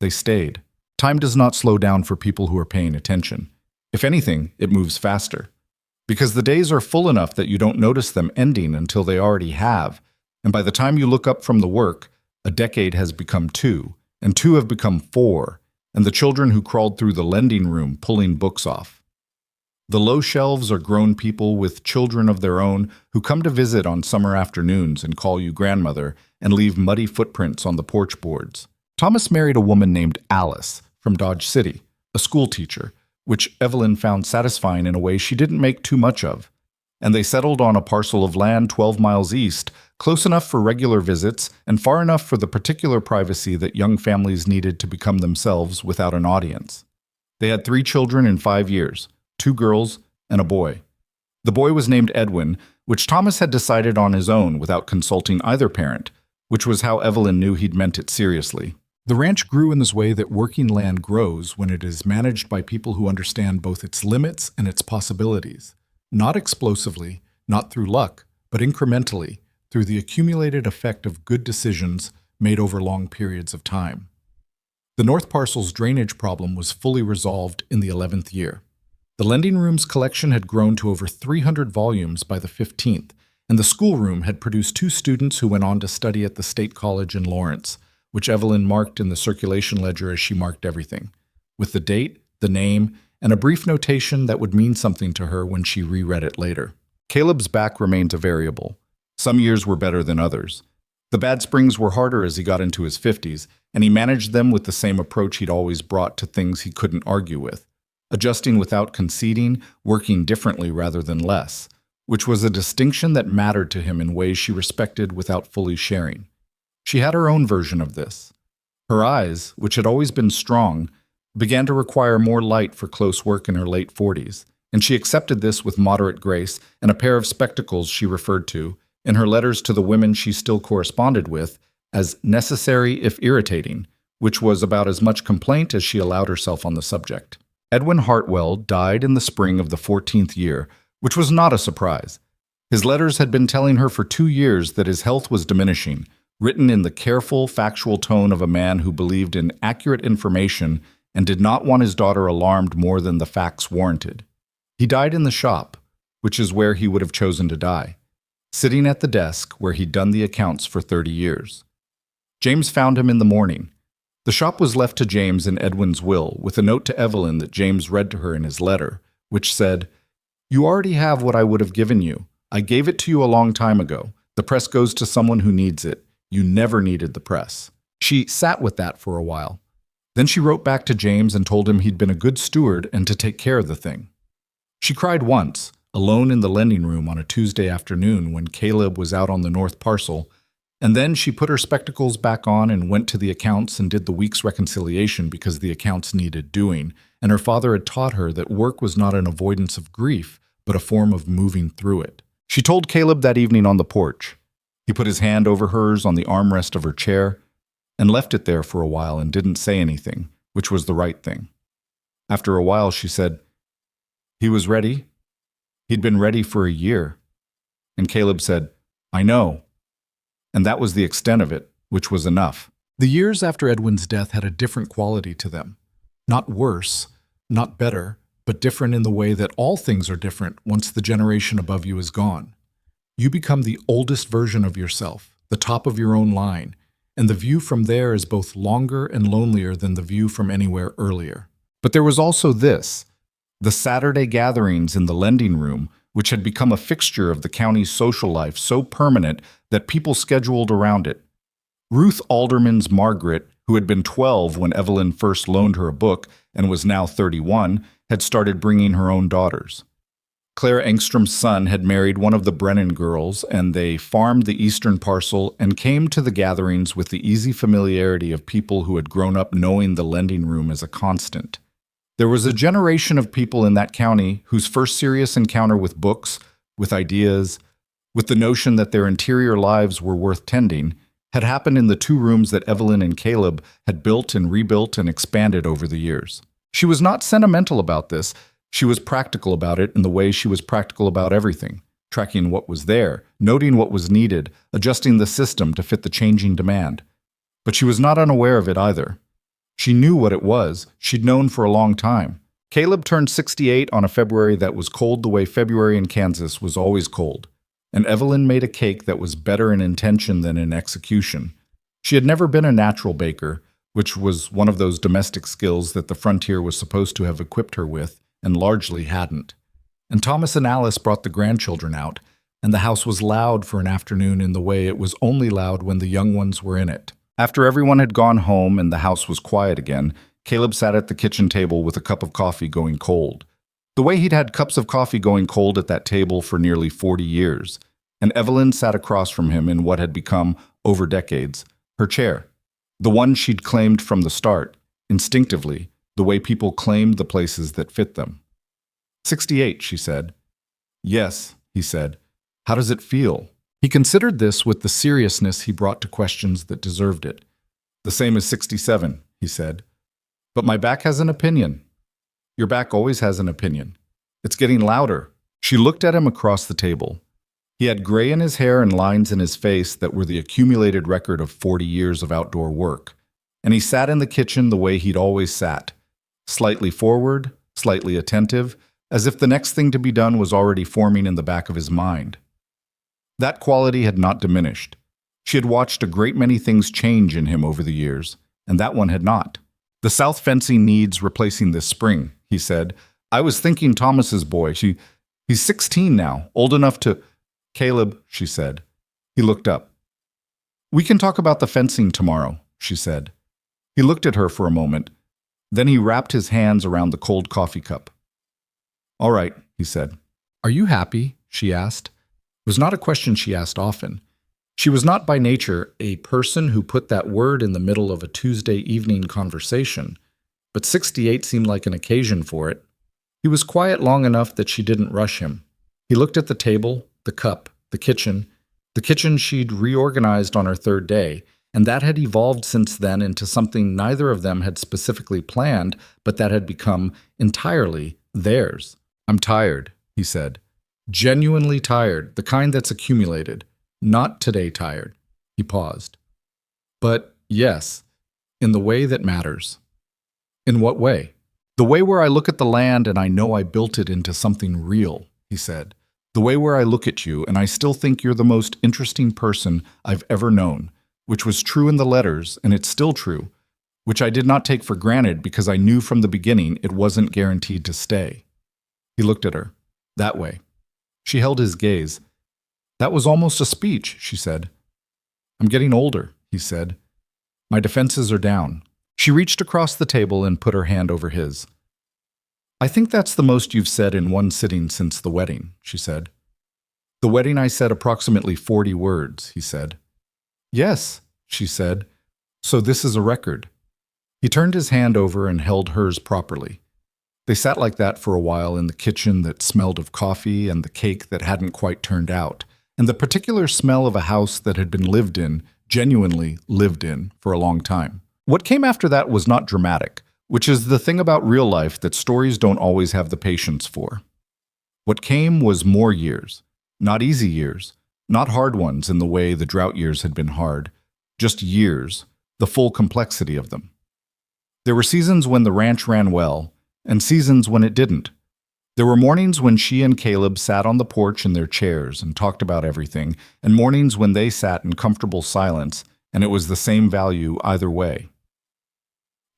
They stayed. Time does not slow down for people who are paying attention. If anything, it moves faster. Because the days are full enough that you don't notice them ending until they already have, and by the time you look up from the work, a decade has become 2, and 2 have become 4, and the children who crawled through the lending room pulling books off. The low shelves are grown people with children of their own who come to visit on summer afternoons and call you grandmother and leave muddy footprints on the porch boards. Thomas married a woman named Alice from Dodge City, a school teacher, which Evelyn found satisfying in a way she didn't make too much of, and they settled on a parcel of land 12 miles east, close enough for regular visits and far enough for the particular privacy that young families needed to become themselves without an audience. They had 3 children in 5 years, 2 girls and a boy. The boy was named Edwin, which Thomas had decided on his own without consulting either parent, which was how Evelyn knew he'd meant it seriously. The ranch grew in this way that working land grows when it is managed by people who understand both its limits and its possibilities. Not explosively, not through luck, but incrementally, through the accumulated effect of good decisions made over long periods of time. The North Parcel's drainage problem was fully resolved in the 11th year. The lending room's collection had grown to over 300 volumes by the 15th, and the schoolroom had produced 2 students who went on to study at the State College in Lawrence, which Evelyn marked in the circulation ledger as she marked everything, with the date, the name, and a brief notation that would mean something to her when she reread it later. Caleb's back remained a variable. Some years were better than others. The bad springs were harder as he got into his 50s, and he managed them with the same approach he'd always brought to things he couldn't argue with, adjusting without conceding, working differently rather than less, which was a distinction that mattered to him in ways she respected without fully sharing. She had her own version of this. Her eyes, which had always been strong, began to require more light for close work in her late 40s, and she accepted this with moderate grace and a pair of spectacles she referred to, in her letters to the women she still corresponded with, as necessary if irritating, which was about as much complaint as she allowed herself on the subject. Edwin Hartwell died in the spring of the 14th year, which was not a surprise. His letters had been telling her for 2 years that his health was diminishing, written in the careful, factual tone of a man who believed in accurate information and did not want his daughter alarmed more than the facts warranted. He died in the shop, which is where he would have chosen to die, sitting at the desk where he'd done the accounts for 30 years. James found him in the morning. The shop was left to James in Edwin's will, with a note to Evelyn that James read to her in his letter, which said, "You already have what I would have given you. I gave it to you a long time ago. The press goes to someone who needs it. You never needed the press." She sat with that for a while. Then she wrote back to James and told him he'd been a good steward and to take care of the thing. She cried once, alone in the lending room on a Tuesday afternoon when Caleb was out on the North Parcel, and then she put her spectacles back on and went to the accounts and did the week's reconciliation because the accounts needed doing, and her father had taught her that work was not an avoidance of grief, but a form of moving through it. She told Caleb that evening on the porch. He put his hand over hers on the armrest of her chair and left it there for a while and didn't say anything, which was the right thing. After a while, she said, "He was ready. He'd been ready for a year." And Caleb said, "I know." And that was the extent of it, which was enough. The years after Edwin's death had a different quality to them. Not worse, not better, but different in the way that all things are different once the generation above you is gone. You become the oldest version of yourself, the top of your own line, and the view from there is both longer and lonelier than the view from anywhere earlier. But there was also this, the Saturday gatherings in the lending room, which had become a fixture of the county's social life so permanent that people scheduled around it. Ruth Alderman's Margaret, who had been 12 when Evelyn first loaned her a book and was now 31, had started bringing her own daughters. Claire Engstrom's son had married one of the Brennan girls, and they farmed the eastern parcel and came to the gatherings with the easy familiarity of people who had grown up knowing the lending room as a constant. There was a generation of people in that county whose first serious encounter with books, with ideas, with the notion that their interior lives were worth tending, had happened in the 2 rooms that Evelyn and Caleb had built and rebuilt and expanded over the years. She was not sentimental about this. She was practical about it in the way she was practical about everything, tracking what was there, noting what was needed, adjusting the system to fit the changing demand. But she was not unaware of it either. She knew what it was. She'd known for a long time. Caleb turned 68 on a February that was cold the way February in Kansas was always cold, and Evelyn made a cake that was better in intention than in execution. She had never been a natural baker, which was one of those domestic skills that the frontier was supposed to have equipped her with, and largely hadn't. And Thomas and Alice brought the grandchildren out, and the house was loud for an afternoon in the way it was only loud when the young ones were in it. After everyone had gone home and the house was quiet again, Caleb sat at the kitchen table with a cup of coffee going cold. The way he'd had cups of coffee going cold at that table for nearly 40 years. And Evelyn sat across from him in what had become, over decades, her chair. The one she'd claimed from the start, instinctively, the way people claimed the places that fit them. 68, she said. Yes, he said. How does it feel? He considered this with the seriousness he brought to questions that deserved it. The same as 67, he said. But my back has an opinion. Your back always has an opinion. It's getting louder. She looked at him across the table. He had gray in his hair and lines in his face that were the accumulated record of 40 years of outdoor work. And he sat in the kitchen the way he'd always sat, slightly forward, slightly attentive, as if the next thing to be done was already forming in the back of his mind. That quality had not diminished. She had watched a great many things change in him over the years, and that one had not. The south fencing needs replacing this spring, he said. I was thinking Thomas's boy. He's 16 now, old enough to... Caleb, she said. He looked up. We can talk about the fencing tomorrow, she said. He looked at her for a moment. Then he wrapped his hands around the cold coffee cup. All right, he said. Are you happy? She asked. It was not a question she asked often. She was not by nature a person who put that word in the middle of a Tuesday evening conversation, but 68 seemed like an occasion for it. He was quiet long enough that she didn't rush him. He looked at the table, the cup, the kitchen she'd reorganized on her third day, and that had evolved since then into something neither of them had specifically planned, but that had become entirely theirs. I'm tired, he said. Genuinely tired, the kind that's accumulated. Not today tired. He paused. But yes, in the way that matters. In what way? The way where I look at the land and I know I built it into something real, he said. The way where I look at you and I still think you're the most interesting person I've ever known, which was true in the letters and it's still true, which I did not take for granted because I knew from the beginning it wasn't guaranteed to stay. He looked at her. That way. She held his gaze. That was almost a speech, she said. I'm getting older, he said. My defenses are down. She reached across the table and put her hand over his. I think that's the most you've said in one sitting since the wedding, she said. The wedding I said approximately 40 words, he said. Yes, she said. So this is a record. He turned his hand over and held hers properly. They sat like that for a while in the kitchen that smelled of coffee and the cake that hadn't quite turned out, and the particular smell of a house that had been lived in, genuinely lived in, for a long time. What came after that was not dramatic, which is the thing about real life that stories don't always have the patience for. What came was more years, not easy years, not hard ones in the way the drought years had been hard, just years, the full complexity of them. There were seasons when the ranch ran well, and seasons when it didn't. There were mornings when she and Caleb sat on the porch in their chairs and talked about everything, and mornings when they sat in comfortable silence, and it was the same value either way.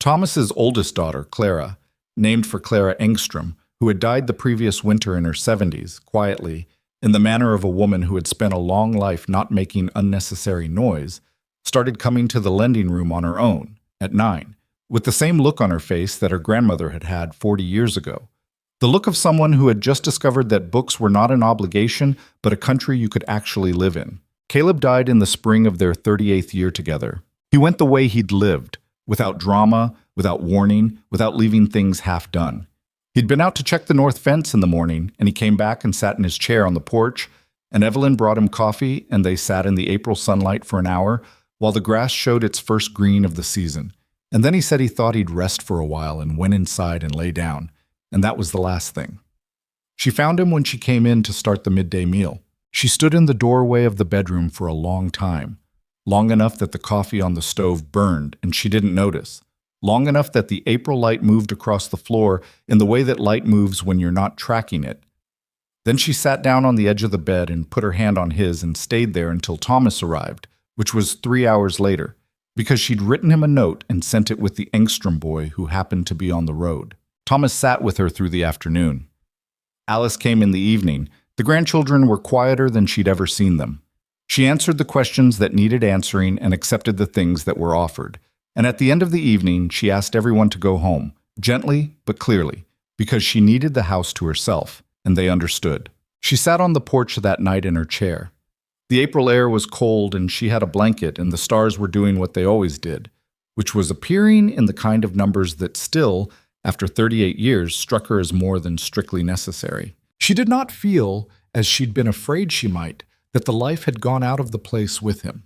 Thomas's oldest daughter, Clara, named for Clara Engstrom, who had died the previous winter in her 70s, quietly, in the manner of a woman who had spent a long life not making unnecessary noise, started coming to the lending room on her own, at 9, with the same look on her face that her grandmother had had 40 years ago. The look of someone who had just discovered that books were not an obligation, but a country you could actually live in. Caleb died in the spring of their 38th year together. He went the way he'd lived, without drama, without warning, without leaving things half done. He'd been out to check the north fence in the morning, and he came back and sat in his chair on the porch, and Evelyn brought him coffee, and they sat in the April sunlight for an hour, while the grass showed its first green of the season. And then he said he thought he'd rest for a while and went inside and lay down, and that was the last thing. She found him when she came in to start the midday meal. She stood in the doorway of the bedroom for a long time, long enough that the coffee on the stove burned and she didn't notice, long enough that the April light moved across the floor in the way that light moves when you're not tracking it. Then she sat down on the edge of the bed and put her hand on his and stayed there until Thomas arrived, which was 3 hours later, because she'd written him a note and sent it with the Engstrom boy who happened to be on the road. Thomas sat with her through the afternoon. Alice came in the evening. The grandchildren were quieter than she'd ever seen them. She answered the questions that needed answering and accepted the things that were offered. And at the end of the evening, she asked everyone to go home, gently but clearly, because she needed the house to herself, and they understood. She sat on the porch that night in her chair. The April air was cold, and she had a blanket, and the stars were doing what they always did, which was appearing in the kind of numbers that still, after 38 years, struck her as more than strictly necessary. She did not feel, as she'd been afraid she might, that the life had gone out of the place with him.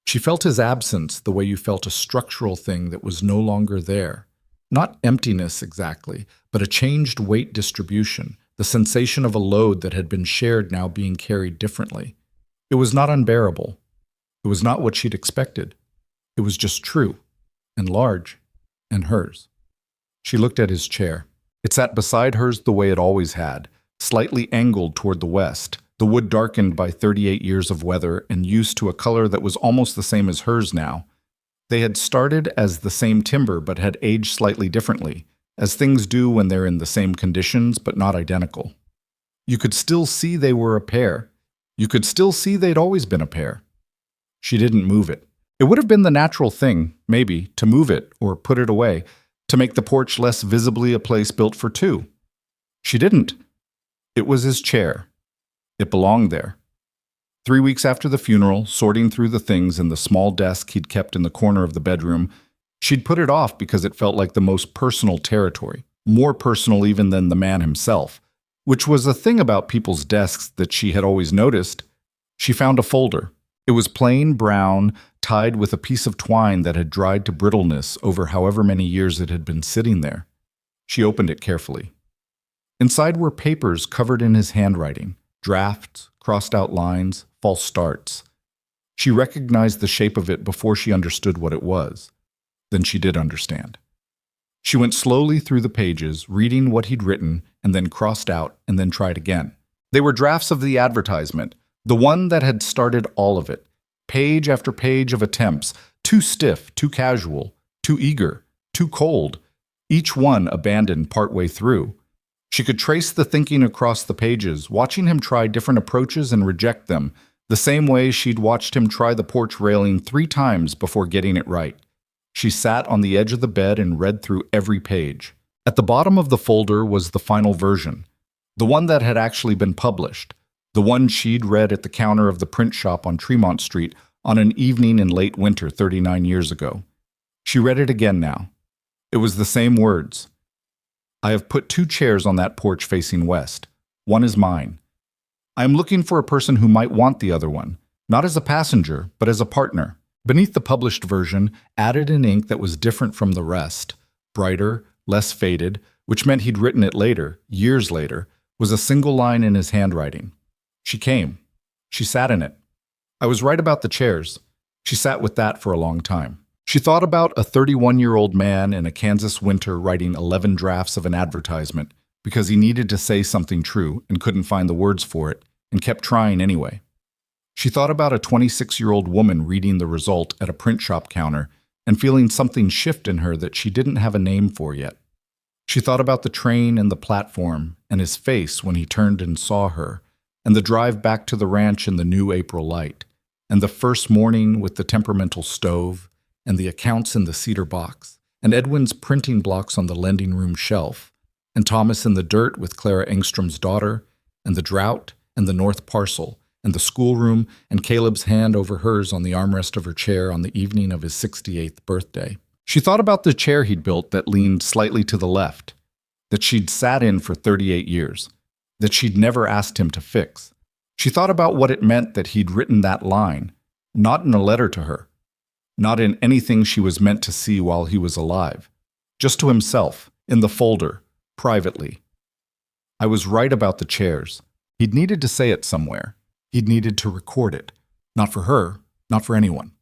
She felt his absence the way you felt a structural thing that was no longer there. Not emptiness exactly, but a changed weight distribution, the sensation of a load that had been shared now being carried differently. It was not unbearable. It was not what she'd expected. It was just true, and large, and hers. She looked at his chair. It sat beside hers the way it always had, slightly angled toward the west, the wood darkened by 38 years of weather and used to a color that was almost the same as hers now. They had started as the same timber but had aged slightly differently, as things do when they're in the same conditions but not identical. You could still see they were a pair. You could still see they'd always been a pair. She didn't move it. It would have been the natural thing, maybe, to move it or put it away, to make the porch less visibly a place built for two. She didn't. It was his chair. It belonged there. 3 weeks after the funeral, sorting through the things in the small desk he'd kept in the corner of the bedroom, she'd put it off because it felt like the most personal territory, more personal even than the man himself, which was a thing about people's desks that she had always noticed. She found a folder. It was plain brown, tied with a piece of twine that had dried to brittleness over however many years it had been sitting there. She opened it carefully. Inside were papers covered in his handwriting, drafts, crossed-out lines, false starts. She recognized the shape of it before she understood what it was. Then she did understand. She went slowly through the pages, reading what he'd written, and then crossed out, and then tried again. They were drafts of the advertisement, the one that had started all of it. Page after page of attempts, too stiff, too casual, too eager, too cold, each one abandoned partway through. She could trace the thinking across the pages, watching him try different approaches and reject them, the same way she'd watched him try the porch railing 3 times before getting it right. She sat on the edge of the bed and read through every page. At the bottom of the folder was the final version, the one that had actually been published, the one she'd read at the counter of the print shop on Tremont Street on an evening in late winter 39 years ago. She read it again now. It was the same words. I have put 2 chairs on that porch facing west. One is mine. I am looking for a person who might want the other one, not as a passenger, but as a partner. Beneath the published version, added in ink that was different from the rest, brighter, less faded, which meant he'd written it later, years later, was a single line in his handwriting. She came. She sat in it. I was right about the chairs. She sat with that for a long time. She thought about a 31-year-old man in a Kansas winter writing 11 drafts of an advertisement because he needed to say something true and couldn't find the words for it and kept trying anyway. She thought about a 26-year-old woman reading the result at a print shop counter and feeling something shift in her that she didn't have a name for yet. She thought about the train and the platform and his face when he turned and saw her, and the drive back to the ranch in the new April light, and the first morning with the temperamental stove, and the accounts in the cedar box, and Edwin's printing blocks on the lending room shelf, and Thomas in the dirt with Clara Engstrom's daughter, and the drought, and the north parcel, and the schoolroom, and Caleb's hand over hers on the armrest of her chair on the evening of his 68th birthday. She thought about the chair he'd built that leaned slightly to the left, that she'd sat in for 38 years, that she'd never asked him to fix. She thought about what it meant that he'd written that line, not in a letter to her, not in anything she was meant to see while he was alive, just to himself, in the folder, privately. I was right about the chairs. He'd needed to say it somewhere. He'd needed to record it. Not for her, not for anyone.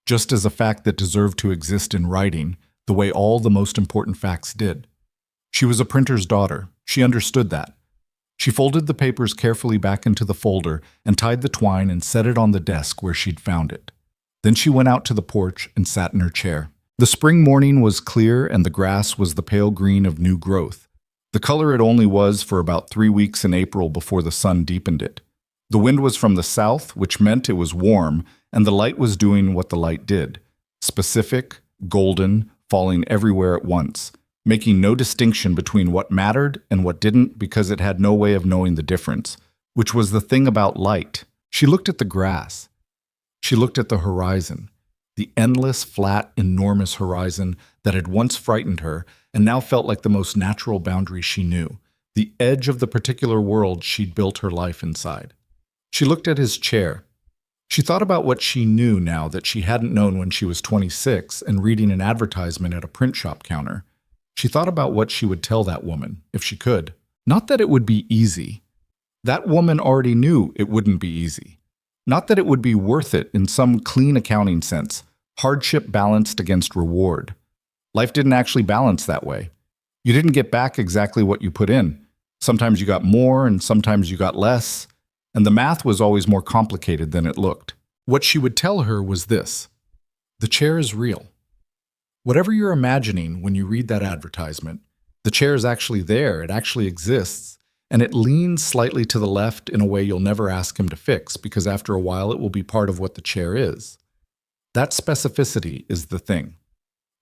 Just as a fact that deserved to exist in writing, the way all the most important facts did. She was a printer's daughter. She understood that. She folded the papers carefully back into the folder and tied the twine and set it on the desk where she'd found it. Then she went out to the porch and sat in her chair. The spring morning was clear and the grass was the pale green of new growth. The color it only was for about 3 weeks in April before the sun deepened it. The wind was from the south, which meant it was warm, and the light was doing what the light did. Specific, golden, falling everywhere at once, making no distinction between what mattered and what didn't because it had no way of knowing the difference, which was the thing about light. She looked at the grass. She looked at the horizon. The endless, flat, enormous horizon that had once frightened her and now felt like the most natural boundary she knew, the edge of the particular world she'd built her life inside. She looked at his chair. She thought about what she knew now that she hadn't known when she was 26 and reading an advertisement at a print shop counter. She thought about what she would tell that woman, if she could. Not that it would be easy. That woman already knew it wouldn't be easy. Not that it would be worth it in some clean accounting sense, hardship balanced against reward. Life didn't actually balance that way. You didn't get back exactly what you put in. Sometimes you got more and sometimes you got less, and the math was always more complicated than it looked. What she would tell her was this: the chair is real. Whatever you're imagining when you read that advertisement, the chair is actually there, it actually exists, and it leans slightly to the left in a way you'll never ask him to fix because after a while it will be part of what the chair is. That specificity is the thing.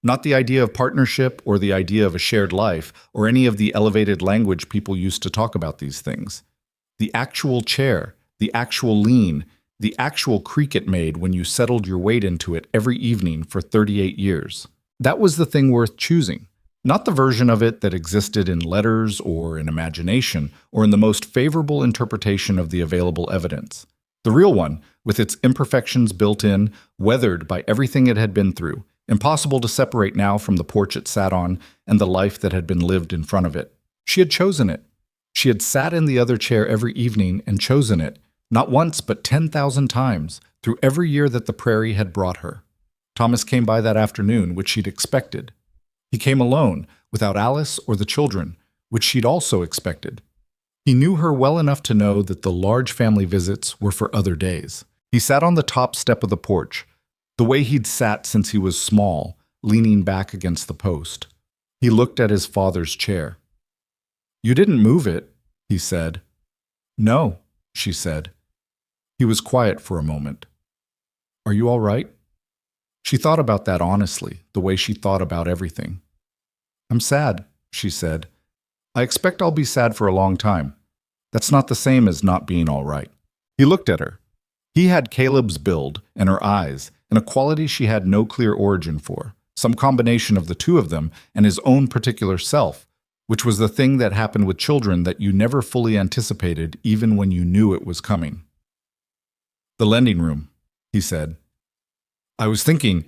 Not the idea of partnership or the idea of a shared life or any of the elevated language people used to talk about these things. The actual chair, the actual lean, the actual creak it made when you settled your weight into it every evening for 38 years. That was the thing worth choosing. Not the version of it that existed in letters or in imagination or in the most favorable interpretation of the available evidence. The real one, with its imperfections built in, weathered by everything it had been through, impossible to separate now from the porch it sat on and the life that had been lived in front of it. She had chosen it. She had sat in the other chair every evening and chosen it, not once but 10,000 times, through every year that the prairie had brought her. Thomas came by that afternoon, which she'd expected. He came alone, without Alice or the children, which she'd also expected. He knew her well enough to know that the large family visits were for other days. He sat on the top step of the porch, the way he'd sat since he was small, leaning back against the post. He looked at his father's chair. "You didn't move it," he said. "No," she said. He was quiet for a moment. "Are you all right?" She thought about that honestly, the way she thought about everything. "I'm sad," she said. "I expect I'll be sad for a long time. That's not the same as not being all right." He looked at her. He had Caleb's build and her eyes, and a quality she had no clear origin for, some combination of the two of them and his own particular self, which was the thing that happened with children that you never fully anticipated even when you knew it was coming. "The lending room," he said. "I was thinking,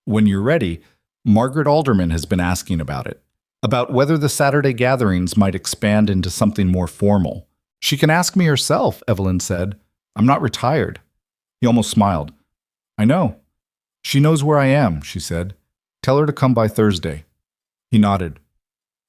when you're ready, Margaret Alderman has been asking about it, about whether the Saturday gatherings might expand into something more formal. She can ask me herself," Evelyn said. "I'm not retired." He almost smiled. "I know. She knows where I am," she said. "Tell her to come by Thursday." He nodded.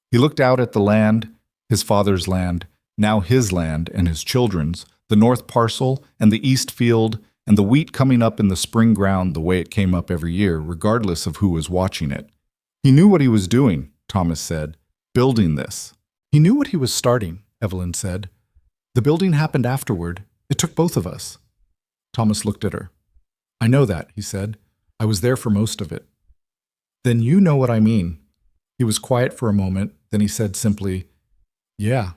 He looked out at the land, his father's land, now his land and his children's, the north parcel and the east field, and the wheat coming up in the spring ground the way it came up every year, regardless of who was watching it. He knew what he was doing, Thomas said, building this. "He knew what he was starting," Evelyn said. "The building happened afterward. It took both of us." Thomas looked at her. "I know that," he said. "I was there for most of it." "Then you know what I mean." He was quiet for a moment, then he said simply, "Yeah,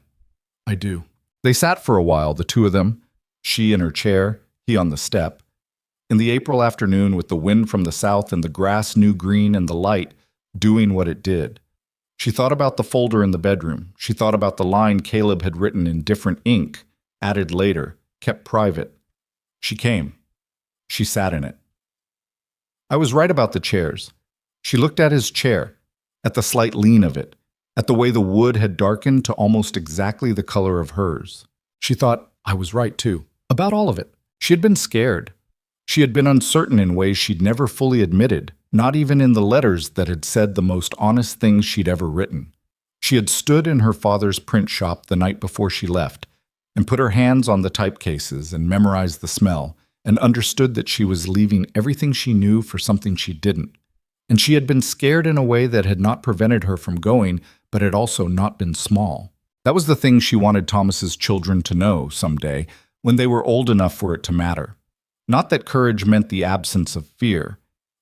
I do." They sat for a while, the two of them, she in her chair, he on the step. In the April afternoon with the wind from the south and the grass new green and the light doing what it did. She thought about the folder in the bedroom. She thought about the line Caleb had written in different ink, added later, kept private. She came. She sat in it. "I was right about the chairs." She looked at his chair, at the slight lean of it, at the way the wood had darkened to almost exactly the color of hers. She thought, I was right too, about all of it. She had been scared. She had been uncertain in ways she'd never fully admitted, not even in the letters that had said the most honest things she'd ever written. She had stood in her father's print shop the night before she left, and put her hands on the typecases and memorized the smell, and understood that she was leaving everything she knew for something she didn't. And she had been scared in a way that had not prevented her from going, but had also not been small. That was the thing she wanted Thomas's children to know someday, when they were old enough for it to matter. Not that courage meant the absence of fear.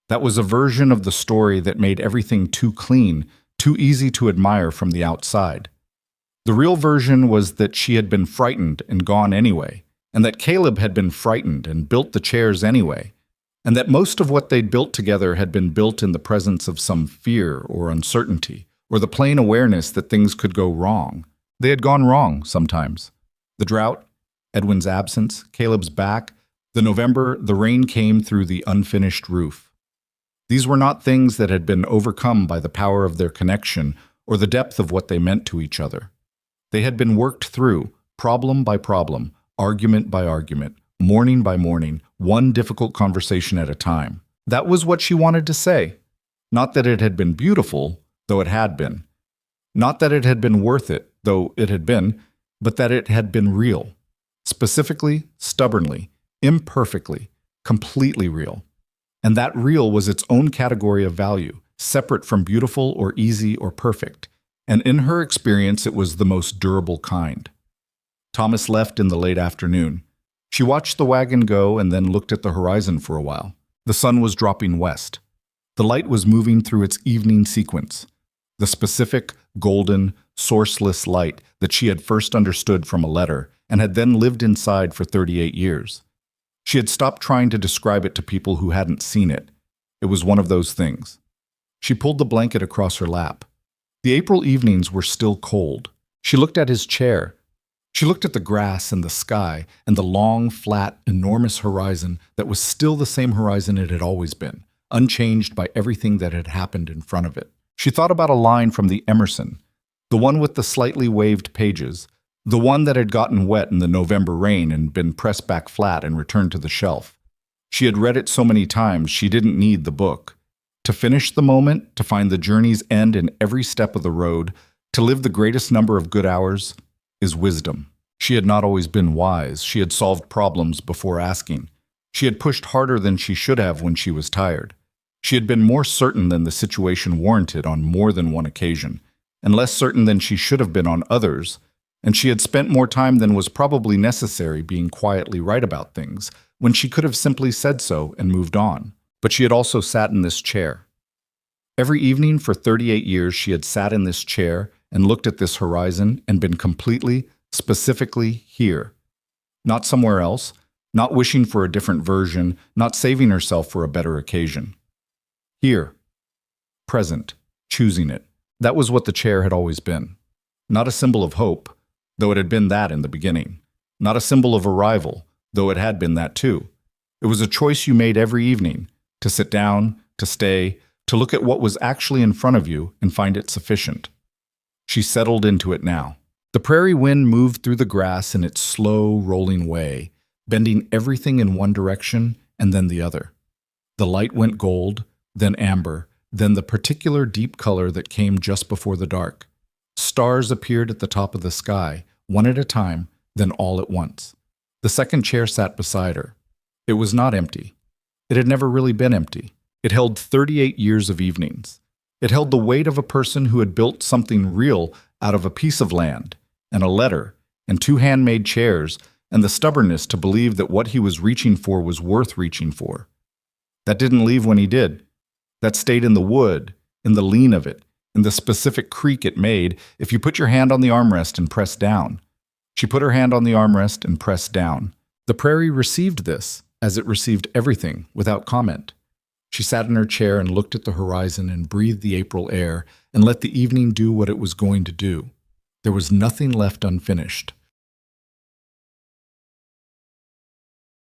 That was a version of the story that made everything too clean, too easy to admire from the outside. The real version was that she had been frightened and gone anyway, and that Caleb had been frightened and built the chairs anyway, and that most of what they'd built together had been built in the presence of some fear or uncertainty, or the plain awareness that things could go wrong. They had gone wrong sometimes. The drought, Edwin's absence, Caleb's back, the November, the rain came through the unfinished roof. These were not things that had been overcome by the power of their connection or the depth of what they meant to each other. They had been worked through, problem by problem, argument by argument, morning by morning, one difficult conversation at a time. That was what she wanted to say. Not that it had been beautiful, though it had been. Not that it had been worth it, though it had been, but that it had been real. Specifically, stubbornly, imperfectly, completely real. And that real was its own category of value, separate from beautiful or easy or perfect. And in her experience, it was the most durable kind. Thomas left in the late afternoon. She watched the wagon go and then looked at the horizon for a while. The sun was dropping west. The light was moving through its evening sequence, the specific, golden, sourceless light that she had first understood from a letter and had then lived inside for 38 years. She had stopped trying to describe it to people who hadn't seen it. It was one of those things. She pulled the blanket across her lap. The April evenings were still cold. She looked at his chair. She looked at the grass and the sky and the long, flat, enormous horizon that was still the same horizon it had always been, unchanged by everything that had happened in front of it. She thought about a line from the Emerson, the one with the slightly waved pages, the one that had gotten wet in the November rain and been pressed back flat and returned to the shelf. She had read it so many times she didn't need the book. To finish the moment, to find the journey's end in every step of the road, to live the greatest number of good hours, is wisdom. She had not always been wise. She had solved problems before asking. She had pushed harder than she should have when she was tired. She had been more certain than the situation warranted on more than one occasion, and less certain than she should have been on others, and she had spent more time than was probably necessary being quietly right about things, when she could have simply said so and moved on. But she had also sat in this chair. Every evening for 38 years she had sat in this chair and looked at this horizon and been completely, specifically here. Not somewhere else, not wishing for a different version, not saving herself for a better occasion. Here. Present. Choosing it. That was what the chair had always been. Not a symbol of hope, though it had been that in the beginning. Not a symbol of arrival, though it had been that too. It was a choice you made every evening, to sit down, to stay, to look at what was actually in front of you and find it sufficient. She settled into it now. The prairie wind moved through the grass in its slow, rolling way, bending everything in one direction and then the other. The light went gold, then amber, then the particular deep color that came just before the dark. Stars appeared at the top of the sky, one at a time, then all at once. The second chair sat beside her. It was not empty. It had never really been empty. It held 38 years of evenings. It held the weight of a person who had built something real out of a piece of land, and a letter, and 2 handmade chairs, and the stubbornness to believe that what he was reaching for was worth reaching for. That didn't leave when he did. That stayed in the wood, in the lean of it, in the specific creak it made if you put your hand on the armrest and pressed down. She put her hand on the armrest and pressed down. The prairie received this, as it received everything, without comment. She sat in her chair and looked at the horizon and breathed the April air and let the evening do what it was going to do. There was nothing left unfinished.